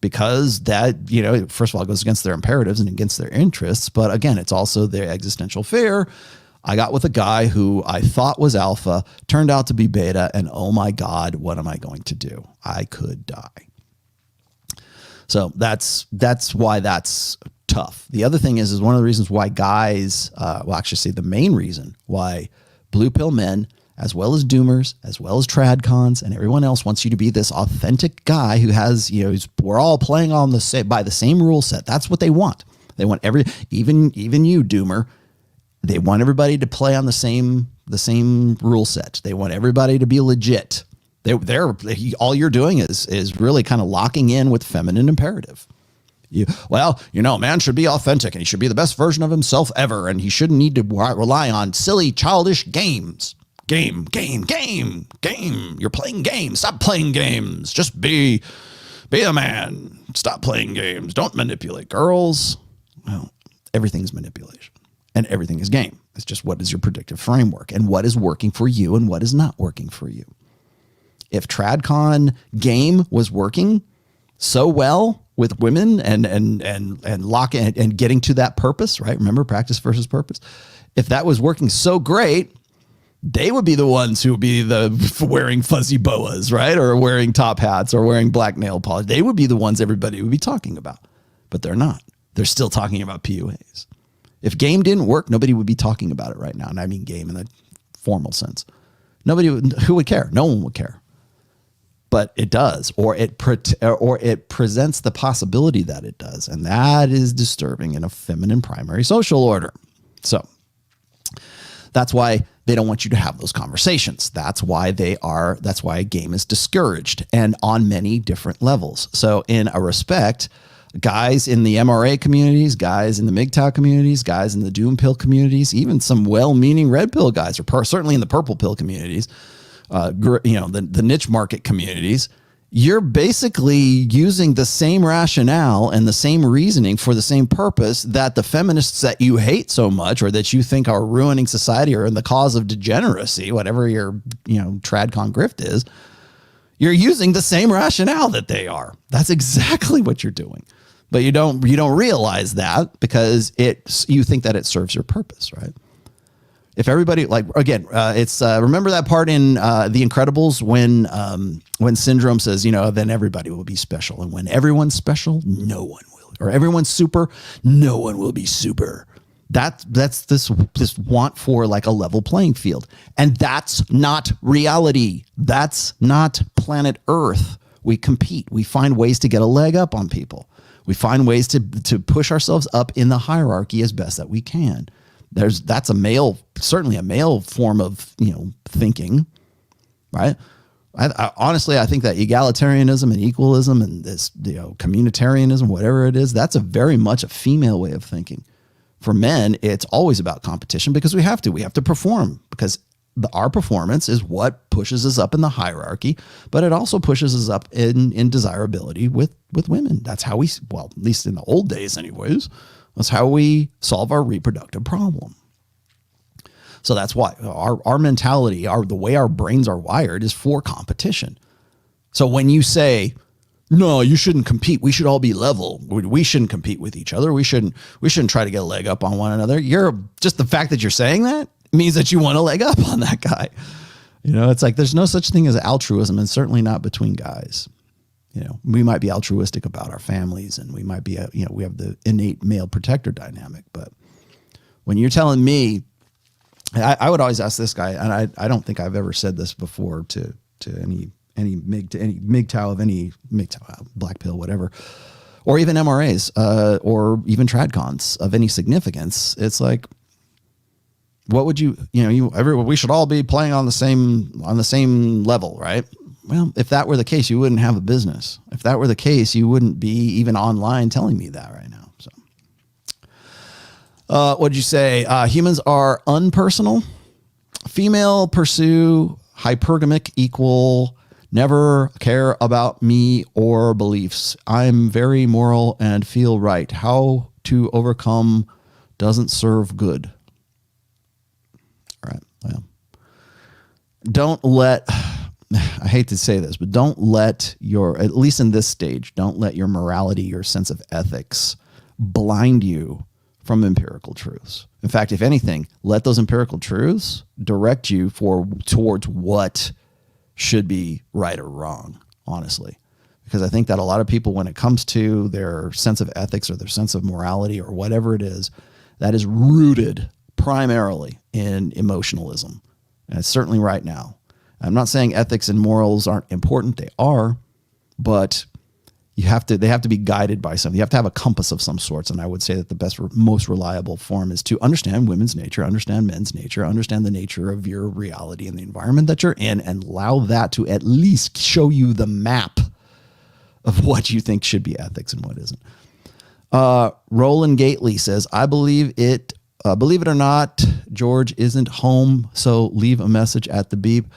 [SPEAKER 2] because that, first of all, it goes against their imperatives and against their interests. But again, it's also their existential fear. I got with a guy who I thought was alpha, turned out to be beta, and oh my God, what am I going to do? I could die. So that's why that's tough. The other thing is one of the reasons why guys, actually say the main reason why blue pill men, as well as doomers, as well as tradcons, and everyone else wants you to be this authentic guy who has, we're all playing on by the same rule set. That's what they want. They want even you, doomer. They want everybody to play on the same rule set. They want everybody to be legit. All you're doing is really kind of locking in with feminine imperative. Man should be authentic and he should be the best version of himself ever, and he shouldn't need to rely on silly, childish games. Game. You're playing games. Stop playing games. Just be a man. Stop playing games. Don't manipulate girls. Well, everything's manipulation and everything is game. It's just what is your predictive framework and what is working for you and what is not working for you. If TradCon game was working so well with women and locking and getting to that purpose, right? Remember, practice versus purpose. If that was working so great, they would be the ones who would be wearing fuzzy boas, right? Or wearing top hats or wearing black nail polish. They would be the ones everybody would be talking about, but they're not. They're still talking about PUAs. If game didn't work, nobody would be talking about it right now. And I mean game in the formal sense. Who would care? No one would care. But it does, or it presents the possibility that it does. And that is disturbing in a feminine primary social order. So that's why they don't want you to have those conversations. That's why a game is discouraged, and on many different levels. So in a respect, guys in the MRA communities, guys in the MGTOW communities, guys in the doom pill communities, even some well-meaning red pill guys, or certainly in the purple pill communities, the niche market communities, you're basically using the same rationale and the same reasoning for the same purpose that the feminists that you hate so much, or that you think are ruining society or in the cause of degeneracy, whatever your, tradcon grift is, you're using the same rationale that they are. That's exactly what you're doing. But you don't realize that because you think that it serves your purpose, right? If everybody, it's remember that part in The Incredibles when Syndrome says, then everybody will be special, and when everyone's special, no one will, or everyone's super, no one will be super. That's this want for like a level playing field, and that's not reality. That's not planet Earth. We compete. We find ways to get a leg up on people. We find ways to push ourselves up in the hierarchy as best that we can. That's certainly a male form of, thinking, right? Honestly, I think that egalitarianism and equalism and this, communitarianism, whatever it is, that's very much a female way of thinking. For men, it's always about competition because we have to perform, because our performance is what pushes us up in the hierarchy, but it also pushes us up in desirability with women. That's how at least in the old days anyways, that's how we solve our reproductive problem. So that's why our mentality, the way our brains are wired is for competition. So when you say, no, you shouldn't compete, we should all be level, we shouldn't compete with each other, we shouldn't try to get a leg up on one another, just the fact that you're saying that means that you want a leg up on that guy. It's like there's no such thing as altruism, and certainly not between guys. We might be altruistic about our families, and we might be, we have the innate male protector dynamic. But when you're telling me, I would always ask this guy, and I don't think I've ever said this before to any MGTOW of any MGTOW, black pill, whatever, or even MRAs, or even tradcons of any significance. It's like, what would we should all be playing on the same level, right? Well, if that were the case, you wouldn't have a business. If that were the case, you wouldn't be even online telling me that right now. So, what'd you say? Humans are unpersonal. Female pursue hypergamic equal. Never care about me or beliefs. I'm very moral and feel right. How to overcome doesn't serve good. All right. Well, don't let. I hate to say this, but don't let at least in this stage, don't let your morality, your sense of ethics blind you from empirical truths. In fact, if anything, let those empirical truths direct you towards what should be right or wrong, honestly. because I think that a lot of people, when it comes to their sense of ethics or their sense of morality or whatever it is, that is rooted primarily in emotionalism. And it's certainly right now. I'm not saying ethics and morals aren't important. They are, but they have to be guided by something. You have to have a compass of some sorts. And I would say that the most reliable form is to understand women's nature, understand men's nature, understand the nature of your reality and the environment that you're in, and allow that to at least show you the map of what you think should be ethics and what isn't. Roland Gately says, I believe it or not, George isn't home, so leave a message at the beep.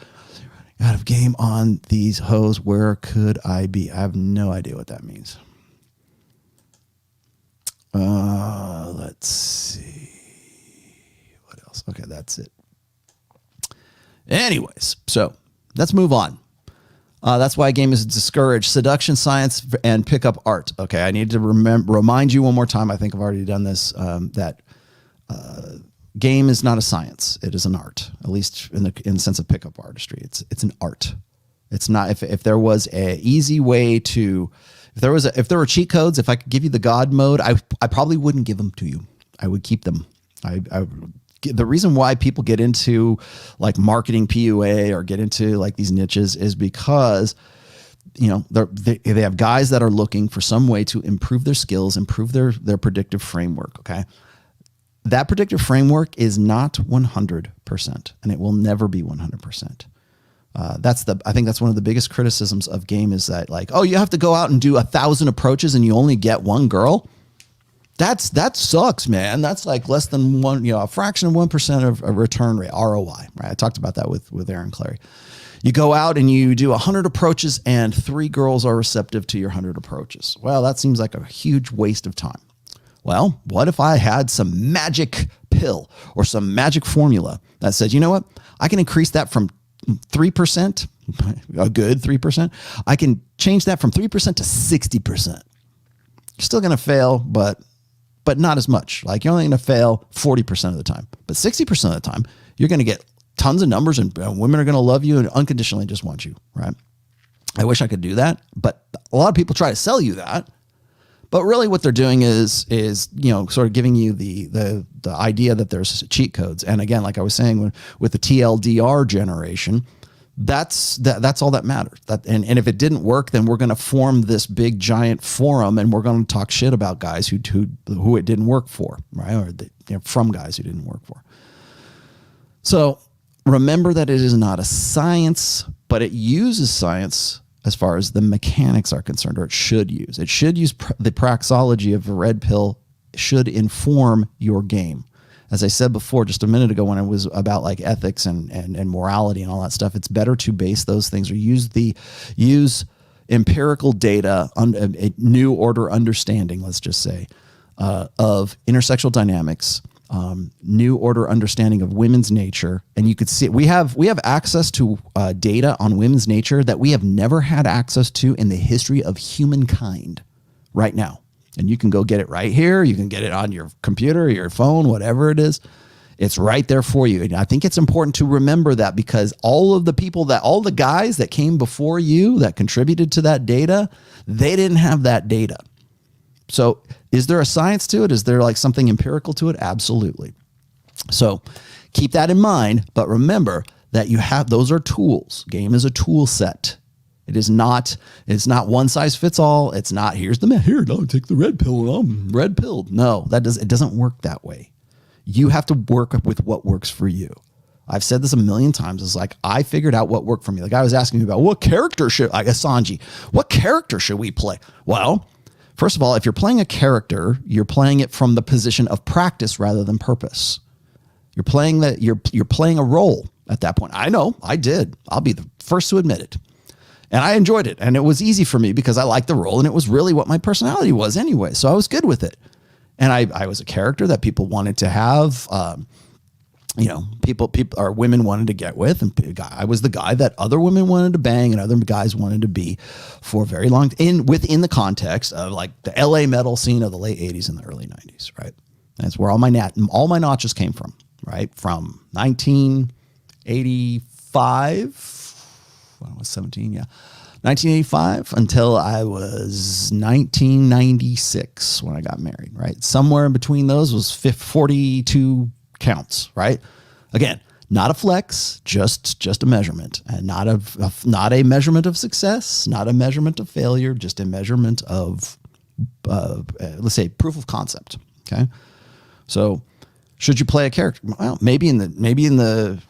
[SPEAKER 2] Out of game on these hoes, where could I be? I have no idea what that means. Let's see. What else? Okay, that's it. Anyways, so let's move on. That's why a game is discouraged. Seduction, science, and pickup art. Okay, I need to remind you one more time. I think I've already done this, that game is not a science. It is an art, at least in the sense of pickup artistry. It's an art. It's not, if there was a easy way to, if there were cheat codes, if I could give you the God mode, I probably wouldn't give them to you. I would keep them. The reason why people get into like marketing PUA or get into like these niches is because, you know, they have guys that are looking for some way to improve their skills, improve their predictive framework. Okay. That predictive framework is not 100%, and it will never be 100%. I think that's one of the biggest criticisms of game is that, like, oh, you have to go out and do 1,000 approaches and you only get one girl. That sucks, man. That's like less than a fraction of 1% of a return rate, ROI, right? I talked about that with Aaron Clary. You go out and you do 100 approaches and 3 girls are receptive to your 100 approaches. Well, that seems like a huge waste of time. Well, what if I had some magic pill or some magic formula that says, you know what? I can increase that from 3%, a good 3%. I can change that from 3% to 60%. You're still going to fail, but not as much. Like, you're only going to fail 40% of the time, but 60% of the time, you're going to get tons of numbers and women are going to love you and unconditionally just want you, right? I wish I could do that, but a lot of people try to sell you that. But really what they're doing is, you know, sort of giving you the idea that there's cheat codes. And again, like I was saying, with the TLDR generation, that's all that matters. And if it didn't work, then we're going to form this big giant forum and we're going to talk shit about guys who it didn't work for, right? Or from guys who didn't work for. So remember that it is not a science, but it uses science as far as the mechanics are concerned, or it should use. It should use the praxology of a red pill should inform your game. As I said before, just a minute ago, when it was about like ethics and morality and all that stuff, it's better to base those things or use empirical data on a new order understanding, let's just say, of intersexual dynamics, new order understanding of women's nature. And you could see we have access to data on women's nature that we have never had access to in the history of humankind right now. And you can go get it right here. You can get it on your computer, your phone, whatever it is. It's right there for you. And I think it's important to remember that, because all the guys that came before you that contributed to that data, they didn't have that data. So is there a science to it? Is there like something empirical to it? Absolutely. So keep that in mind, but remember that those are tools. Game is a tool set. It's not one size fits all. It's not, here, take the red pill and I'm red pilled. No, it doesn't work that way. You have to work with what works for you. I've said this a million times. It's like, I figured out what worked for me. The guy was asking me about what character should we play? Well, first of all, if you're playing a character, you're playing it from the position of practice rather than purpose. You're playing a role at that point. I know, I did. I'll be the first to admit it. And I enjoyed it. And it was easy for me because I liked the role and it was really what my personality was anyway. So I was good with it. And I was a character that people wanted to have, people or women wanted to get with. And I was the guy that other women wanted to bang and other guys wanted to be for very long within the context of like the LA metal scene of the late 80s and the early 90s, right? That's where all my notches came from, right? From 1985, when I was 17, yeah. 1985 until I was 1996 when I got married, right? Somewhere in between those was 42 counts, right? Again, not a flex, just a measurement, and not a measurement of success, not a measurement of failure, just a measurement of, let's say, proof of concept. Okay, so should you play a character? Well, maybe in the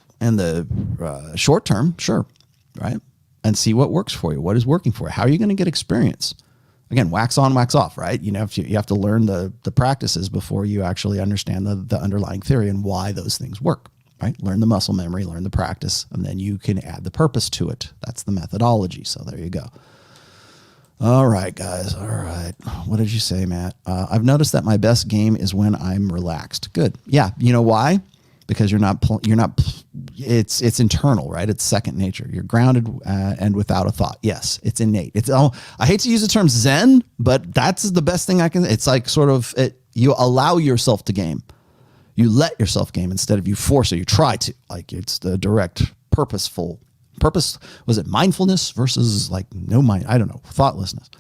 [SPEAKER 2] short term, sure, right? And see what works for you. What is working for you? How are you going to get experience? Again, wax on, wax off, right? You know, you have to learn the practices before you actually understand the underlying theory and why those things work. Right? Learn the muscle memory, learn the practice, and then you can add the purpose to it. That's the methodology. So there you go. All right, guys. All right. What did you say, Matt? I've noticed that my best game is when I'm relaxed. Good. Yeah. You know why? Because it's internal, right? It's second nature. You're grounded and without a thought. Yes, it's innate. I hate to use the term Zen, but that's the best thing I can. It's like sort of you allow yourself to game. You let yourself game instead of you force it. You try to. Like, it's the direct, purposeful purpose. Was it mindfulness versus like no mind? I don't know. Thoughtlessness.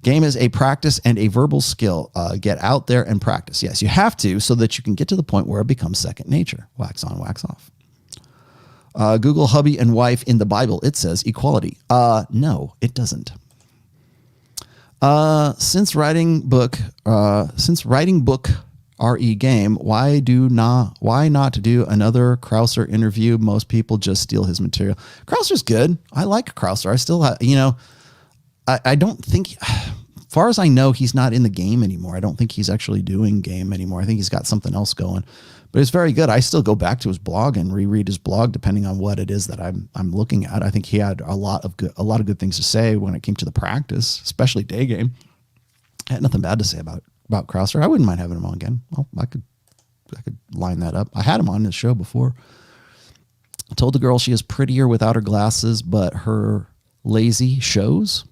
[SPEAKER 2] Game is a practice and a verbal skill. Get out there and practice. Yes, you have to, so that you can get to the point where it becomes second nature. Wax on, wax off. Google hubby and wife in the Bible. It says equality. No, it doesn't. Since writing book RE game, why not do another Krauser interview? Most people just steal his material. Krauser's good. I like Krauser. I still have, I don't think, as far as I know, he's not in the game anymore. I don't think he's actually doing game anymore. I think he's got something else going, but it's very good. I still go back to his blog and reread his blog, depending on what it is that I'm looking at. I think he had a lot of good things to say when it came to the practice, especially day game. I had nothing bad to say about Krauser. I wouldn't mind having him on again. Well, I could line that up. I had him on this show before. I told the girl she is prettier without her glasses, but her lazy shows.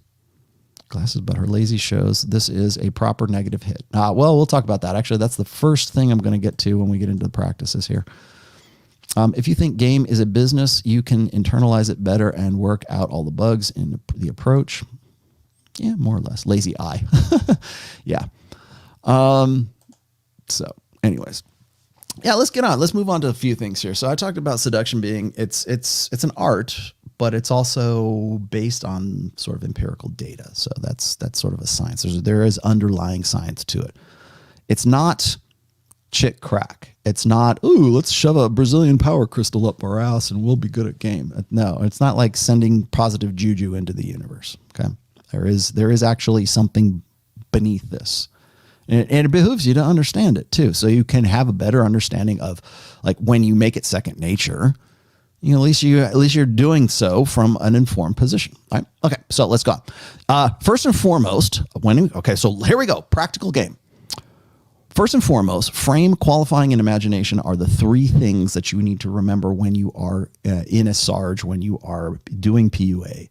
[SPEAKER 2] This is a proper negative hit. Well, we'll talk about that. Actually, that's the first thing I'm going to get to when we get into the practices here. If you think game is a business, you can internalize it better and work out all the bugs in the approach. Yeah, more or less. Lazy eye. Yeah. So anyways, yeah, let's get on. Let's move on to a few things here. So I talked about seduction being, it's an art, but it's also based on sort of empirical data. So that's sort of a science. There is underlying science to it. It's not chick crack. It's not, ooh, let's shove a Brazilian power crystal up our ass and we'll be good at game. No, it's not like sending positive juju into the universe. Okay. There is actually something beneath this. And it behooves you to understand it too. So you can have a better understanding of, like, when you make it second nature, at least you're doing so from an informed position. Right? Okay. So let's go on. First and foremost, so here we go. Practical game. First and foremost, frame, qualifying, and imagination are the three things that you need to remember when you are in a Sarge, when you are doing PUA,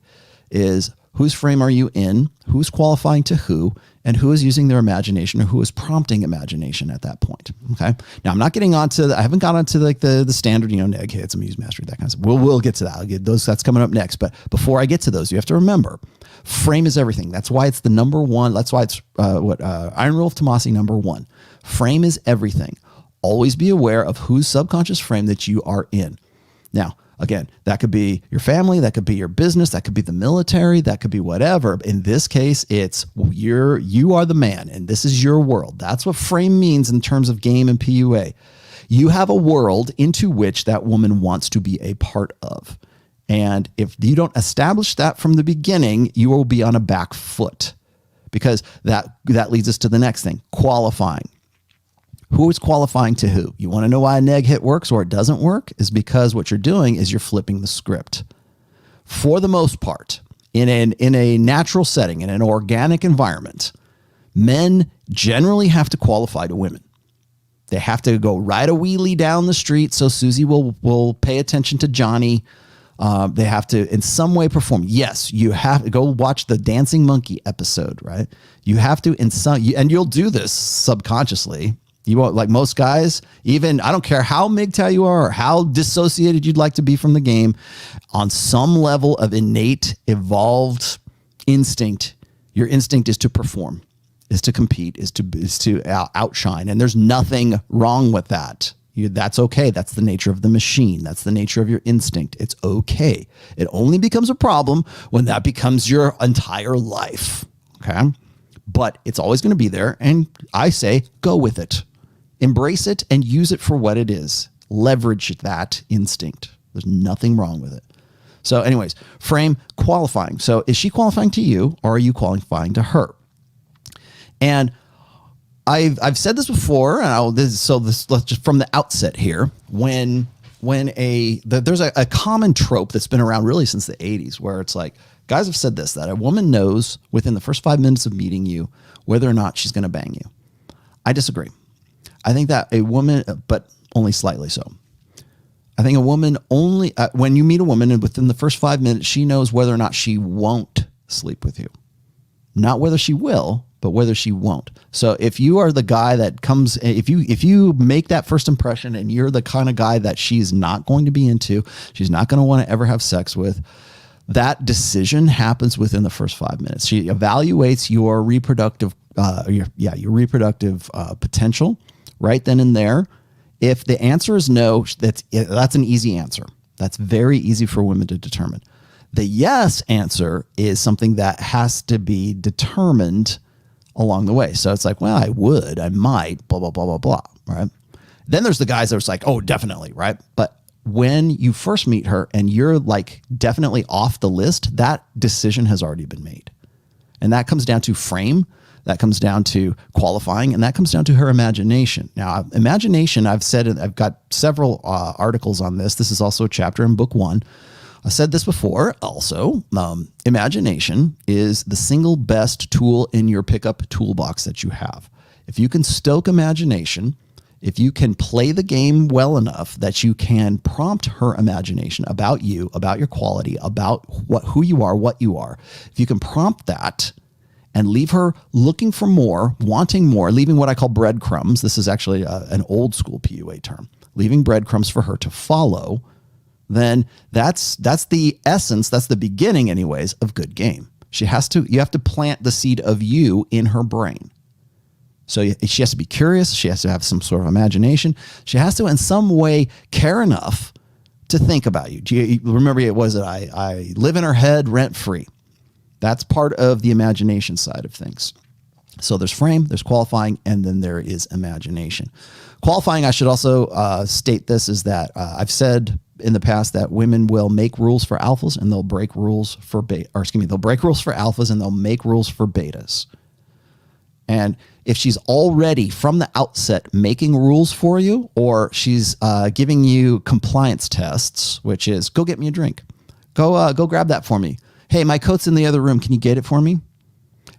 [SPEAKER 2] is whose frame are you in, who's qualifying to who, and who is using their imagination or who is prompting imagination at that point. Okay. Now I'm not getting onto I haven't got onto like the standard, Neg Hits, Amused Mastery, that kind of stuff. We'll get to that. I'll get those. That's coming up next. But before I get to those, you have to remember frame is everything. That's why it's the number one. That's why it's Iron Rule of TOMASSI number one. Frame is everything. Always be aware of whose subconscious frame that you are in. Now, again, that could be your family, that could be your business, that could be the military, that could be whatever. In this case, it's you are the man and this is your world. That's what frame means in terms of game and PUA. You have a world into which that woman wants to be a part of. And if you don't establish that from the beginning, you will be on a back foot, because that leads us to the next thing, qualifying. Who is qualifying to who? You want to know why a neg hit works or it doesn't work? Is because what you're doing is you're flipping the script. For the most part, in a natural setting, in an organic environment, men generally have to qualify to women. They have to go ride a wheelie down the street so Susie will pay attention to Johnny. They have to in some way perform. Yes, you have to go watch the Dancing Monkey episode, right? You have to and you'll do this subconsciously. You won't, like most guys, even, I don't care how MGTOW you are or how dissociated you'd like to be from the game, on some level of innate, evolved instinct, your instinct is to perform, is to compete, is to outshine. And there's nothing wrong with that. That's okay. That's the nature of the machine. That's the nature of your instinct. It's okay. It only becomes a problem when that becomes your entire life. Okay. But it's always going to be there. And I say, go with it. Embrace it and use it for what it is. Leverage that instinct. There's nothing wrong with it. So anyways, frame qualifying. So is she qualifying to you or are you qualifying to her? And I've said this before, and let's just from the outset here. There's a common trope that's been around really since the 80s, where it's like guys have said this, that a woman knows within the first 5 minutes of meeting you whether or not she's going to bang you. I disagree. I think that a woman, but only slightly so. I think a woman only when you meet a woman and within the first 5 minutes she knows whether or not she won't sleep with you, not whether she will, but whether she won't. So if you are the guy that comes, if you make that first impression and you're the kind of guy that she's not going to be into, she's not going to want to ever have sex with, that decision happens within the first 5 minutes. She evaluates your reproductive, potential right then and there. If the answer is no, that's an easy answer. That's very easy for women to determine. The yes answer is something that has to be determined along the way. So it's like, well, I might, blah, blah, blah, blah, blah, right? Then there's the guys that are like, oh, definitely, right? But when you first meet her and you're like definitely off the list, that decision has already been made. And that comes down to frame, that comes down to qualifying, and that comes down to her imagination. Now, imagination, I've got several articles on this. This is also a chapter in book 1. I said this before also, imagination is the single best tool in your pickup toolbox that you have. If you can stoke imagination, if you can play the game well enough that you can prompt her imagination about you, about your quality, about who you are, what you are, if you can prompt that and leave her looking for more, wanting more, leaving what I call breadcrumbs. This is actually an old school PUA term, leaving breadcrumbs for her to follow, then that's the essence, that's the beginning anyways of good game. You have to plant the seed of you in her brain. So she has to be curious. She has to have some sort of imagination. She has to in some way care enough to think about you. Do you remember I live in her head rent free. That's part of the imagination side of things. So there's frame, there's qualifying, and then there is imagination. Qualifying, I should also state this, is that I've said in the past that women will make rules for alphas and they'll break rules for they'll break rules for alphas and they'll make rules for betas. And if she's already from the outset making rules for you, or she's giving you compliance tests, which is go get me a drink, go grab that for me. Hey, my coat's in the other room. Can you get it for me?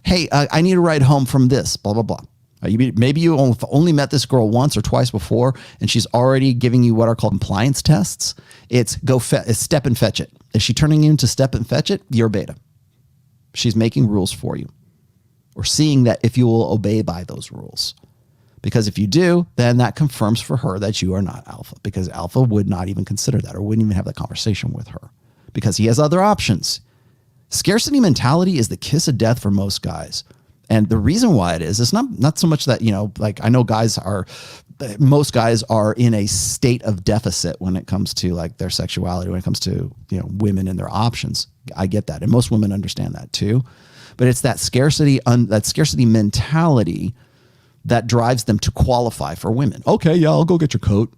[SPEAKER 2] Hey, I need a ride home from this, blah, blah, blah. Maybe you only met this girl once or twice before, and she's already giving you what are called compliance tests. It's it's step and fetch it. Is she turning you into step and fetch it? You're beta. She's making rules for you, or seeing that if you will obey by those rules. Because if you do, then that confirms for her that you are not alpha, because alpha would not even consider that or wouldn't even have that conversation with her because he has other options. Scarcity mentality is the kiss of death for most guys. And the reason why it is, it's not so much that, like I know most guys are in a state of deficit when it comes to like their sexuality, when it comes to, women and their options. I get that. And most women understand that too. But it's that scarcity mentality that drives them to qualify for women. Okay, yeah, I'll go get your coat.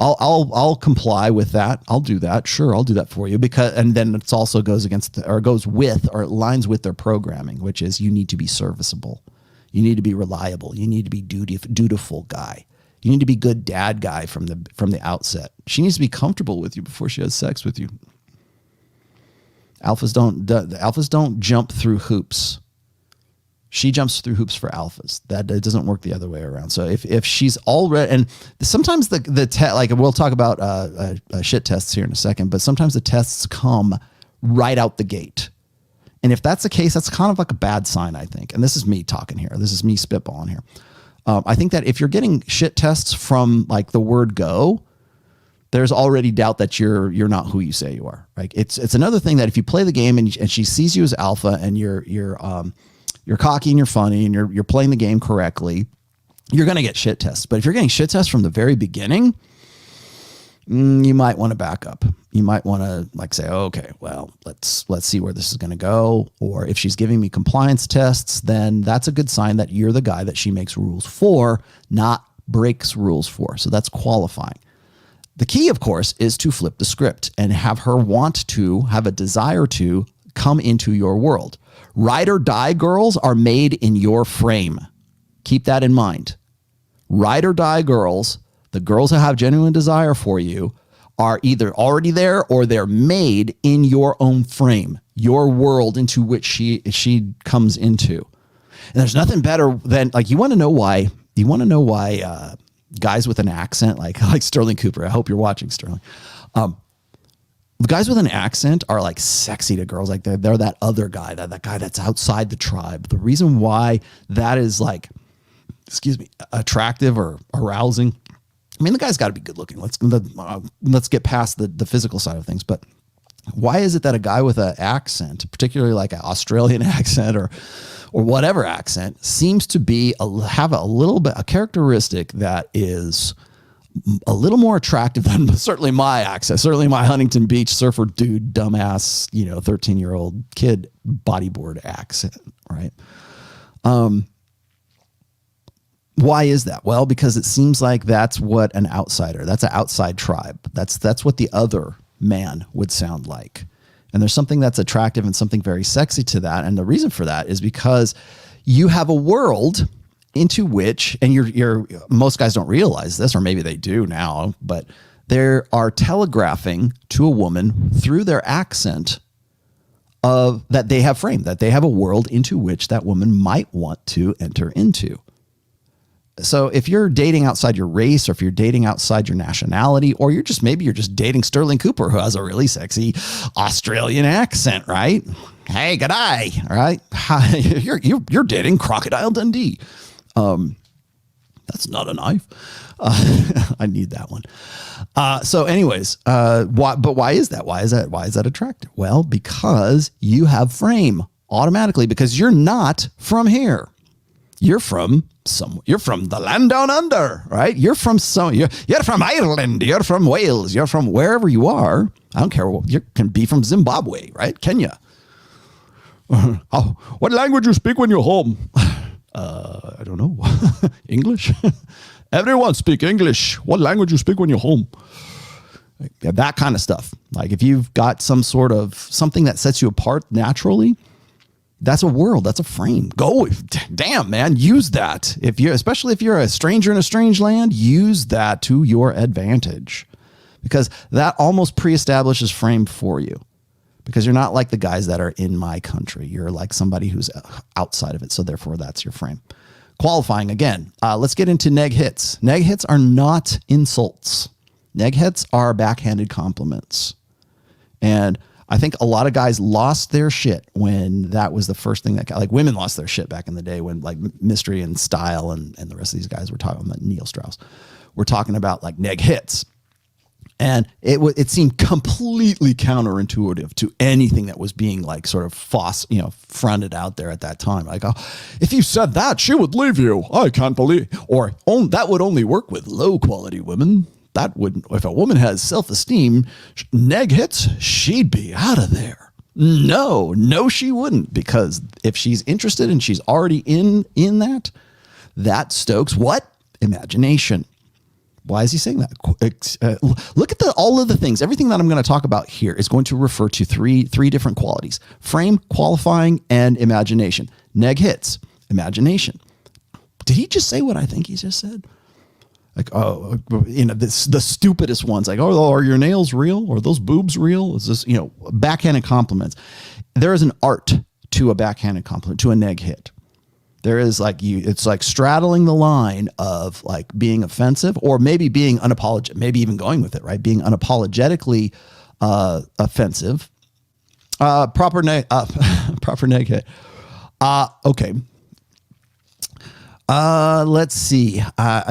[SPEAKER 2] I'll comply with that. I'll do that. Sure, I'll do that for you. And then it also goes lines with their programming, which is you need to be serviceable. You need to be reliable. You need to be dutiful guy. You need to be good dad guy from the outset. She needs to be comfortable with you before she has sex with you. Alphas don't jump through hoops. She jumps through hoops for alphas. It doesn't work the other way around. So if she's already, and sometimes like we'll talk about shit tests here in a second, but sometimes the tests come right out the gate. And if that's the case, that's kind of like a bad sign, I think. And this is me talking here. This is me spitballing here. I think that if you're getting shit tests from like the word go, there's already doubt that you're not who you say you are. Right? It's another thing that if you play the game and she sees you as alpha and you're cocky and you're funny and you're playing the game correctly, you're going to get shit tests. But if you're getting shit tests from the very beginning, you might want to back up. You might want to like say, oh, okay, well, let's see where this is going to go. Or if she's giving me compliance tests, then that's a good sign that you're the guy that she makes rules for, not breaks rules for. So that's qualifying. The key, of course, is to flip the script and have her want to, have a desire to come into your world. Ride or die girls are made in your frame. Keep that in mind. Ride or die girls, the girls who have genuine desire for you, are either already there or they're made in your own frame, your world into which she comes into. And there's nothing better than, like, you want to know why guys with an accent, like Sterling Cooper, I hope you're watching, Sterling. The guys with an accent are like sexy to girls. Like they're that other guy, that guy that's outside the tribe. The reason why that is like, attractive or arousing, I mean, the guy's got to be good looking. Let's get past the physical side of things. But why is it that a guy with an accent, particularly like an Australian accent or whatever accent, seems to have a characteristic that is a little more attractive than certainly my accent, certainly my Huntington Beach surfer dude, dumbass, 13-year-old kid bodyboard accent, right? Why is that? Well, because it seems like that's what an outsider, that's an outside tribe. That's what the other man would sound like. And there's something that's attractive and something very sexy to that. And the reason for that is because you have a world into which, and you're most guys don't realize this, or maybe they do now, but they are telegraphing to a woman through their accent of that they have framed, that they have a world into which that woman might want to enter into. So if you're dating outside your race, or if you're dating outside your nationality, or you're just dating Sterling Cooper, who has a really sexy Australian accent, right? Hey, g'day, all right? Hi, you're dating Crocodile Dundee. That's not a knife. I need that one. So anyways, why is that? Why is that attractive? Well, because you have frame automatically, because you're not from here. You're from the land down under, right? You're from Ireland. You're from Wales. You're from wherever you are. I don't care. You can be from Zimbabwe, right? Kenya. What language you speak when you're home? I don't know. English. Everyone speak English. What language you speak when you're home? Yeah, that kind of stuff. Like if you've got some sort of something that sets you apart naturally, that's a world. That's a frame. Go, damn, man, use that. Especially if you're a stranger in a strange land, use that to your advantage, because that almost pre-establishes frame for you, because you're not like the guys that are in my country. You're like somebody who's outside of it. So therefore that's your frame. Qualifying again. Let's get into neg hits. Neg hits are not insults. Neg hits are backhanded compliments. And I think a lot of guys lost their shit when that was the first thing that, like, women lost their shit back in the day when, like, Mystery and Style and the rest of these guys were talking about Neil Strauss. We're talking about like neg hits. And it seemed completely counterintuitive to anything that was being like sort of fronted out there at that time. Like, oh, if you said that, she would leave you. I can't believe, or that would only work with low quality women. That wouldn't, if a woman has self-esteem, neg hits, she'd be out of there. No, she wouldn't, because if she's interested and she's already in that stokes what? Imagination. Why is he saying that? Look at all of the things. Everything that I'm going to talk about here is going to refer to three different qualities: frame, qualifying, and imagination. Neg hits, imagination. Did he just say what I think he just said? Like, the stupidest ones, like, oh, are your nails real? Are those boobs real? Is this, backhanded compliments? There is an art to a backhanded compliment, to a neg hit. There is it's like straddling the line of like being offensive, or maybe being unapologetic, maybe even going with it, right? Being unapologetically offensive. Proper neg hit. Okay. Let's see.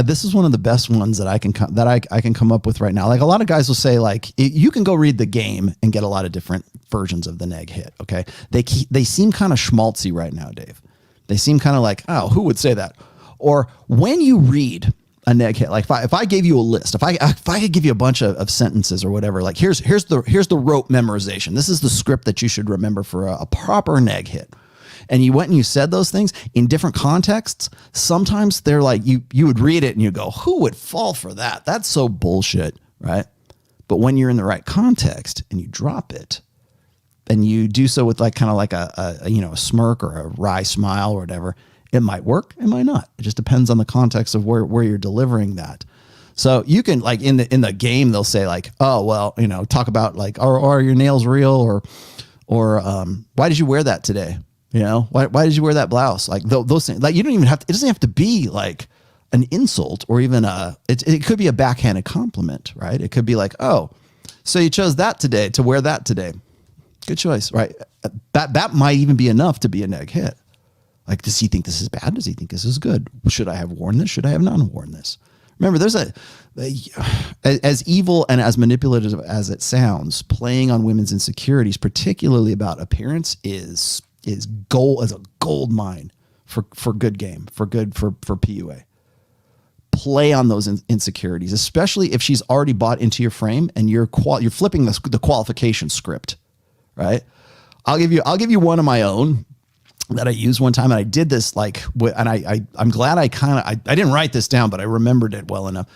[SPEAKER 2] This is one of the best ones that I can come up with right now. Like a lot of guys will say, like you can go read the game and get a lot of different versions of the neg hit. Okay, they seem kind of schmaltzy right now, Dave. They seem kind of like, oh, who would say that? Or when you read a neg hit, like if I gave you a list, if I could give you a bunch of sentences or whatever, like here's the rote memorization. This is the script that you should remember for a proper neg hit. And you went and you said those things in different contexts. Sometimes they're like, you would read it and you go, who would fall for that? That's so bullshit, right? But when you're in the right context and you drop it and you do so with like kind of like a smirk or a wry smile or whatever, it might work, it might not. It just depends on the context of where you're delivering that. So you can like in the game, they'll say like, oh, well, talk about like, are your nails real? Or why did you wear that today? Why did you wear that blouse? Like those things, like you don't even have to, it doesn't have to be like an insult or even it could be a backhanded compliment, right? It could be like, oh, so you chose that today to wear that today. Good choice, right? That might even be enough to be a neg hit. Like, does he think this is bad? Does he think this is good? Should I have worn this? Should I have not worn this? Remember, there's as evil and as manipulative as it sounds, playing on women's insecurities, particularly about appearance, is a gold mine for good game, for PUA. Play on those insecurities, especially if she's already bought into your frame and you're flipping the qualification script, right? I'll give you one of my own that I used one time, and I did this and I'm glad I didn't write this down, but I remembered it well enough.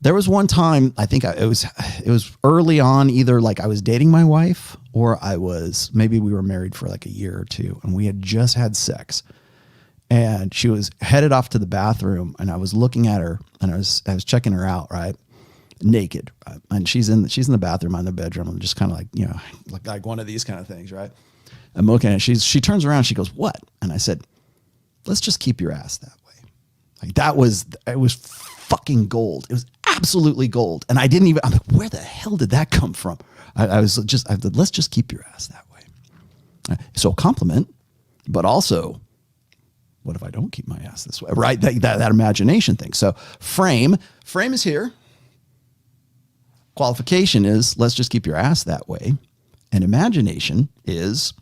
[SPEAKER 2] There was one time, I think it was early on, either like I was dating my wife or maybe we were married for like a year or two and we had just had sex, and she was headed off to the bathroom and I was looking at her and I was checking her out, right? Naked. Right? And she's in the bathroom, I'm in the bedroom. I'm just kind of like one of these kind of things, right? I'm looking at it. She turns around, she goes, what? And I said, let's just keep your ass that way. Like it was fucking gold. It was absolutely gold. And I'm like, where the hell did that come from? I said, let's just keep your ass that way. So compliment, but also, what if I don't keep my ass this way? Right? That imagination thing. So frame is here. Qualification is, let's just keep your ass that way. And imagination is,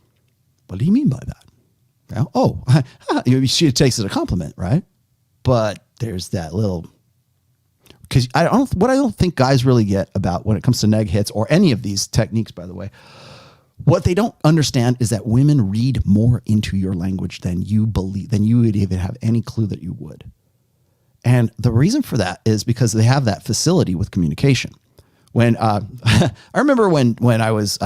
[SPEAKER 2] what do you mean by that? Well, she takes it a compliment, right? But there's that little, because I don't think guys really get about when it comes to neg hits or any of these techniques, by the way, what they don't understand is that women read more into your language than you would even have any clue that you would. And the reason for that is because they have that facility with communication. When I remember when I was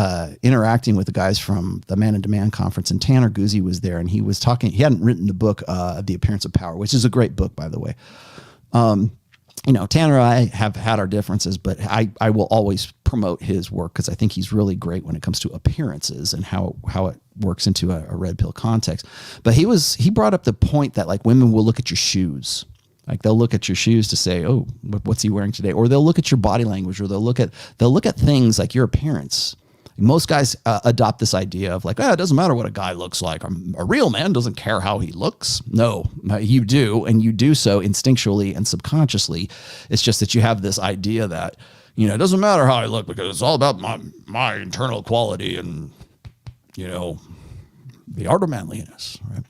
[SPEAKER 2] interacting with the guys from the Man in Demand conference, and Tanner Guzzi was there, and he was talking. He hadn't written the book, The Appearance of Power, which is a great book, by the way. Tanner and I have had our differences, but I will always promote his work because I think he's really great when it comes to appearances and how it works into a red pill context. But he brought up the point that like women will look at your shoes. Like they'll look at your shoes to say, oh, what's he wearing today? Or they'll look at your body language, or they'll look at things like your appearance. Most guys adopt this idea of like, it doesn't matter what a guy looks like. A real man doesn't care how he looks. No, you do. And you do so instinctually and subconsciously. It's just that you have this idea that, it doesn't matter how I look because it's all about my internal quality and, the art of manliness, right?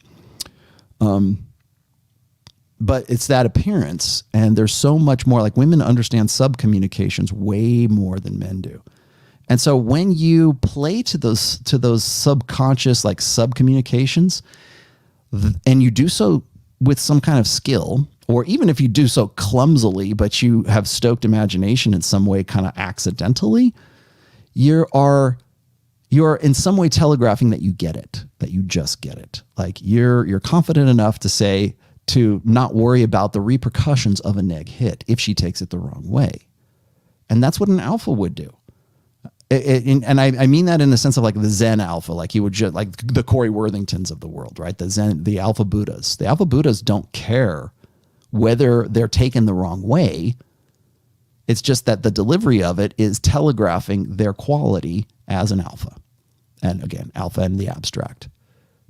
[SPEAKER 2] But it's that appearance, and there's so much more. Like women understand subcommunications way more than men do, and so when you play to those subconscious like subcommunications, and you do so with some kind of skill, or even if you do so clumsily, but you have stoked imagination in some way, kind of accidentally, you're in some way telegraphing that you get it, that you just get it. Like you're confident enough to say, to not worry about the repercussions of a neg hit if she takes it the wrong way. And that's what an alpha would do. And I mean that in the sense of like the Zen alpha, like he would just like the Corey Worthingtons of the world, right? The alpha Buddhas. The alpha Buddhas don't care whether they're taken the wrong way. It's just that the delivery of it is telegraphing their quality as an alpha. And again, alpha in the abstract.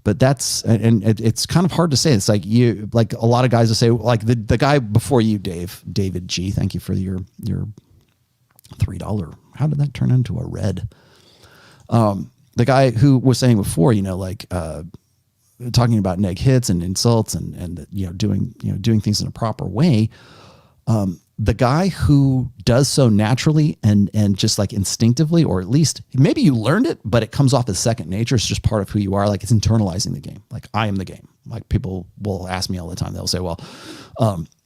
[SPEAKER 2] But that's, and it's kind of hard to say. It's like you, like a lot of guys will say, like the guy before you, David G, thank you for your $3. How did that turn into a red? The guy who was saying before, like talking about neg hits and insults and doing things in a proper way. The guy who does so naturally and just like instinctively, or at least maybe you learned it, but it comes off as second nature. It's just part of who you are. Like it's internalizing the game. Like I am the game. Like people will ask me all the time. They'll say, well,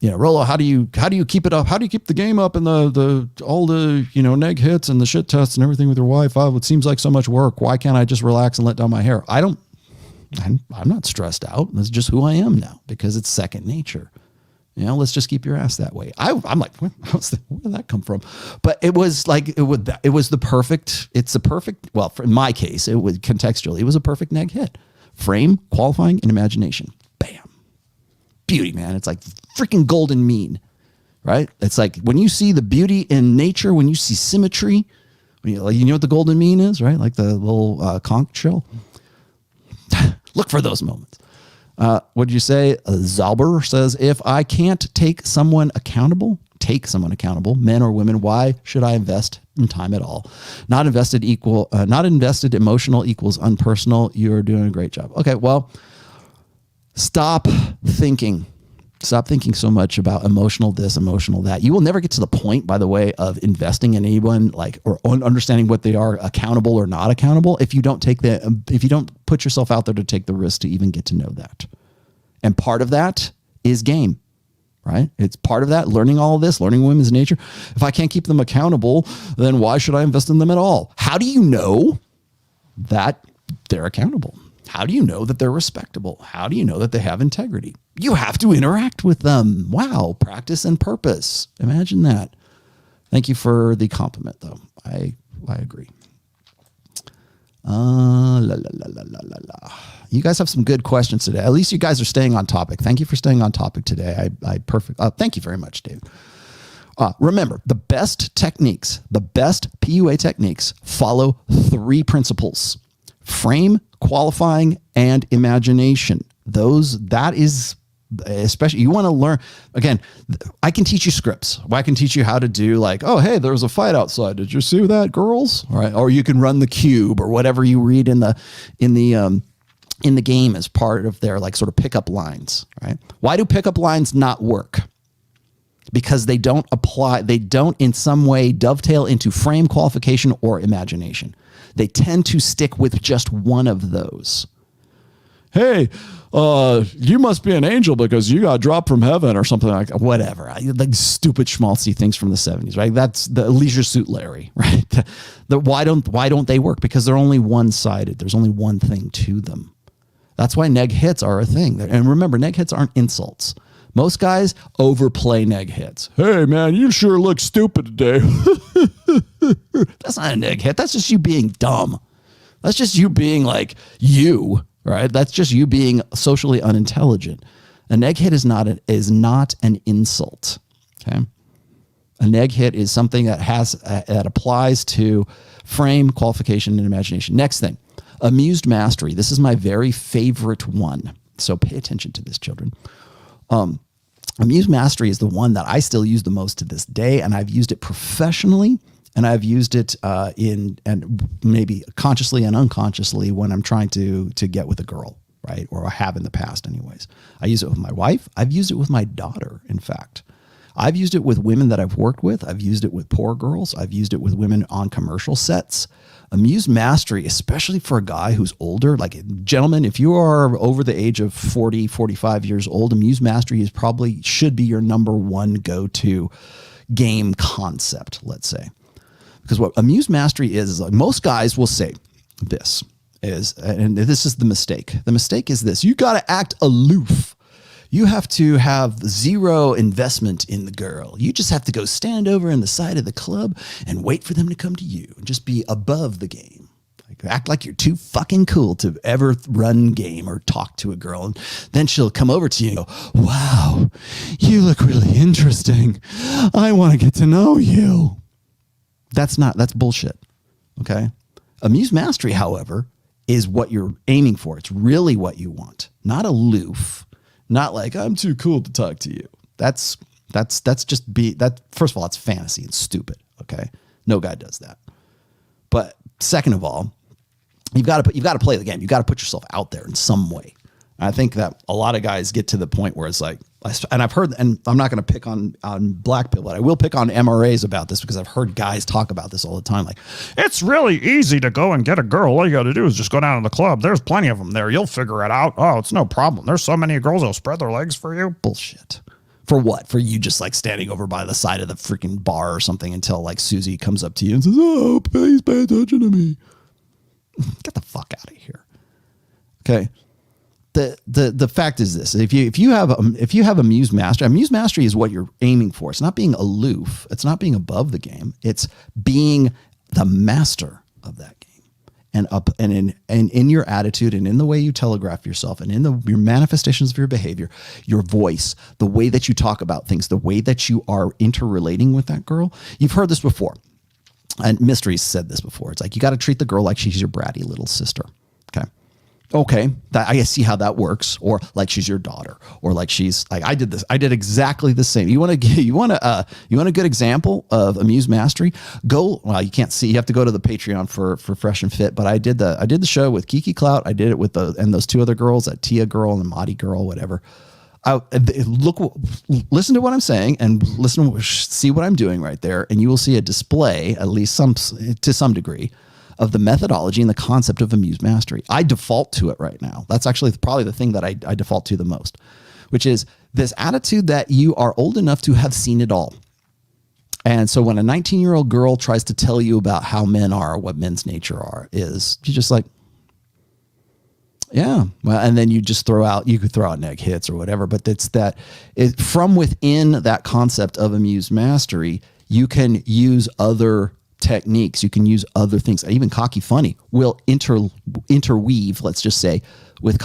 [SPEAKER 2] Rollo, how do you keep it up? How do you keep the game up and all the neg hits and the shit tests and everything with your wife? It seems like so much work. Why can't I just relax and let down my hair? I'm not stressed out. That's just who I am now because it's second nature. Let's just keep your ass that way. I'm like, where did that come from? But it was like, it's the perfect, well, in my case, it was contextually, it was a perfect neg hit. Frame, qualifying, and imagination. Bam. Beauty, man. It's like freaking golden mean, right? It's like when you see the beauty in nature, when you see symmetry, you know what the golden mean is, right? Like the little conch shell. Look for those moments. What did you say? Zalber says, if I can't take someone accountable, men or women, why should I invest in time at all? Not invested emotional equals unpersonal. You're doing a great job. Okay, well, stop thinking so much about emotional this, emotional that. You will never get to the point, by the way, of investing in anyone or understanding what they are accountable or not accountable if you don't put yourself out there to take the risk to even get to know that. And part of that is game, right? It's part of that, learning all of this, learning women's nature. If I can't keep them accountable, then why should I invest in them at all? How do you know that they're accountable? How do you know that they're respectable? How do you know that they have integrity? You have to interact with them. Wow. Practice and purpose. Imagine that. Thank you for the compliment, though. I agree. You guys have some good questions today. At least you guys are staying on topic. Thank you for staying on topic today. Thank you very much, Dave. Remember, the best PUA techniques follow 3 principles: frame, qualifying, and imagination. That is, especially, you want to learn. Again, I can teach you scripts. I can teach you how to do like, oh, hey, there was a fight outside. Did you see that, girls? All right. Or you can run the cube or whatever you read in the game as part of their like sort of pickup lines, right? Why do pickup lines not work? Because they don't in some way dovetail into frame, qualification, or imagination. They tend to stick with just one of those. Hey, you must be an angel because you got dropped from heaven or something like that. Whatever. Like stupid schmaltzy things from the 70s, right? That's the Leisure Suit Larry, right? Why don't they work? Because they're only one-sided. There's only one thing to them. That's why neg hits are a thing. And remember, neg hits aren't insults. Most guys overplay neg hits. Hey, man, you sure look stupid today. That's not a neg hit. That's just you being dumb. That's just you being like you, right? That's just you being socially unintelligent. A neg hit is not an insult. Okay. A neg hit is something that applies to frame, qualification, and imagination. Next thing, Amused Mastery. This is my very favorite one. So pay attention to this, children. Amused Mastery is the one that I still use the most to this day, and I've used it professionally, and I've used it and maybe consciously and unconsciously when I'm trying to get with a girl, right? Or I have in the past anyways. I use it with my wife. I've used it with my daughter, in fact. I've used it with women that I've worked with. I've used it with poor girls. I've used it with women on commercial sets. Amused Mastery, especially for a guy who's older, like gentlemen, if you are over the age of 40, 45 years old, Amused Mastery should be your number one go-to game concept, let's say. Because what Amused Mastery is like most guys will say this is, and this is the mistake. The mistake is this: you got to act aloof. You have to have zero investment in the girl. You just have to go stand over in the side of the club and wait for them to come to you and just be above the game. Like, act like you're too fucking cool to ever run game or talk to a girl. And then she'll come over to you and go, wow, you look really interesting. I want to get to know you. That's bullshit. Okay. Amused Mastery, however, is what you're aiming for. It's really what you want, not aloof, not like I'm too cool to talk to you. That's just that. First of all, it's fantasy and stupid. Okay. No guy does that. But second of all, you've got to play the game. You've got to put yourself out there in some way. I think that a lot of guys get to the point where it's like, and I've heard, and I'm not going to pick on black pill, but I will pick on MRAs about this because I've heard guys talk about this all the time. Like, it's really easy to go and get a girl. All you got to do is just go down to the club. There's plenty of them there. You'll figure it out. Oh, it's no problem. There's so many girls that'll spread their legs for you. Bullshit. For what? For you just like standing over by the side of the freaking bar or something until like Susie comes up to you and says, oh, please pay attention to me. Get the fuck out of here. Okay. The fact is this: if you have Amused Mastery is what you're aiming for. It's not being aloof. It's not being above the game. It's being the master of that game, and in your attitude and in the way you telegraph yourself and in your manifestations of your behavior, your voice, the way that you talk about things, the way that you are interrelating with that girl. You've heard this before, and Mystery's said this before. It's like you got to treat the girl like she's your bratty little sister. Okay, I see how that works, or like she's your daughter, or like she's like I did this. I did exactly the same. You want a good example of Amused Mastery? Go. Well, you can't see. You have to go to the Patreon for Fresh and Fit. But I did the show with Kiki Clout. I did it with those two other girls, that Tia girl and the Mahdi girl, whatever. Listen to what I'm saying and see what I'm doing right there, and you will see a display, at least to some degree, of the methodology and the concept of Amused Mastery. I default to it right now. That's actually probably the thing that I default to the most, which is this attitude that you are old enough to have seen it all. And so when a 19-year-old girl tries to tell you about how men are, what men's nature are, is you're just like, yeah. Well, and then you could throw out Neg Hits or whatever, but from within that concept of Amused Mastery, you can use other techniques. You can use other things. Even Cocky Funny will interweave, let's just say, with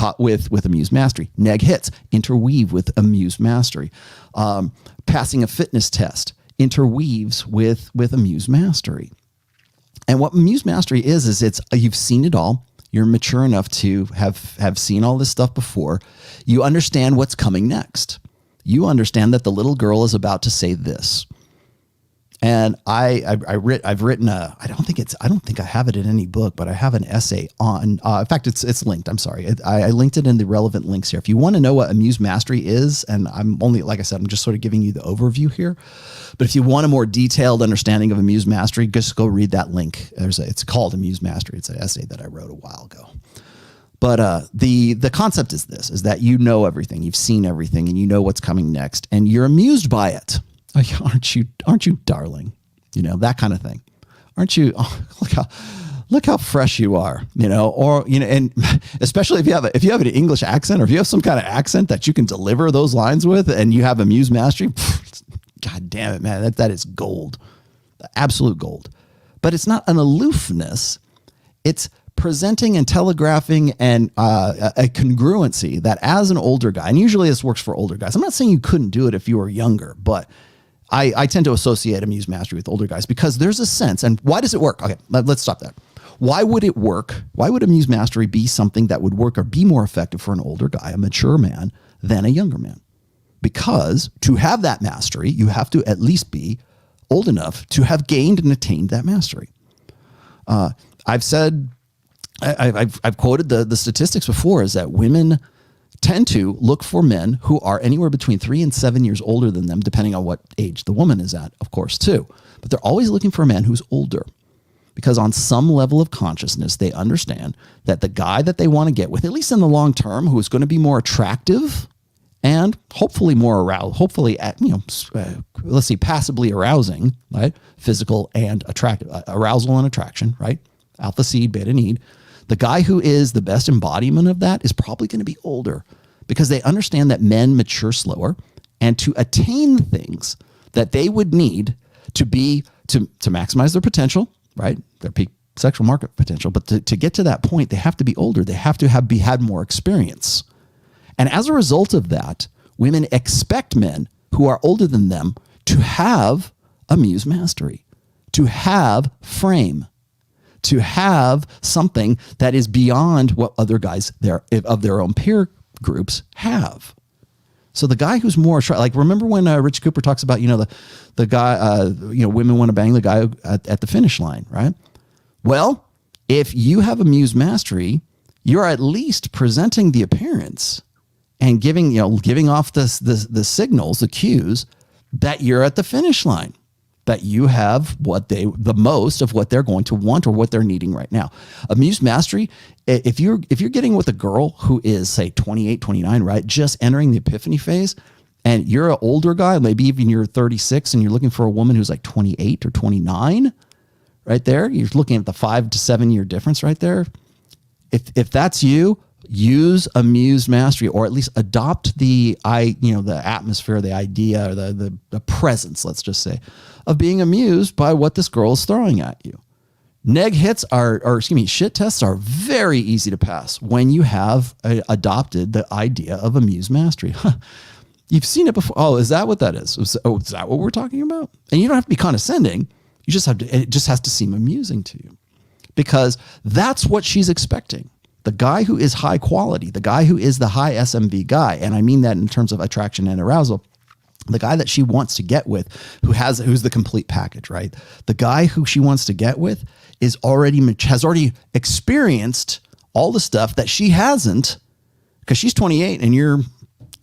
[SPEAKER 2] Amused Mastery. Neg Hits interweave with Amused Mastery. Passing a fitness test interweaves with Amused Mastery. And what Amused Mastery is it's you've seen it all. You're mature enough to have seen all this stuff before. You understand what's coming next. You understand that the little girl is about to say this. And I've written I don't think I have it in any book, but I have an essay on, in fact, it's linked. I'm sorry. I linked it in the relevant links here. If you want to know what Amused Mastery is, and I'm only, like I said, I'm just sort of giving you the overview here. But if you want a more detailed understanding of Amused Mastery, just go read that link. It's called Amused Mastery. It's an essay that I wrote a while ago. But the concept is this, is that you know everything, you've seen everything, and you know what's coming next, and you're amused by it. Aren't you darling? You know, that kind of thing. Aren't you? Oh, look how fresh you are, you know, or, you know, and especially if you have an English accent, or if you have some kind of accent that you can deliver those lines with, and you have Amused Mastery, God damn it, man, that is gold, absolute gold. But it's not an aloofness. It's presenting and telegraphing and a congruency that, as an older guy, and usually this works for older guys. I'm not saying you couldn't do it if you were younger, but I tend to associate Amused Mastery with older guys because there's a sense. And why does it work? Okay, let's stop there. Why would it work? Why would Amused Mastery be something that would work or be more effective for an older guy, a mature man, than a younger man? Because to have that mastery, you have to at least be old enough to have gained and attained that mastery. I've quoted the statistics before, is that women tend to look for men who are anywhere between 3 and 7 years older than them, depending on what age the woman is at, of course, too. But they're always looking for a man who's older, because on some level of consciousness, they understand that the guy that they want to get with, at least in the long term, who is going to be more attractive and hopefully more aroused, hopefully, let's see, passively arousing, right? Physical and attractive, arousal and attraction, right? Alpha seed, beta need. The guy who is the best embodiment of that is probably going to be older, because they understand that men mature slower, and to attain things that they would need to maximize their potential, right? Their peak sexual market potential. But to get to that point, they have to be older. They have to have had more experience. And as a result of that, women expect men who are older than them to have Amused Mastery, to have frame, to have something that is beyond what other guys of their own peer groups have. So the guy who's more like, remember when Rich Cooper talks about, the guy, women want to bang the guy at the finish line, right? Well, if you have Amused Mastery, you're at least presenting the appearance and giving off the signals, the cues that you're at the finish line, that you have the most of what they're going to want or what they're needing right now. Amused Mastery, if you're getting with a girl who is, say, 28, 29, right, just entering the epiphany phase, and you're an older guy, maybe even you're 36 and you're looking for a woman who's like 28 or 29, right there, you're looking at the 5 to 7 year difference right there. If that's you, use Amused Mastery, or at least adopt the atmosphere, the idea, or the presence, let's just say, of being amused by what this girl is throwing at you. Neg hits shit tests are very easy to pass when you have adopted the idea of Amused Mastery. You've seen it before. Oh, is that what that is? Is that what we're talking about? And you don't have to be condescending. You just have to. It just has to seem amusing to you, because that's what she's expecting. The guy who is high quality, the guy who is the high SMV guy, and I mean that in terms of attraction and arousal, the guy that she wants to get with, who's the complete package, right? The guy who she wants to get with has already experienced all the stuff that she hasn't, because she's 28 and you're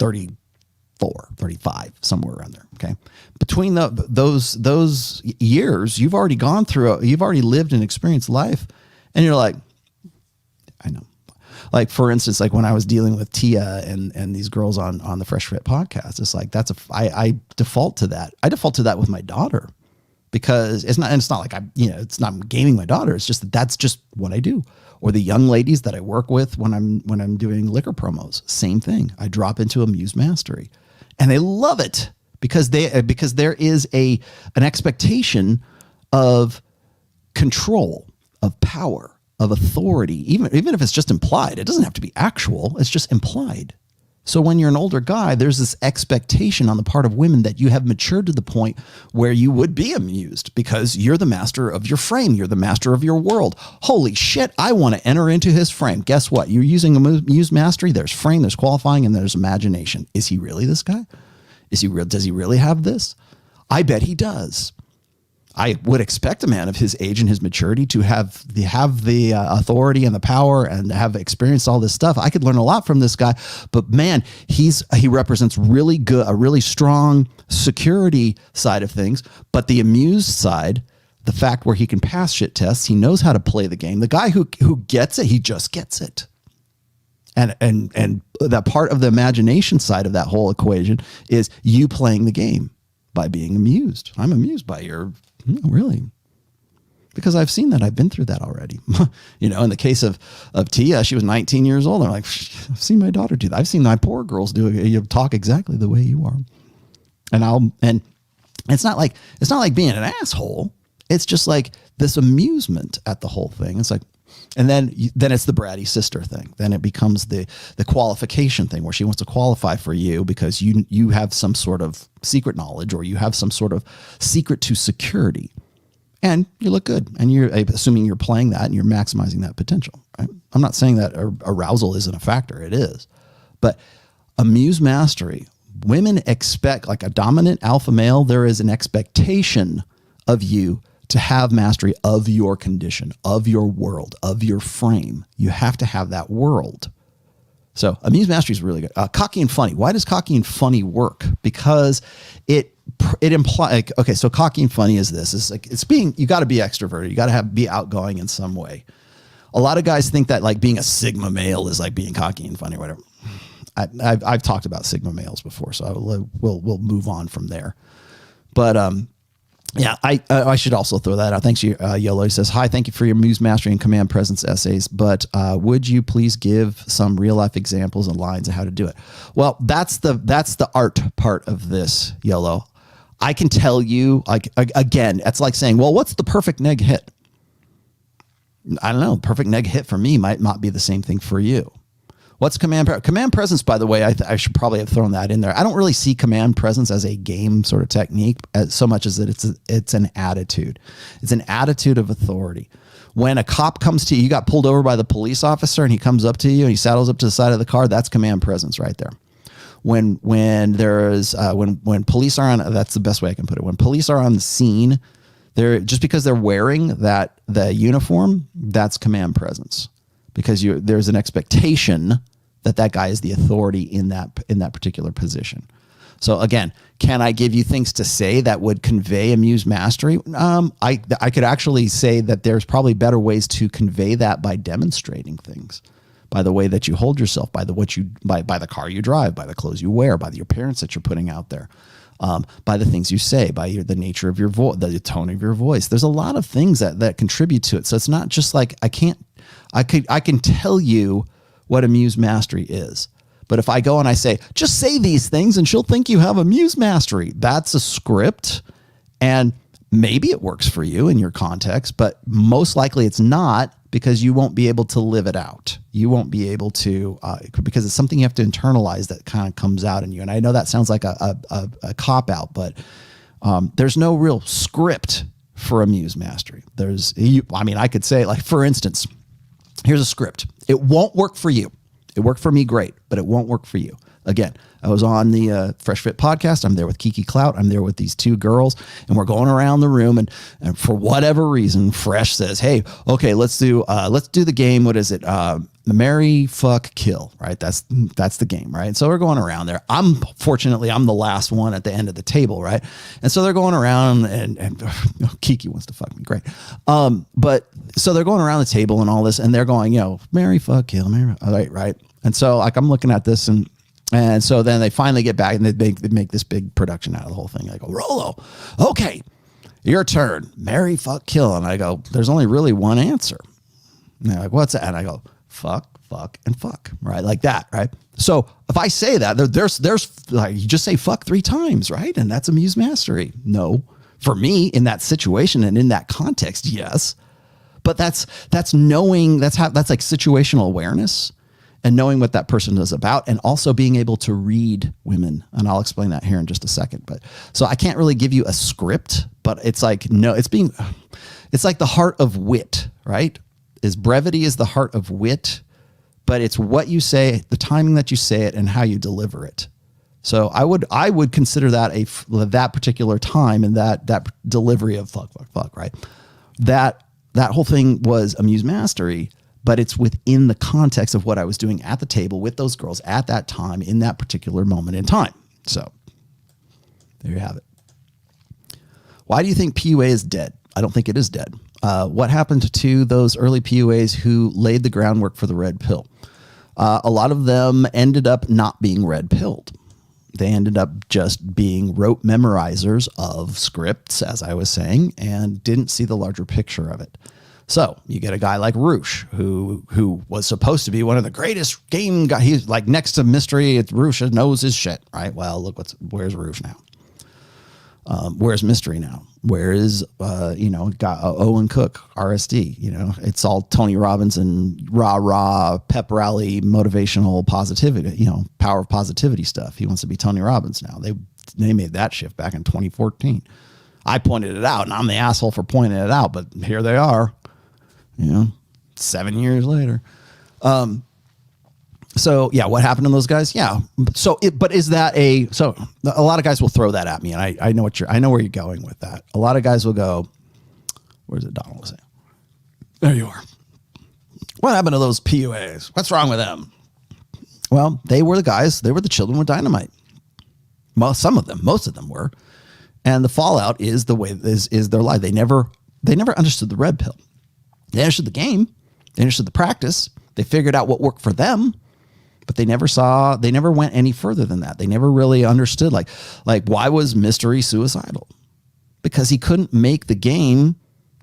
[SPEAKER 2] 34, 35, somewhere around there. Okay. Between those years, you've already gone through, you've already lived and experienced life. And you're like, I know. Like, for instance, like when I was dealing with Tia and these girls on the Fresh Fit podcast, it's like, I default to that. I default to that with my daughter, because it's not like it's not gaming my daughter. It's just that's just what I do. Or the young ladies that I work with when I'm doing liquor promos, same thing. I drop into Amused Mastery, and they love it because there is an expectation of control, of power, of authority, even if it's just implied. It doesn't have to be actual, it's just implied. So when you're an older guy, there's this expectation on the part of women that you have matured to the point where you would be amused, because you're the master of your frame. You're the master of your world. Holy shit, I want to enter into his frame. Guess what? You're using Amused Mastery. There's frame, there's qualifying, and there's imagination. Is he really this guy? Does he really have this? I bet he does. I would expect a man of his age and his maturity to have the authority and the power and have experienced all this stuff. I could learn a lot from this guy, but man, he represents really good, a really strong security side of things. But the amused side, the fact where he can pass shit tests, he knows how to play the game. The guy who gets it, he just gets it. And that part of the imagination side of that whole equation is you playing the game by being amused. I'm amused by your. Really? Because I've seen that. I've been through that already. In the case of Tia, she was 19 years old. I'm like, I've seen my daughter do that. I've seen my poor girls do it. You talk exactly the way you are. And it's not like being an asshole. It's just like this amusement at the whole thing. It's like, and then it's the bratty sister thing. Then it becomes the qualification thing, where she wants to qualify for you because you have some sort of secret knowledge, or you have some sort of secret to security, and you look good, and you're assuming you're playing that and you're maximizing that potential. Right? I'm not saying that arousal isn't a factor. It is, but Amused Mastery, women expect, like a dominant alpha male, there is an expectation of you to have mastery of your condition, of your world, of your frame. You have to have that world. So Amused Mastery is really good. Cocky and funny. Why does cocky and funny work? Because it implies, okay, so cocky and funny is this. It's like, you got to be extroverted. You got to be outgoing in some way. A lot of guys think that like being a Sigma male is like being cocky and funny or whatever. I've talked about Sigma males before, so we'll move on from there. But yeah, I should also throw that out. Thanks, YOLO. He says, hi, thank you for your Amused Mastery and Command Presence essays, but would you please give some real life examples and lines of how to do it? Well, that's the art part of this, YOLO. I can tell you, like, again, it's like saying, well, what's the perfect neg hit? I don't know. Perfect neg hit for me might not be the same thing for you. What's command presence, by the way? I should probably have thrown that in there. I don't really see command presence as a game sort of technique so much as that it's an attitude. It's an attitude of authority When a cop comes to you, you got pulled over by the police officer and he comes up to you and he saddles up to the side of the car, that's command presence right there. When police are on, that's the best way I can put it. When police are on the scene, they're just because they're wearing the uniform, that's command presence, because there's an expectation that guy is the authority in that particular position. So again, can I give you things to say that would convey amused mastery? I could actually say that there's probably better ways to convey that by demonstrating things, by the way that you hold yourself, by the car you drive, by the clothes you wear, by the appearance that you're putting out there, by the things you say, by the nature of your voice, the tone of your voice. There's a lot of things that contribute to it. So it's not just like I can tell you what amused mastery is. But if I go and I say, just say these things and she'll think you have amused mastery, that's a script. And maybe it works for you in your context, but most likely it's not, because you won't be able to live it out. You won't be able to, because it's something you have to internalize that kind of comes out in you. And I know that sounds like a cop out, but there's no real script for amused mastery. I could say, like, for instance, here's a script. It won't work for you. It worked for me great, but it won't work for you. Again, I was on the Fresh Fit podcast. I'm there with Kiki Clout. I'm there with these two girls, and we're going around the room. And for whatever reason, Fresh says, "Hey, okay, let's do the game. What is it? Marry, fuck, kill. Right? That's the game, right?" So we're going around there. Fortunately, I'm the last one at the end of the table, right? And so they're going around, and Kiki wants to fuck me, great. But so they're going around the table and all this, and they're going, marry, fuck, kill, marry, right? And so like I'm looking at this and so then they finally get back and they make this big production out of the whole thing. I go, "Rollo, okay, your turn. Marry, fuck, kill." And I go, "There's only really one answer." And they're like, "What's that?" And I go, "Fuck, fuck, and fuck." Right? Like that, right? So if I say that, there's like, you just say fuck 3 times, right? And that's amused mastery. No. For me, in that situation and in that context, yes. But that's knowing, that's like situational awareness. And knowing what that person is about, and also being able to read women. And I'll explain that here in just a second. But so I can't really give you a script, but it's like, no, it's like the heart of wit, right? Brevity is the heart of wit, but it's what you say, the timing that you say it, and how you deliver it. So I would consider that that particular time and that delivery of fuck, right? That whole thing was amused mastery. But it's within the context of what I was doing at the table with those girls at that time in that particular moment in time. So there you have it. Why do you think PUA is dead? I don't think it is dead. What happened to those early PUAs who laid the groundwork for the red pill? A lot of them ended up not being red pilled. They ended up just being rote memorizers of scripts, as I was saying, and didn't see the larger picture of it. So you get a guy like Roosh, who was supposed to be one of the greatest game guys. He's like next to Mystery. Roosh knows his shit, right? Well, look, where's Roosh now? Where's Mystery now? Where is got Owen Cook, RSD? It's all Tony Robbins and rah pep rally, motivational positivity. Power of positivity stuff. He wants to be Tony Robbins now. They made that shift back in 2014. I pointed it out, and I'm the asshole for pointing it out, but here they are. 7 years later. So yeah, what happened to those guys? Yeah. But is that so a lot of guys will throw that at me, and I know where you're going with that. A lot of guys will go, where's it? Donald was saying, there you are. What happened to those PUAs? What's wrong with them? Well, they were the guys, they were the children with dynamite. Well, most of them were. And the fallout is their life. They never understood the red pill. They understood the game. They understood the practice. They figured out what worked for them, but they never went any further than that. They never really understood like why was Mystery suicidal? Because he couldn't make the game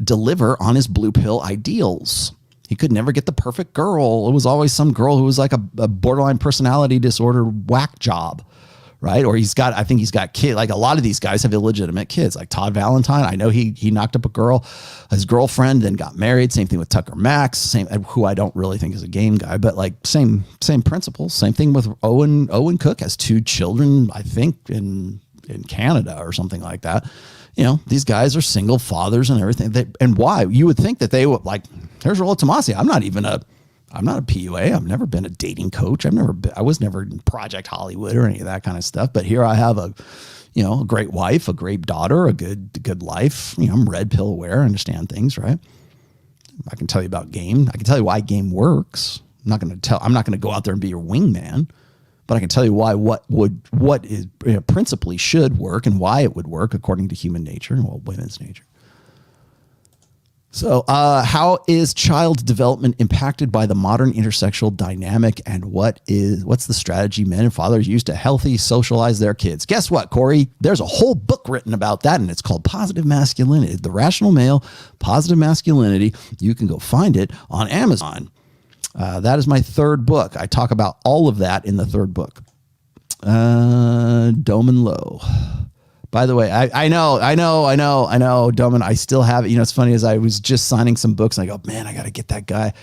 [SPEAKER 2] deliver on his blue pill ideals. He could never get the perfect girl. It was always some girl who was like a borderline personality disorder whack job. Right? Or I think he's got kids. Like a lot of these guys have illegitimate kids, like Todd Valentine. I know he knocked up a girl, his girlfriend, then got married. Same thing with Tucker Max, who I don't really think is a game guy, but like same principles. Same thing with Owen Cook has 2 children, I think in Canada or something like that. these guys are single fathers and everything. And why? You would think that they would like, here's Rollo Tomassi. I'm not a PUA. I've never been a dating coach. I was never in Project Hollywood or any of that kind of stuff. But here I have a great wife, a great daughter, a good life. I'm red pill aware, understand things, right? I can tell you about game. I can tell you why game works. I'm not going to go out there and be your wingman, but I can tell you why what is principally should work and why it would work according to human nature and women's nature. So, how is child development impacted by the modern intersexual dynamic, and what's the strategy men and fathers use to healthy socialize their kids? Guess what, Corey? There's a whole book written about that, and it's called Positive Masculinity, The Rational Male, Positive Masculinity. You can go find it on Amazon. That is my third book. I talk about all of that in the third book. Dome and Low. By the way, I know, Doman, I still have it. It's funny, as I was just signing some books and I go, man, I got to get that guy.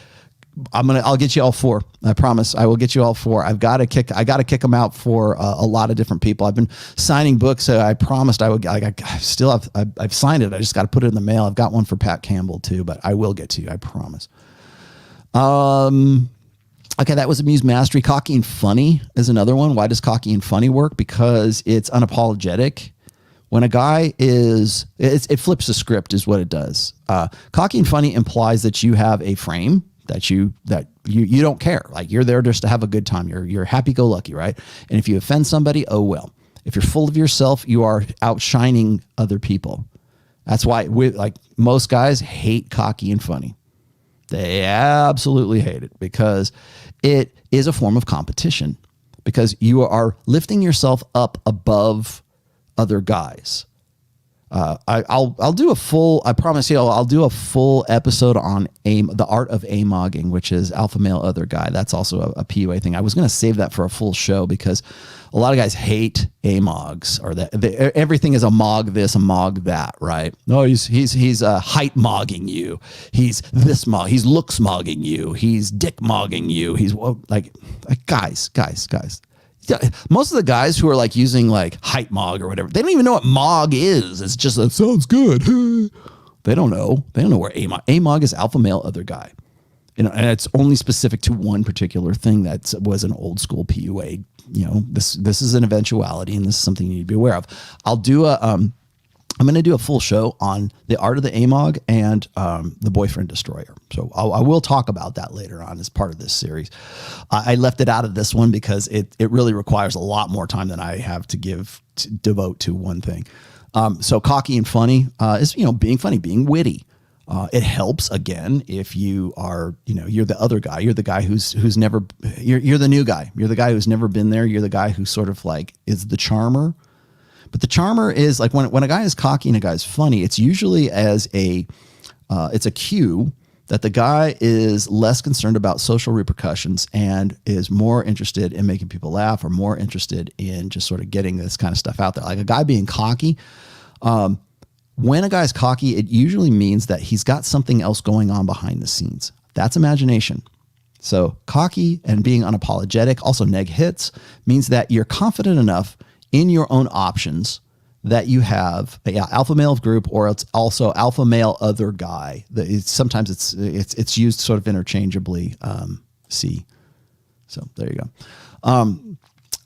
[SPEAKER 2] I'll get you all 4. I promise I will get you all 4. I got to kick them out for a lot of different people. I've been signing books. So I promised I would, I've signed it. I just got to put it in the mail. I've got one for Pat Campbell too, but I will get to you. I promise. Okay, that was Amused Mastery. Cocky and Funny is another one. Why does cocky and funny work? Because it's unapologetic. When a guy it flips the script is what it does. Cocky and funny implies that you have a frame that you don't care. Like you're there just to have a good time. You're happy-go-lucky, right? And if you offend somebody, oh well. If you're full of yourself, you are outshining other people. That's why most guys hate cocky and funny. They absolutely hate it because it is a form of competition. Because you are lifting yourself up above other guys. I'll do a full, I promise you, I'll do a full episode on the art of amogging, which is alpha male other guy. That's also a PUA thing. I was going to save that for a full show because a lot of guys hate amogs, or that everything is a mog this, a mog that, right? No, he's height mogging you. He's this mog. He's looks mogging you. He's dick mogging you. He's like guys. Most of the guys who are like using like height mog or whatever, they don't even know what mog is. It's just, that sounds good. They don't know. They don't know where amog. Amog is alpha male other guy. And it's only specific to one particular thing that was an old school PUA. This is an eventuality, and this is something you need to be aware of. I'm going to do a full show on the art of the AMOG and the boyfriend destroyer. So I will talk about that later on as part of this series. I left it out of this one because it really requires a lot more time than I have to devote to one thing. So cocky and funny is, being funny, being witty. It helps, again, if you are, you're the other guy. You're the guy who's never, you're the new guy. You're the guy who's never been there. You're the guy who sort of like is the charmer. But the charmer is like when a guy is cocky and a guy is funny, it's usually it's a cue that the guy is less concerned about social repercussions and is more interested in making people laugh, or more interested in just sort of getting this kind of stuff out there. Like a guy being cocky, when a guy's cocky, it usually means that he's got something else going on behind the scenes. That's imagination. So cocky and being unapologetic, also neg hits, means that you're confident enough in your own options that you have alpha male of group, or it's also alpha male other guy. Sometimes it's used sort of interchangeably. So there you go.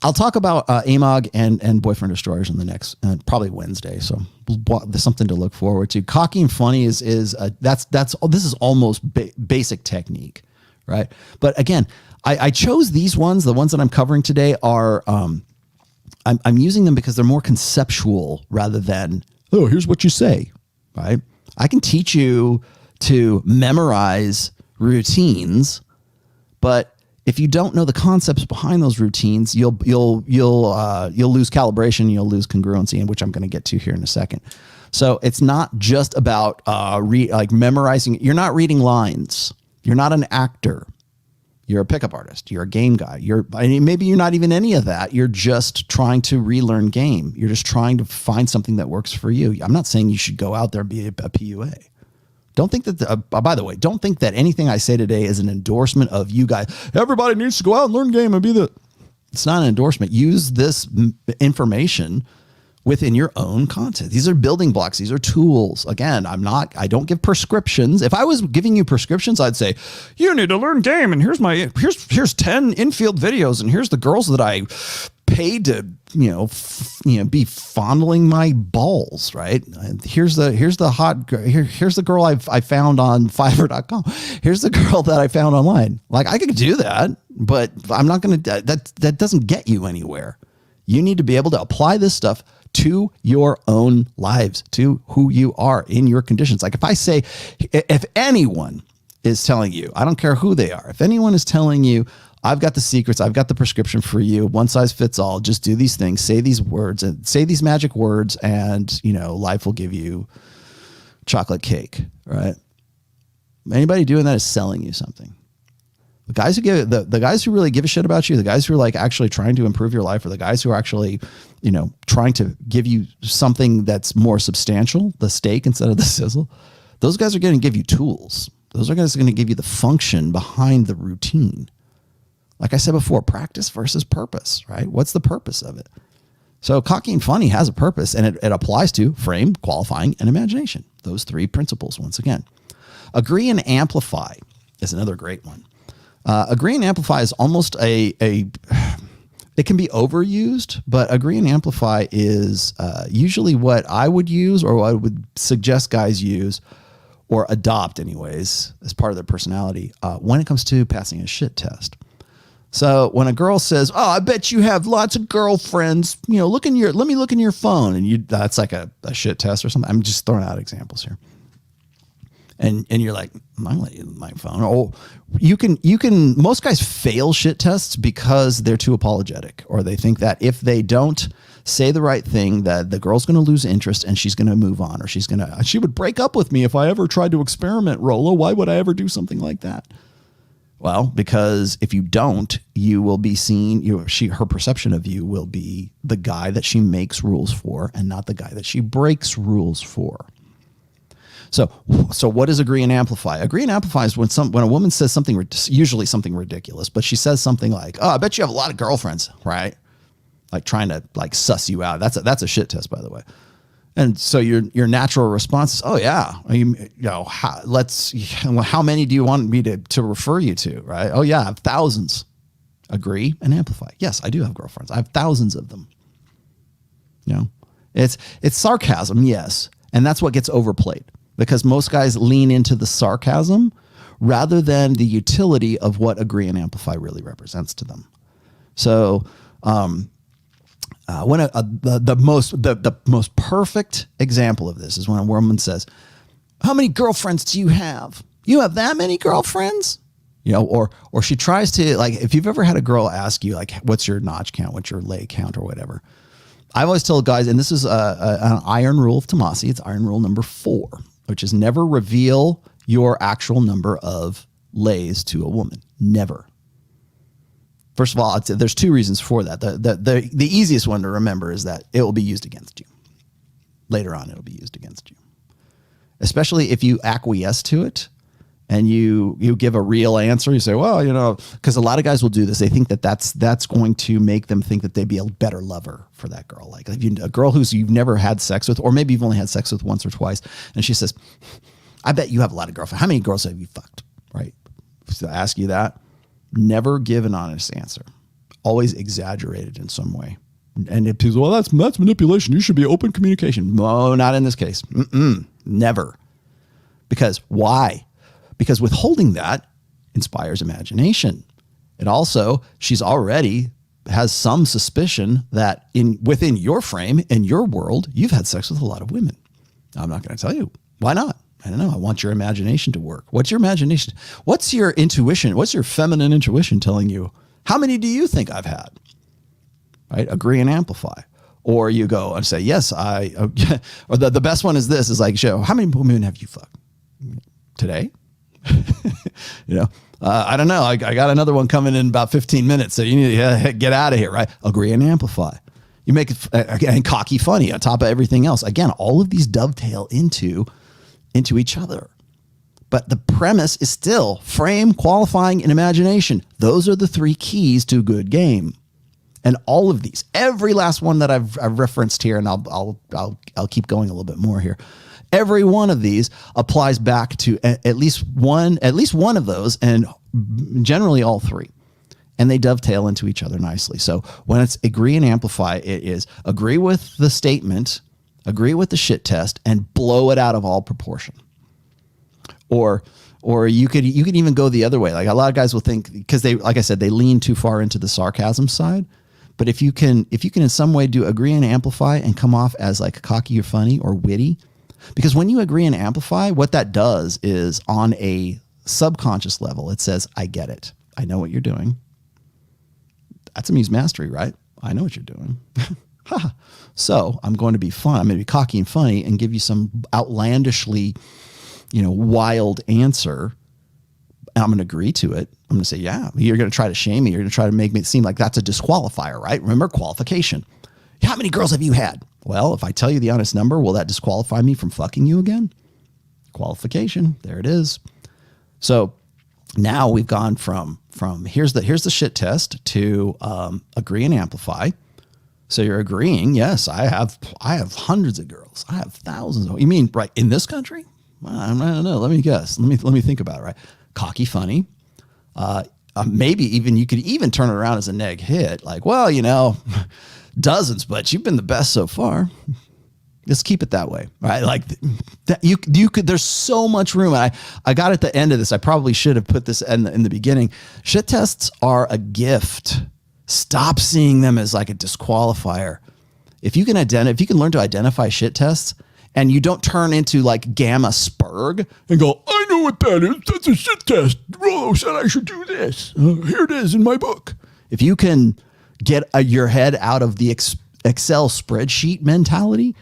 [SPEAKER 2] I'll talk about AMOG and boyfriend destroyers in the next probably Wednesday. So there's something to look forward to. Cocky and funny is this is almost basic technique, right? But again, I chose these ones. The ones that I'm covering today are. I'm using them because they're more conceptual rather than, oh, here's what you say, right? I can teach you to memorize routines, but if you don't know the concepts behind those routines, you'll lose calibration, you'll lose congruency, and which I'm going to get to here in a second. So it's not just about memorizing. You're not reading lines. You're not an actor. You're a pickup artist. You're a game guy. Maybe you're not even any of that. You're just trying to relearn game. You're just trying to find something that works for you. I'm not saying you should go out there and be a PUA. Don't think that, by the way, don't think that anything I say today is an endorsement of you guys. Everybody needs to go out and learn game and be it's not an endorsement. Use this information within your own content. These are building blocks. These are tools. Again, I don't give prescriptions. If I was giving you prescriptions, I'd say, you need to learn game. And here's 10 infield videos. And here's the girls that I paid to, be fondling my balls, right? Here's the hot girl. Here's the girl I found on Fiverr.com. Here's the girl that I found online. Like, I could do that, but I'm not going to, that doesn't get you anywhere. You need to be able to apply this stuff to your own lives, to who you are in your conditions. Like, if I say, if anyone is telling you, I don't care who they are, if anyone is telling you, I've got the secrets, I've got the prescription for you, one size fits all, just do these things, say these words, and say these magic words, and life will give you chocolate cake, right? Anybody doing that is selling you something. The guys who the guys who really give a shit about you, the guys who are like actually trying to improve your life, or the guys who are actually, trying to give you something that's more substantial, the steak instead of the sizzle, those guys are going to give you tools. Those are guys going to give you the function behind the routine. Like I said before, practice versus purpose, right? What's the purpose of it? So cocky and funny has a purpose, and it applies to frame, qualifying, and imagination. Those three principles, once again. Agree and amplify is another great one. Agree and amplify is almost it can be overused, but agree and amplify is usually what I would use, or what I would suggest guys use or adopt anyways as part of their personality when it comes to passing a shit test. So when a girl says, "Oh, I bet you have lots of girlfriends," let me look in your phone, and that's like a shit test or something. I'm just throwing out examples here. And you're like, I'm let you my phone. Or you can, most guys fail shit tests because they're too apologetic, or they think that if they don't say the right thing, that the girl's going to lose interest and she's going to move on, or she would break up with me if I ever tried to experiment, Rollo. Why would I ever do something like that? Well, because if you don't, you will be seen, her perception of you will be the guy that she makes rules for, and not the guy that she breaks rules for. So what is agree and amplify? Agree and amplify is when a woman says something, usually something ridiculous, but she says something like, "Oh, I bet you have a lot of girlfriends," right? Like trying to suss you out. That's a shit test, by the way. And so your natural response is, "Oh yeah, how many do you want me to refer you to?" Right? "Oh yeah, I have thousands." Agree and amplify. "Yes, I do have girlfriends. I have thousands of them." It's sarcasm, yes, and that's what gets overplayed, because most guys lean into the sarcasm rather than the utility of what agree and amplify really represents to them. So when the most perfect example of this is when a woman says, "How many girlfriends do you have? You have that many girlfriends?" Or she tries to, like, if you've ever had a girl ask you, like, "What's your notch count? What's your lay count?" or whatever. I've always told guys, and this is an iron rule of TOMASSI. It's iron rule number 4, which is never reveal your actual number of lays to a woman. Never. First of all, there's 2 reasons for that. The easiest one to remember is that it will be used against you. Later on, it'll be used against you. Especially if you acquiesce to it and you give a real answer. You say, "Well, because a lot of guys will do this. They think that's going to make them think that they'd be a better lover for that girl. Like if a girl you've never had sex with, or maybe you've only had sex with once or twice, and she says, "I bet you have a lot of girlfriends. How many girls have you fucked?" Right? So I ask you that. Never give an honest answer. Always exaggerate it in some way. And if people say, "Well, that's manipulation. You should be open communication." No, not in this case. Never. Because why? Because withholding that inspires imagination. It also, she's already has some suspicion that within your frame, in your world, you've had sex with a lot of women. I'm not going to tell you. Why not? I don't know. I want your imagination to work. What's your imagination? What's your intuition? What's your feminine intuition telling you? How many do you think I've had? Right? Agree and amplify. Or you go and say, "Yes, or the best one is this, is like, "How many women have you fucked today?" I don't know. I got another one coming in about 15 minutes. So you need to get out of here, right? Agree and amplify. You make it, again, cocky funny on top of everything else. Again, all of these dovetail into each other. But the premise is still frame, qualifying, and imagination. Those are the 3 keys to good game. And all of these, every last one that I've referenced here, and I'll keep going a little bit more here. Every one of these applies back to at least one of those, and generally all three. And they dovetail into each other nicely. So when it's agree and amplify, it is agree with the statement, agree with the shit test, and blow it out of all proportion. Or you could even go the other way. Like a lot of guys will think, because they, like I said, they lean too far into the sarcasm side. But if you can in some way do agree and amplify and come off as like cocky or funny or witty, because when you agree and amplify, what that does is on a subconscious level, it says, I get it. I know what you're doing. That's Amused Mastery, right? I know what you're doing. So I'm going to be fun. I'm going to be cocky and funny and give you some outlandishly, wild answer. And I'm going to agree to it. I'm going to say, yeah, you're going to try to shame me. You're going to try to make me seem like that's a disqualifier, right? Remember, qualification. How many girls have you had? Well, if I tell you the honest number, will that disqualify me from fucking you again? Qualification. There it is. So now we've gone from here's the shit test to agree and amplify. So you're agreeing, yes, I have hundreds of girls. I have thousands of. You mean right in this country? Well, I don't know. Let me guess. Let me think about it. Right, cocky, funny. Maybe even you could even turn it around as a neg hit. Like, well, dozens, but you've been the best so far. Just keep it that way, right? Like that you could. There's so much room. And I got at the end of this. I probably should have put this in the beginning. Shit tests are a gift. Stop seeing them as like a disqualifier. If you can learn to identify shit tests, and you don't turn into like Gamma Spurg and go, I know what that is. That's a shit test. Rollo said I should do this. Here it is in my book. If you can get your head out of the Excel spreadsheet mentality,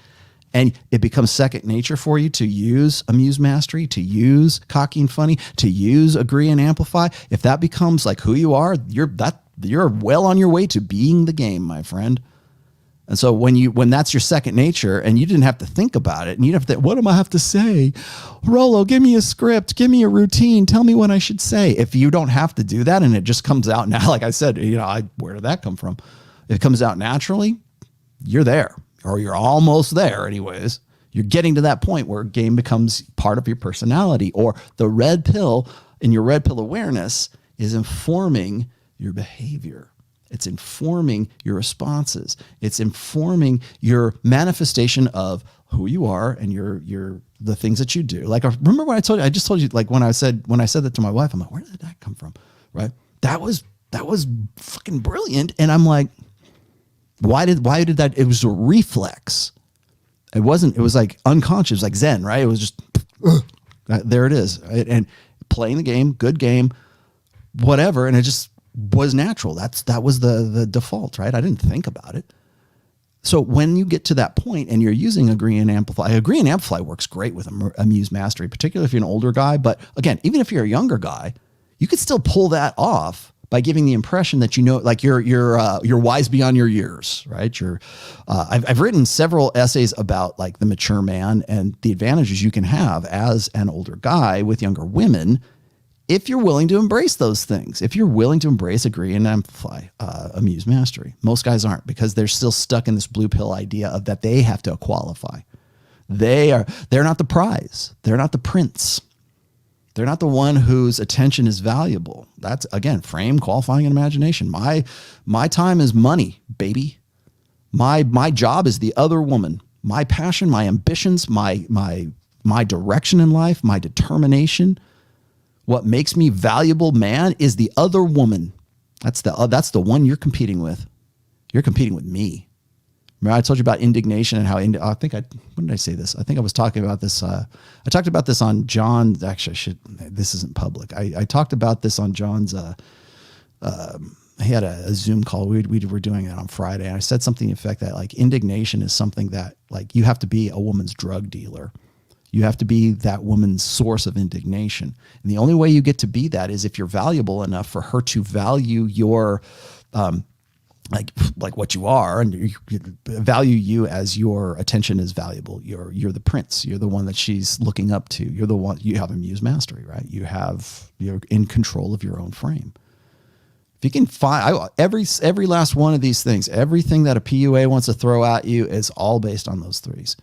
[SPEAKER 2] and it becomes second nature for you to use Amused Mastery, to use cocky and funny, to use agree and amplify. If that becomes like who you are, you're well on your way to being the game, my friend. And so when that's your second nature and you didn't have to think about it and you have to, what do I have to say? Rollo, give me a script, give me a routine, tell me what I should say. If you don't have to do that and it just comes out now, like I said, where did that come from? If it comes out naturally, you're there, or you're almost there anyways. You're getting to that point where game becomes part of your personality, or the red pill in your red pill awareness is informing your behavior. It's informing your responses. It's informing your manifestation of who you are and the things that you do. Like, remember when I just told you, like when I said that to my wife, I'm like, where did that come from? Right? That was fucking brilliant. And I'm like, why did that? It was a reflex. It was like unconscious, it was like Zen, right? It was just, there it is. And playing the game, good game, whatever. And it just was natural. That was the default, right? I didn't think about it. So when you get to that point and you're using agree and amplify works great with Amused Mastery, particularly if you're an older guy. But again, even if you're a younger guy, you could still pull that off by giving the impression that like you're wise beyond your years, right? I've written several essays about like the mature man and the advantages you can have as an older guy with younger women if you're willing to embrace those things. If you're willing to embrace agree and amplify Amused Mastery. Most guys aren't, because they're still stuck in this blue pill idea of that they have to qualify. They're not the prize. They're not the prince. They're not the one whose attention is valuable. That's, again, frame, qualifying, and imagination. My time is money, baby. My job is the other woman. My passion, my ambitions, my direction in life, my determination. What makes me valuable man is the other woman. That's the one you're competing with. You're competing with me. Remember I told you about indignation and how, when did I say this? I think I was talking about this. I talked about this on John's, actually this isn't public. I talked about this on John's, he had a Zoom call. We were doing it on Friday. And I said something to the effect that like indignation is something that like you have to be a woman's drug dealer. You have to be that woman's source of indignation. And the only way you get to be that is if you're valuable enough for her to value your, like what you are, and you value you as your attention is valuable. You're the prince. You're the one that she's looking up to. You're the one, you have Amused Mastery, right? You're in control of your own frame. If you can find every last one of these things, everything that a PUA wants to throw at you is all based on those threes.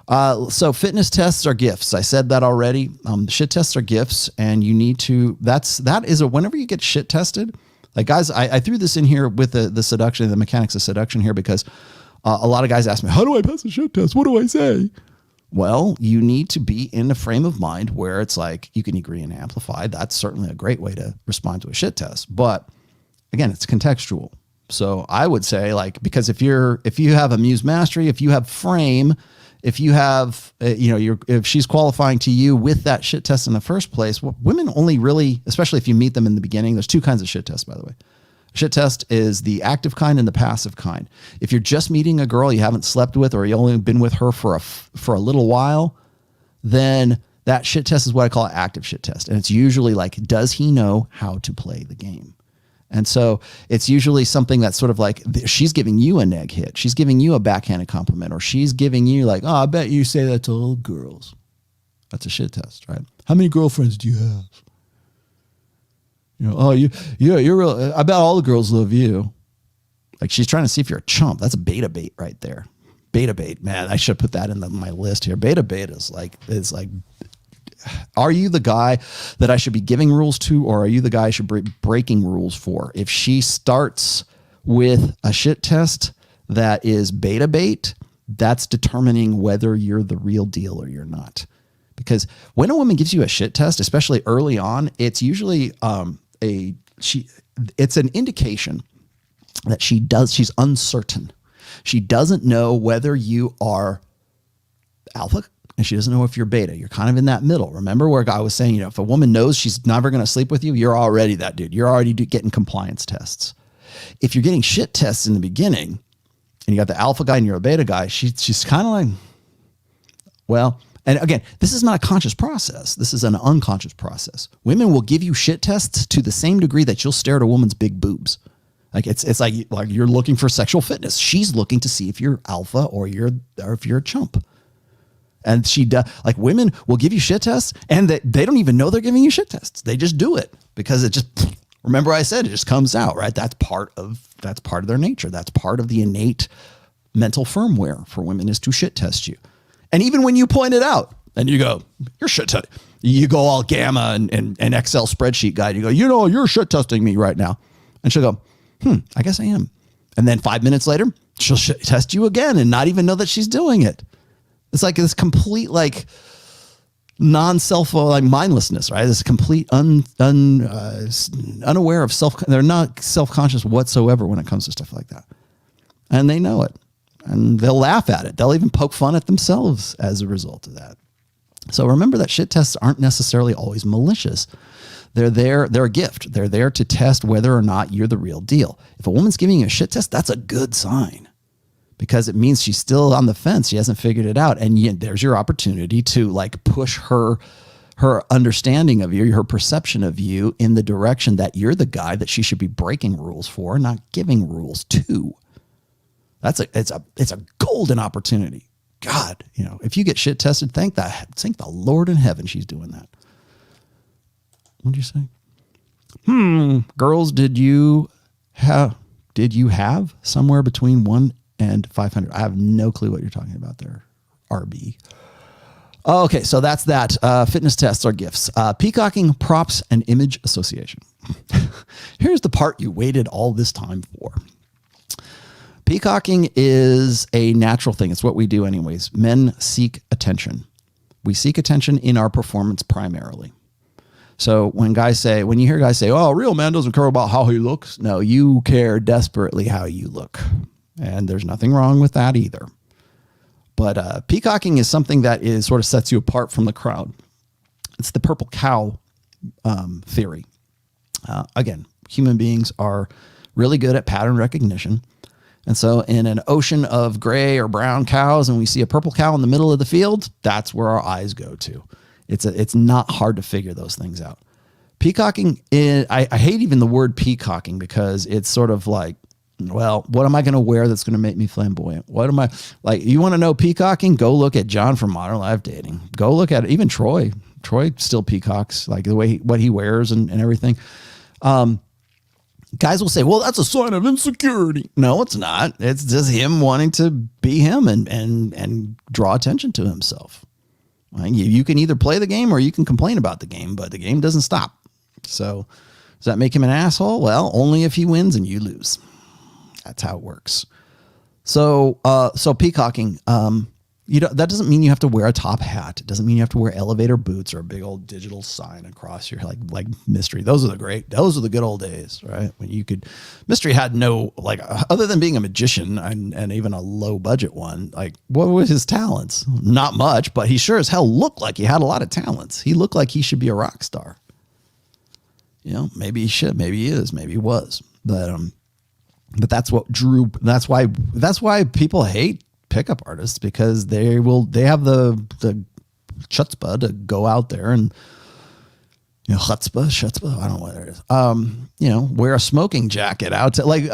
[SPEAKER 2] So fitness tests are gifts. I said that already. Shit tests are gifts, and you need to. Whenever you get shit tested, like guys, I threw this in here with the seduction, the mechanics of seduction here because a lot of guys ask me, how do I pass a shit test? What do I say? Well, you need to be in a frame of mind where it's like you can agree and amplify. That's certainly a great way to respond to a shit test, but again, it's contextual. So I would say, like, because if you have Amused Mastery, if you have frame, if you have, if she's qualifying to you with that shit test in the first place, well, women only really, especially if you meet them in the beginning, there's two kinds of shit tests, by the way. Shit test is the active kind and the passive kind. If you're just meeting a girl you haven't slept with, or you only been with her for a little while, then that shit test is what I call an active shit test. And it's usually like, does he know how to play the game? And so it's usually something that's sort of like, she's giving you a neg hit. She's giving you a backhanded compliment, or she's giving you like, oh, I bet you say that to all girls. That's a shit test, right? How many girlfriends do you have? Oh, you're real. I bet all the girls love you. Like, she's trying to see if you're a chump. That's a beta bait right there. Beta bait, man. I should put that in my list here. Beta bait is like, are you the guy that I should be giving rules to, or are you the guy I should be breaking rules for? If she starts with a shit test that is beta bait, that's determining whether you're the real deal or you're not. Because when a woman gives you a shit test, especially early on, it's usually it's an indication that she's uncertain. She doesn't know whether you are alpha, and she doesn't know if you're beta. You're kind of in that middle. Remember where I was saying, if a woman knows she's never going to sleep with you, you're already that dude. You're already getting compliance tests. If you're getting shit tests in the beginning and you got the alpha guy and you're a beta guy, she's kind of like, well, and again, this is not a conscious process. This is an unconscious process. Women will give you shit tests to the same degree that you'll stare at a woman's big boobs. Like it's like you're looking for sexual fitness. She's looking to see if you're alpha or if you're a chump. And she does, like, women will give you shit tests and they don't even know they're giving you shit tests. They just do it because it just, remember I said, it just comes out, right? That's part of their nature. That's part of the innate mental firmware for women, is to shit test you. And even when you point it out and you go, you're shit testing, you go all gamma and Excel spreadsheet guy. You go, you're shit testing me right now. And she'll go, I guess I am. And then 5 minutes later, she'll shit test you again and not even know that she's doing it. It's like this complete, like, non-self, like, mindlessness, right? This complete unaware of self. They're not self-conscious whatsoever when it comes to stuff like that. And they know it. And they'll laugh at it. They'll even poke fun at themselves as a result of that. So remember that shit tests aren't necessarily always malicious. They're a gift. They're there to test whether or not you're the real deal. If a woman's giving you a shit test, that's a good sign, because it means she's still on the fence. She hasn't figured it out. And there's your opportunity to, like, push her understanding of you, her perception of you, in the direction that you're the guy that she should be breaking rules for, not giving rules to. It's a golden opportunity. God, if you get shit tested, thank the Lord in heaven she's doing that. What'd you say? Girls, did you have somewhere between 1 and 500? I have no clue what you're talking about there, RB. Okay, so that's that. Fitness tests are gifts. Peacocking, props, and image association. Here's the part you waited all this time for. Peacocking is a natural thing. It's what we do anyways. Men seek attention. We seek attention in our performance primarily. So when you hear guys say, oh, a real man doesn't care about how he looks. No, you care desperately how you look. And there's nothing wrong with that either. But peacocking is something that sort of sets you apart from the crowd. It's the purple cow theory. Again, human beings are really good at pattern recognition. And so in an ocean of gray or brown cows, and we see a purple cow in the middle of the field, that's where our eyes go to. It's not hard to figure those things out. Peacocking, I hate even the word peacocking, because it's sort of like, well, what am I going to wear that's going to make me flamboyant? What am I, like, you want to know peacocking? Go look at John from Modern Life Dating. Go look at it. Even Troy still peacocks, like the way what he wears and everything. Guys will say, well, that's a sign of insecurity. No, it's not. It's just him wanting to be him and draw attention to himself. Right? You can either play the game or you can complain about the game, but the game doesn't stop. So does that make him an asshole? Well, only if he wins and you lose. That's how it works. So peacocking, that doesn't mean you have to wear a top hat. It doesn't mean you have to wear elevator boots or a big old digital sign across your like Mystery. Those are the good old days, right? When Mystery had no, like, other than being a magician and even a low budget one, like, what were his talents? Not much, but he sure as hell looked like he had a lot of talents. He looked like he should be a rock star. Maybe he should, maybe he is, maybe he was, but that's that's why people hate pickup artists, because they have the chutzpah to go out there and chutzpah, I don't know what it is. Wear a smoking jacket out to, like,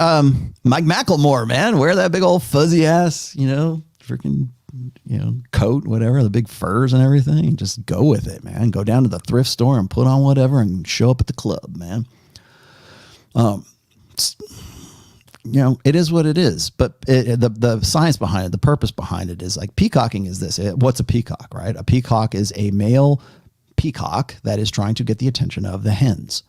[SPEAKER 2] Mike Macklemore, man, wear that big old fuzzy ass, freaking coat, whatever, the big furs and everything. Just go with it, man. Go down to the thrift store and put on whatever and show up at the club, man. It is what it is, but the science behind it, the purpose behind it is, like, peacocking is this. What's a peacock, right? A peacock is a male peacock that is trying to get the attention of the hens,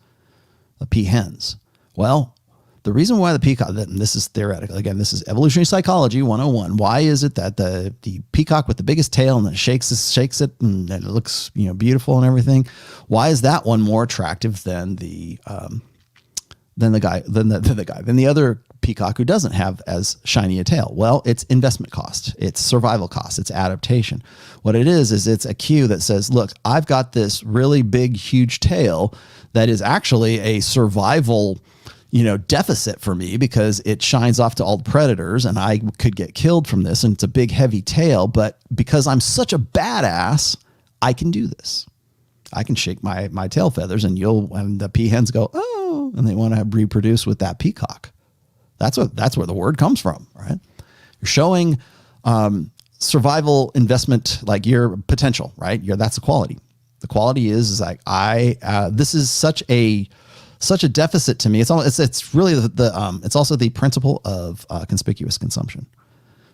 [SPEAKER 2] the peahens. Well, the reason why the peacock, and this is theoretical, again, this is evolutionary psychology 101. Why is it that the peacock with the biggest tail and then shakes it and it looks, beautiful and everything? Why is that one more attractive than the other peacock who doesn't have as shiny a tail? Well, it's investment cost, it's survival cost, it's adaptation. What it is it's a cue that says, look, I've got this really big, huge tail that is actually a survival, deficit for me, because it shines off to all the predators and I could get killed from this. And it's a big, heavy tail, but because I'm such a badass, I can do this. I can shake my tail feathers and the peahens go, oh, and they want to reproduce with that peacock. That's where the word comes from, right? You're showing survival investment, like your potential, right? That's the quality. The quality is like, this is such a deficit to me. It's really it's also the principle of conspicuous consumption.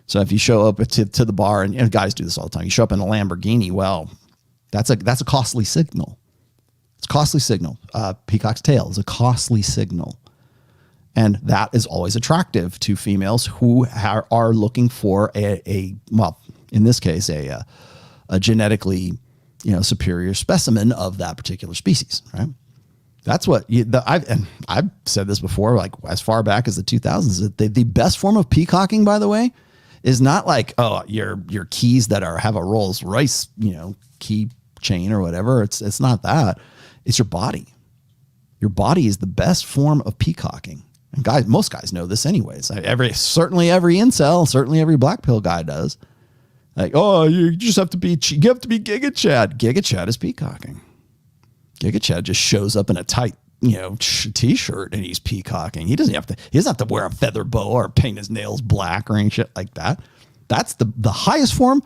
[SPEAKER 2] So if you show up to the bar, and guys do this all the time, you show up in a Lamborghini, well, that's a costly signal. It's a costly signal. Peacock's tail is a costly signal. And that is always attractive to females who are looking for well, in this case, a genetically, superior specimen of that particular species, right? That's what I've said this before, like as far back as the 2000s. The best form of peacocking, by the way, is not like, oh, your keys that have a Rolls Royce, key chain or whatever. It's not that. It's your body. Your body is the best form of peacocking. And most guys know this anyways. Certainly every incel, certainly every black pill guy does. Like, oh, you have to be Giga Chad. Giga Chad is peacocking. Giga Chad just shows up in a tight, t-shirt and he's peacocking. He doesn't have to wear a feather boa or paint his nails black or any shit like that. That's the highest form,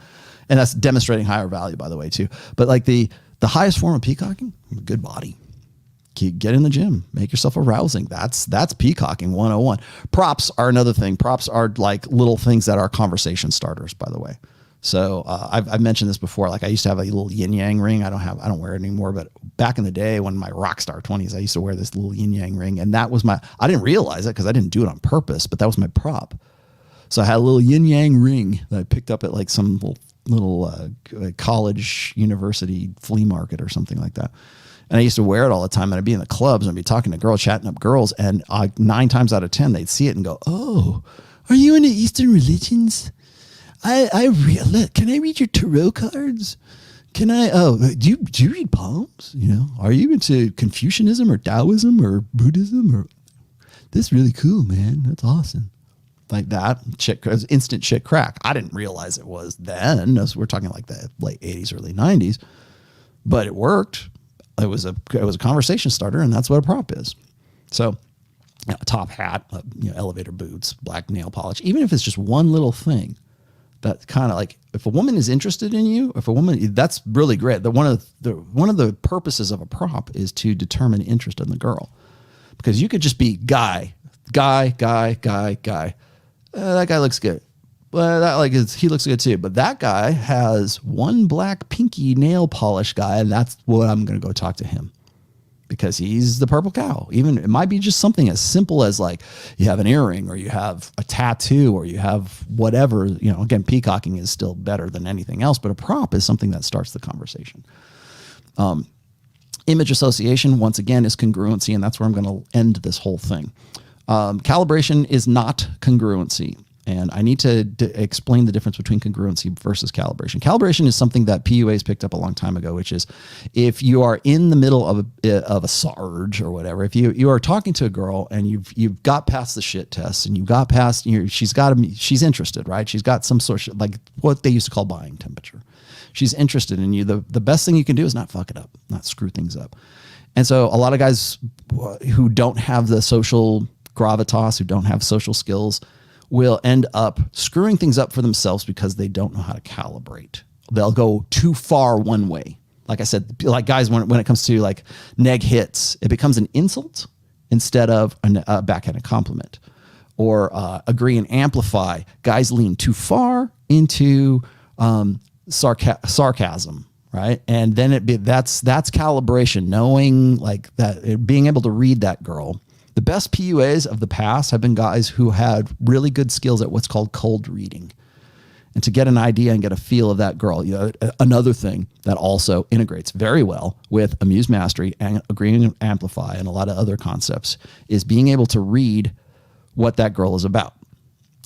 [SPEAKER 2] and that's demonstrating higher value, by the way, too. But like the highest form of peacocking, good body. Get in the gym, make yourself arousing. That's peacocking 101. Props are another thing. Props are like little things that are conversation starters, by the way. So I've mentioned this before. Like I used to have a little yin yang ring. I don't wear it anymore, but back in the day when my rock star 20s, I used to wear this little yin yang ring, and that was I didn't realize it because I didn't do it on purpose, but that was my prop. So I had a little yin yang ring that I picked up at like some little college, university flea market or something like that. And I used to wear it all the time, and I'd be in the clubs and I'd be talking to girls, chatting up girls, and 9 times out of 10, they'd see it and go, "Oh, are you into Eastern religions? Can I read your tarot cards? Can I? Oh, do you read palms? Are you into Confucianism or Taoism or Buddhism? Or this is really cool, man. That's awesome." Like that, instant shit crack. I didn't realize it was then. We're talking like the late 80s, early 90s, but it worked. It was a conversation starter, and that's what a prop is. So, a top hat, elevator boots, black nail polish, even if it's just one little thing, that kind of like, if a woman is interested in you, that's really great. That one of the purposes of a prop is to determine interest in the girl, because you could just be guy. That guy looks good. Well, he looks good too. But that guy has one black pinky nail polish guy, and that's what I'm going to go talk to him, because he's the purple cow. Even it might be just something as simple as like you have an earring, or you have a tattoo, or you have whatever. Again, peacocking is still better than anything else, but a prop is something that starts the conversation. Image association, once again, is congruency, and that's where I'm going to end this whole thing. Calibration is not congruency. And I need to explain the difference between congruency versus calibration. Calibration is something that PUAs picked up a long time ago, which is if you are in the middle of a Sarge or whatever, if you are talking to a girl and you've got past the shit test and you got past, she's interested, right? She's got some sort of like what they used to call buying temperature. She's interested in you. The best thing you can do is not fuck it up, not screw things up. And so a lot of guys who don't have the social gravitas, who don't have social skills, will end up screwing things up for themselves because they don't know how to calibrate. They'll go too far one way. Like I said, like guys, when it comes to like neg hits, it becomes an insult instead of a backhanded compliment. Or agree and amplify. Guys lean too far into sarcasm, right? And then that's calibration, knowing like that, being able to read that girl. The best PUAs of the past have been guys who had really good skills at what's called cold reading, and to get an idea and get a feel of that girl. Another thing that also integrates very well with Amused Mastery and Agreeing and Amplify and a lot of other concepts is being able to read what that girl is about.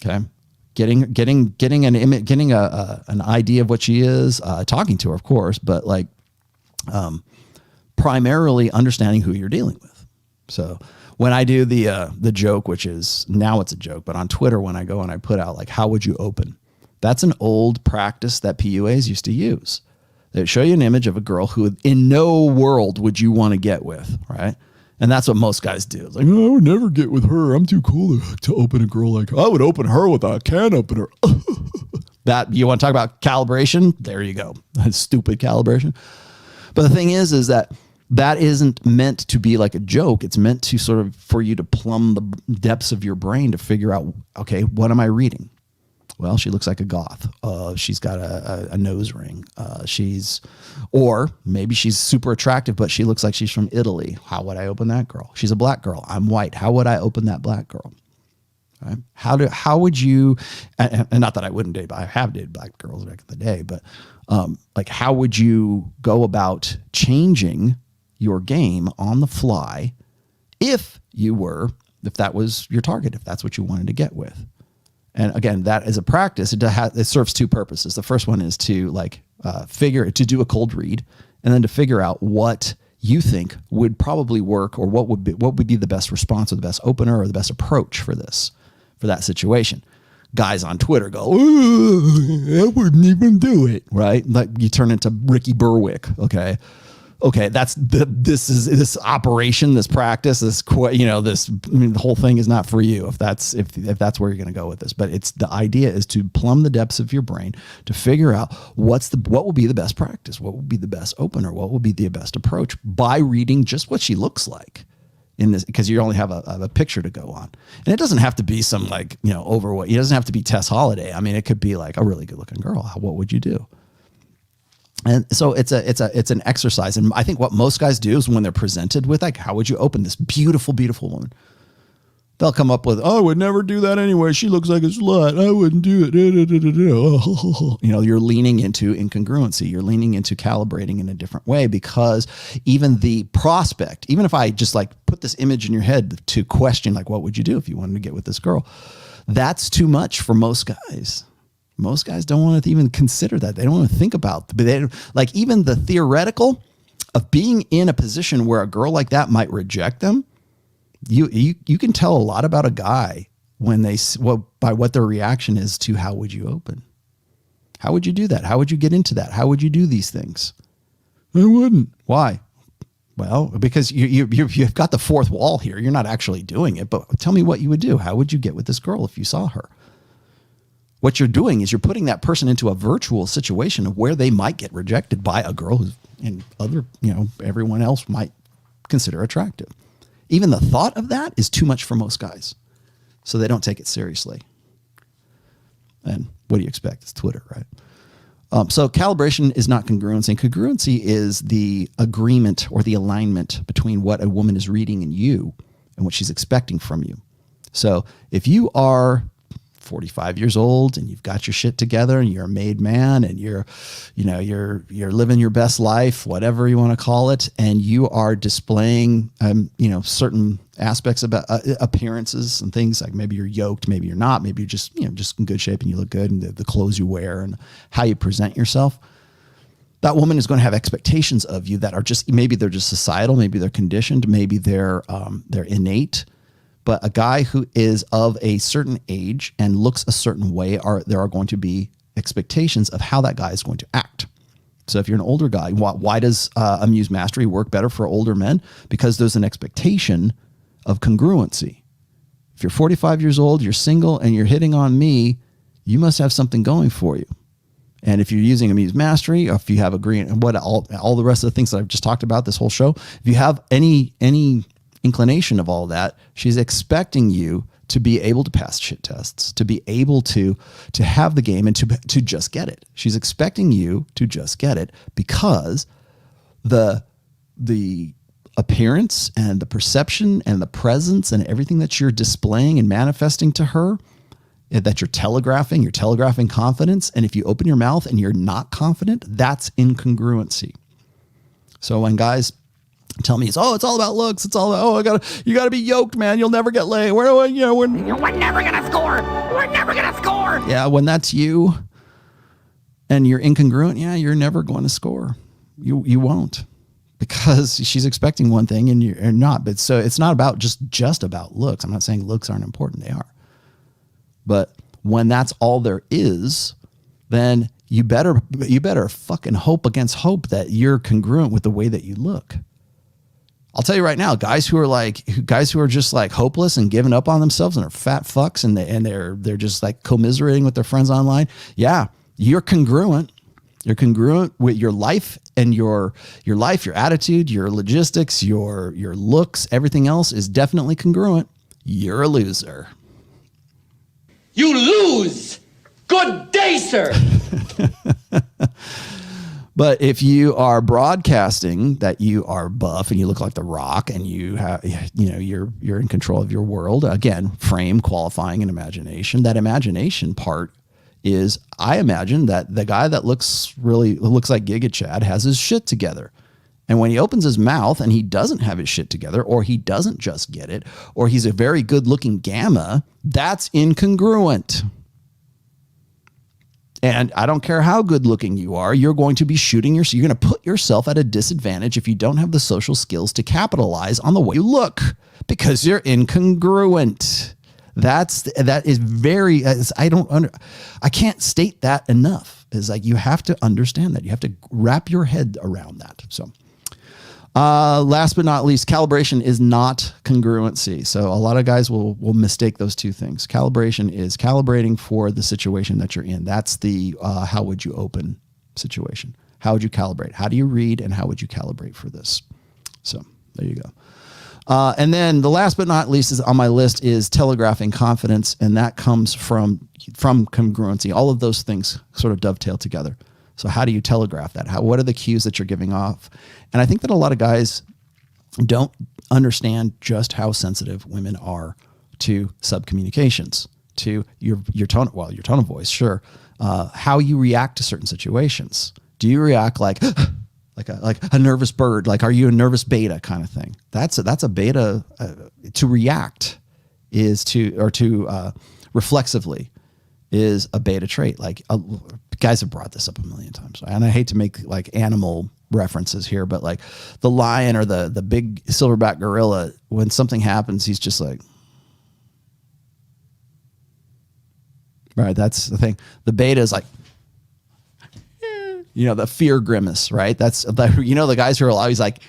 [SPEAKER 2] Okay, getting an image, getting an idea of what she is, talking to her, of course, but like primarily understanding who you're dealing with. So when I do the joke, which is now it's a joke, but on Twitter, when I go and I put out like, how would you open? That's an old practice that PUAs used to use. They show you an image of a girl who in no world would you want to get with, right? And that's what most guys do. It's like, oh, I would never get with her. I'm too cool to open a girl like her. I would open her with a can opener. That, you want to talk about calibration? There you go. That's stupid calibration. But the thing is that isn't meant to be like a joke. It's meant to sort of for you to plumb the depths of your brain to figure out, okay, what am I reading? Well, she looks like a goth. She's got a nose ring. Or maybe she's super attractive, but she looks like she's from Italy. How would I open that girl? She's a black girl. I'm white. How would I open that black girl? Right? How would you, and not that I wouldn't date, but I have dated black girls back in the day, but like how would you go about changing your game on the fly if that was your target, if that's what you wanted to get with? And again, that is a practice. It serves two purposes. The first one is to to do a cold read, and then to figure out what you think would probably work, or what would be the best response, or the best opener, or the best approach for that situation. Guys on Twitter go, I wouldn't even do it, right? Like you turn into Ricky Berwick, okay? Okay, this operation, this practice, the whole thing is not for you if that's where you're going to go with this. But the idea is to plumb the depths of your brain to figure out what will be the best practice, what will be the best opener, what will be the best approach by reading just what she looks like in this, because you only have a picture to go on. And it doesn't have to be some overweight. It doesn't have to be Tess Holiday. I mean, it could be like a really good looking girl. What would you do? And so it's an exercise. And I think what most guys do is when they're presented with like, how would you open this beautiful, beautiful woman? They'll come up with, oh, I would never do that anyway. She looks like a slut. I wouldn't do it. You're leaning into incongruency. You're leaning into calibrating in a different way, because even the prospect, even if I just like put this image in your head to question, like, what would you do if you wanted to get with this girl? That's too much for most guys. Most guys don't want to even consider that. They don't want to think about, like even the theoretical of being in a position where a girl like that might reject them. You can tell a lot about a guy by what their reaction is to how would you open? How would you do that? How would you get into that? How would you do these things? I wouldn't. Why? Well, because you've got the fourth wall here. You're not actually doing it, but tell me what you would do. How would you get with this girl if you saw her? What you're doing is you're putting that person into a virtual situation of where they might get rejected by a girl who's, and everyone else might consider attractive. Even the thought of that is too much for most guys. So they don't take it seriously. And what do you expect? It's Twitter, right? So calibration is not congruency. And congruency is the agreement or the alignment between what a woman is reading in you and what she's expecting from you. So if you are 45 years old and you've got your shit together and you're a made man and you're living your best life, whatever you want to call it, and you are displaying, certain aspects about appearances and things, like maybe you're yoked, maybe you're not, maybe you're just in good shape and you look good, and the clothes you wear and how you present yourself. That woman is going to have expectations of you that are maybe they're just societal, maybe they're conditioned, maybe they're innate. But a guy who is of a certain age and looks a certain way, there are going to be expectations of how that guy is going to act. So if you're an older guy, why does Amused Mastery work better for older men? Because there's an expectation of congruency. If you're 45 years old, you're single, and you're hitting on me, you must have something going for you. And if you're using Amused Mastery, or if you have agreement, what all the rest of the things that I've just talked about this whole show, if you have any inclination of all that, she's expecting you to be able to pass shit tests, to be able to have the game and to just get it. She's expecting you to just get it because the appearance and the perception and the presence and everything that you're displaying and manifesting to her, that you're telegraphing confidence. And if you open your mouth and you're not confident, that's incongruency. So when guys tell me it's all about looks, it's all about, you gotta be yoked, man, you'll never get laid. We're never gonna score. We're never gonna score. Yeah, when that's you and you're incongruent, you're never going to score. You won't, because she's expecting one thing and you're not. But so it's not about just about looks. I'm not saying looks aren't important, they are. But when that's all there is, then you better fucking hope against hope that you're congruent with the way that you look. I'll tell you right now, guys who are just like hopeless and giving up on themselves and are fat fucks and they're just like commiserating with their friends online. Yeah, you're congruent. You're congruent with your life and your life, your attitude, your logistics, your looks, everything else is definitely congruent. You're a loser.
[SPEAKER 3] You lose. Good day, sir.
[SPEAKER 2] But if you are broadcasting that you are buff and you look like The Rock and you have, you're in control of your world, again, frame, qualifying, and imagination. That imagination part is, I imagine that the guy that looks like Giga Chad has his shit together. And when he opens his mouth and he doesn't have his shit together, or he doesn't just get it, or he's a very good looking gamma, that's incongruent. And I don't care how good looking you are, you're going to be you're going to put yourself at a disadvantage if you don't have the social skills to capitalize on the way you look, because you're incongruent. That is very, I can't state that enough. It's like, you have to understand that. You have to wrap your head around that. So, last but not least, calibration is not congruency. So a lot of guys will mistake those two things. Calibration is calibrating for the situation that you're in. That's the how would you open situation. How would you calibrate? How do you read, and how would you calibrate for this? So there you go. And then the last but not least is on my list is telegraphing confidence, and that comes from congruency. All of those things sort of dovetail together. So how do you telegraph that? What are the cues that you're giving off? And I think that a lot of guys don't understand just how sensitive women are to subcommunications, to your tone of voice, sure. How you react to certain situations. Do you react like a nervous bird? Like, are you a nervous beta kind of thing? That's a beta. To react is to reflexively is a beta trait. Like, guys have brought this up a million times, and I hate to make like animal references here, but like the lion or the big silverback gorilla, when something happens, he's just like, right. That's the thing. The beta is like, the fear grimace, right? That's the guys who are always like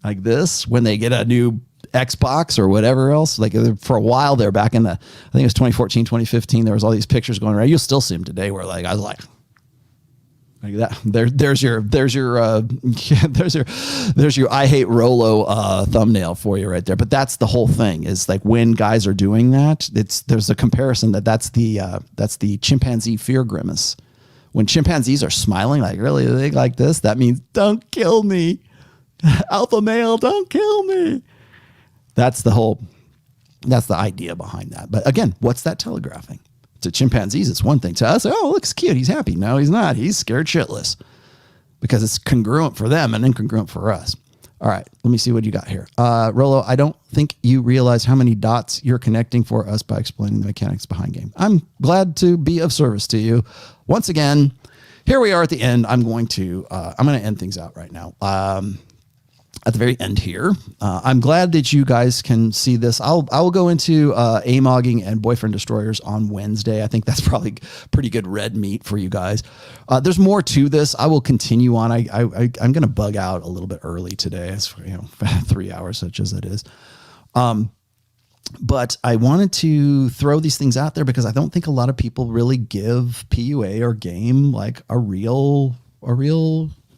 [SPEAKER 2] this when they get a new Xbox or whatever else. Like, for a while there, back in I think it was 2014, 2015, there was all these pictures going around. You'll still see them today where like, I was like, Like that. There's your I hate Rollo thumbnail for you right there. But that's the whole thing is like when guys are doing that, there's a comparison that's the chimpanzee fear grimace. When chimpanzees are smiling like really big like this, that means don't kill me. Alpha male, don't kill me. That's the idea behind that. But again, what's that telegraphing? To chimpanzees, it's one thing. To us, oh, looks cute. He's happy. No, he's not. He's scared shitless because it's congruent for them and incongruent for us. All right, let me see what you got here. Rollo, I don't think you realize how many dots you're connecting for us by explaining the mechanics behind game. I'm glad to be of service to you. Once again, here we are at the end. I'm going to end things out right now. At the very end here, I'm glad that you guys can see this. I will go into AMOGing and boyfriend destroyers on Wednesday. I think that's probably pretty good red meat for you guys. There's more to this. I will continue on. I'm going to bug out a little bit early today. It's 3 hours, such as it is. But I wanted to throw these things out there because I don't think a lot of people really give PUA or game like a real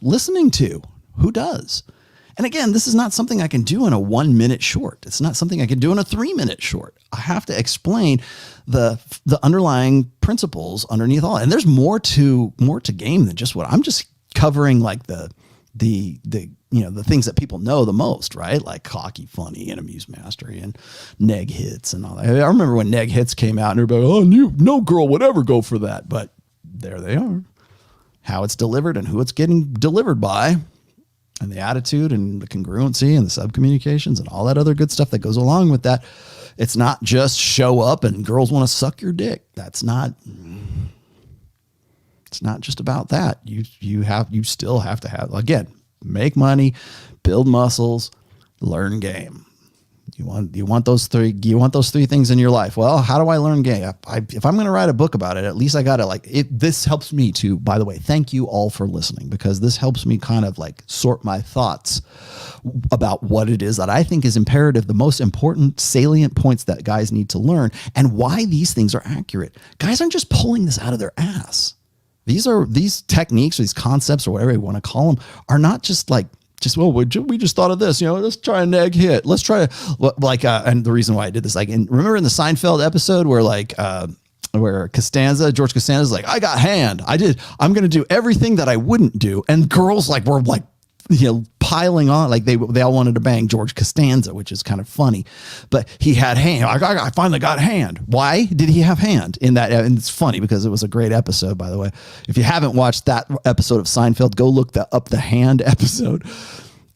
[SPEAKER 2] listening to. Who does? And again, this is not something I can do in a 1 minute short. It's not something I can do in a 3 minute short. I have to explain the underlying principles underneath all. And there's more to game than just what I'm just covering, like the things that people know the most, right? Like Cocky Funny and Amused Mastery and Neg Hits and all that. I remember when Neg Hits came out and everybody, oh, no girl would ever go for that. But there they are. How it's delivered and who it's getting delivered by. And the attitude and the congruency and the subcommunications and all that other good stuff that goes along with that. It's not just show up and girls want to suck your dick. It's not just about that. You still have to have, again, make money, build muscles, learn game. You want those three things in your life. Well, how do I learn game? If I'm going to write a book about it, at least I got to this helps me to, by the way, thank you all for listening, because this helps me kind of like sort my thoughts about what it is that I think is imperative, the most important salient points that guys need to learn and why these things are accurate. Guys aren't just pulling this out of their ass. These techniques or these concepts or whatever you want to call them are not just like, we just thought of this, let's try a neg hit. Let's try and the reason why I did this, remember in the Seinfeld episode where where George Costanza's like, I got hand. I'm going to do everything that I wouldn't do. And girls were piling on, they all wanted to bang George Costanza, which is kind of funny, but he had hand. I finally got hand. Why did he have hand in that? And it's funny because it was a great episode, by the way. If you haven't watched that episode of Seinfeld, go look up the hand episode.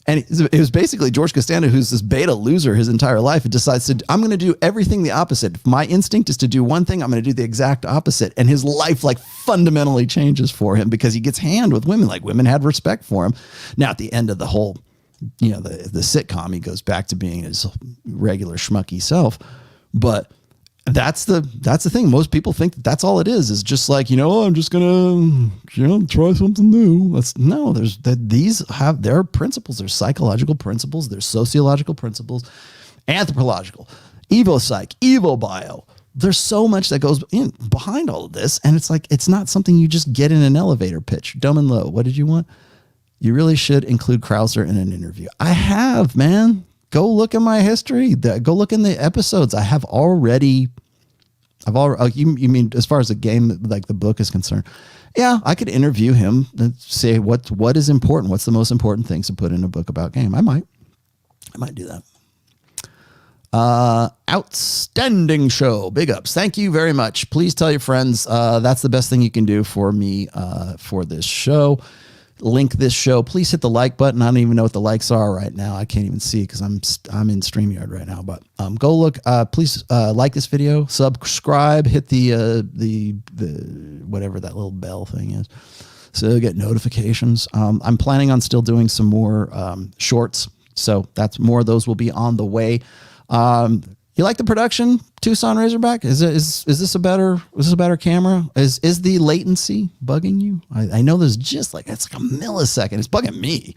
[SPEAKER 2] And it was basically George Costanza, who's this beta loser his entire life, and decides I'm going to do everything the opposite. If my instinct is to do one thing, I'm going to do the exact opposite. And his life fundamentally changes for him because he gets hand with women. Women had respect for him. Now at the end of the whole, the sitcom, he goes back to being his regular schmucky self. But that's the thing. Most people think that's all it is just I'm just going to, try something new. These have their principles. There's psychological principles. There's sociological principles, anthropological, evo-psych, evo-bio. There's so much that goes in behind all of this. And it's not something you just get in an elevator pitch. Dumb and low. What did you want? You really should include Krauser in an interview. I have, man. Go look at my history. Go look in the episodes. You mean as far as the game, the book is concerned? Yeah, I could interview him and say what is important. What's the most important things to put in a book about game? I might do that. Outstanding show. Big ups. Thank you very much. Please tell your friends. That's the best thing you can do for me for this show. Link this show. Please hit the like button. I don't even know what the likes are right now. I can't even see because I'm in StreamYard right now. But go look. Please like this video. Subscribe. Hit the whatever that little bell thing is, so you get notifications. I'm planning on still doing some more shorts, so that's more of those will be on the way. You like the production, Tucson Razorback? Is this a better camera? Is the latency bugging you? I know there's just it's a millisecond. It's bugging me.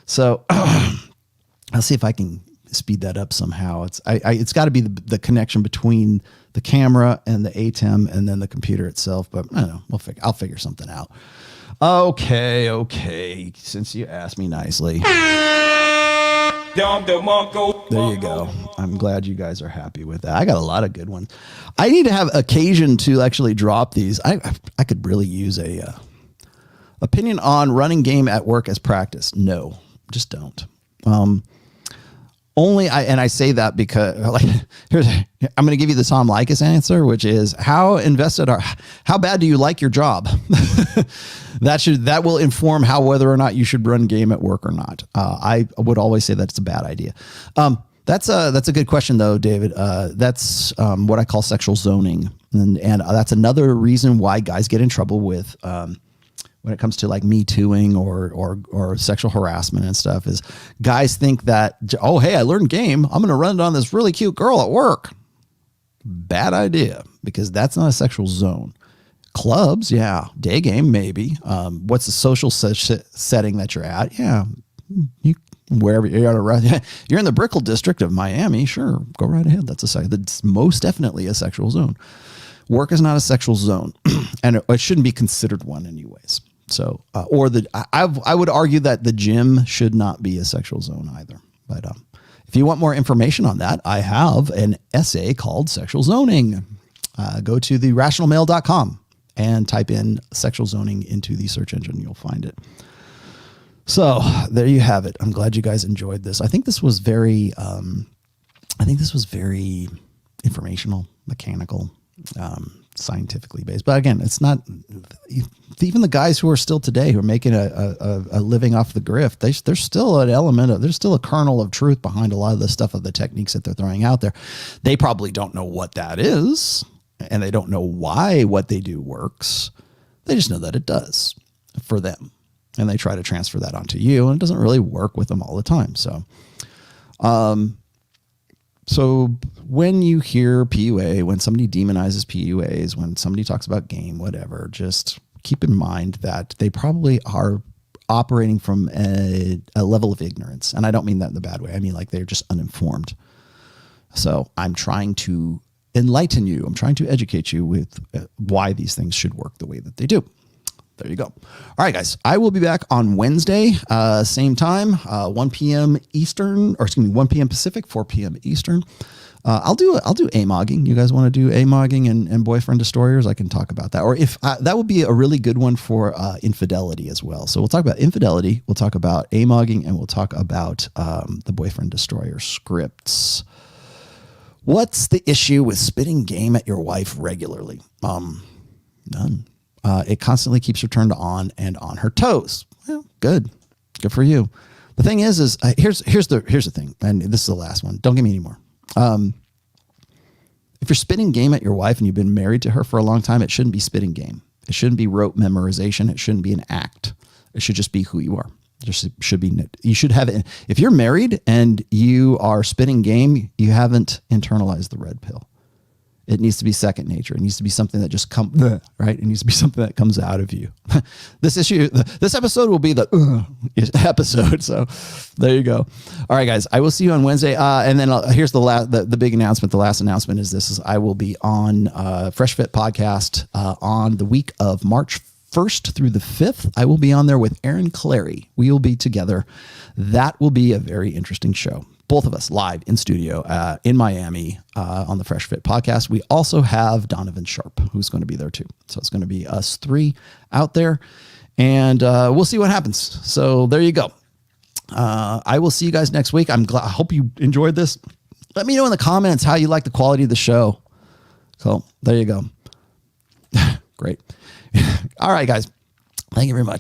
[SPEAKER 2] So I'll see if I can speed that up somehow. It's got to be the connection between the camera and the ATEM and then the computer itself. But I don't know. I'll figure something out. Okay. Since you asked me nicely. There you go. I'm glad you guys are happy with that. I got a lot of good ones. I need to have occasion to actually drop these. I could really use a opinion on running game at work as practice. No, just don't. I say that because I'm going to give you the Tom Likas answer, which is how bad do you like your job? That will inform whether or not you should run game at work or not. I would always say that's a bad idea. That's a good question though, David. That's what I call sexual zoning. And that's another reason why guys get in trouble with, when it comes to like Me Tooing or sexual harassment and stuff, is guys think that, oh, hey, I learned game, I'm going to run it on this really cute girl at work. Bad idea, because that's not a sexual zone. Clubs, yeah. Day game, maybe. What's the social setting that you're at? Yeah. Wherever you're at, you're in the Brickell district of Miami. Sure. Go right ahead. That's most definitely a sexual zone. Work is not a sexual zone, and it shouldn't be considered one anyways. So, I would argue that the gym should not be a sexual zone either. But if you want more information on that, I have an essay called Sexual Zoning. Go to therationalmale.com and type in sexual zoning into the search engine. You'll find it. So there you have it. I'm glad you guys enjoyed this. I think this was very informational, mechanical, scientifically based. But again, it's not, even the guys who are still today who are making a living off the grift, there's still an element of, there's still a kernel of truth behind a lot of the stuff of the techniques that they're throwing out there. They probably don't know what that is, and they don't know why what they do works. They just know that it does for them, and they try to transfer that onto you, and it doesn't really work with them all the time. So when you hear PUA, when somebody demonizes PUAs, when somebody talks about game, whatever, just keep in mind that they probably are operating from a level of ignorance. And I don't mean that in the bad way. I mean, like, they're just uninformed. So I'm trying to enlighten you. I'm trying to educate you with why these things should work the way that they do. There you go. All right, guys, I will be back on Wednesday, same time, 1 p.m. Eastern, or excuse me, 1 p.m. Pacific, 4 p.m. Eastern. I'll do amogging. You guys want to do amogging and boyfriend destroyers? I can talk about that. Or if that would be a really good one for infidelity as well. So we'll talk about infidelity. We'll talk about amogging, and we'll talk about the boyfriend destroyer scripts. What's the issue with spitting game at your wife regularly? None. It constantly keeps her turned on and on her toes. Well, good for you. The thing is here's the thing, and this is the last one. Don't give me any more. If you're spitting game at your wife and you've been married to her for a long time, it shouldn't be spitting game. It shouldn't be rote memorization. It shouldn't be an act. It should just be who you are. You should have it. If you're married and you are spitting game, you haven't internalized the red pill. It needs to be second nature. It needs to be something that just comes, right? It needs to be something that comes out of you. This episode will be the episode. So there you go. All right, guys, I will see you on Wednesday. And then here's the big announcement. The last announcement is I will be on Fresh Fit podcast on the week of March 1st through the 5th. I will be on there with Aaron Clary. We will be together. That will be a very interesting show. Both of us live in studio in Miami on the Fresh Fit podcast. We also have Donovan Sharp, who's going to be there too. So it's going to be us three out there, and we'll see what happens. So there you go. I will see you guys next week. I hope you enjoyed this. Let me know in the comments how you like the quality of the show. So there you go. Great. All right, guys. Thank you very much.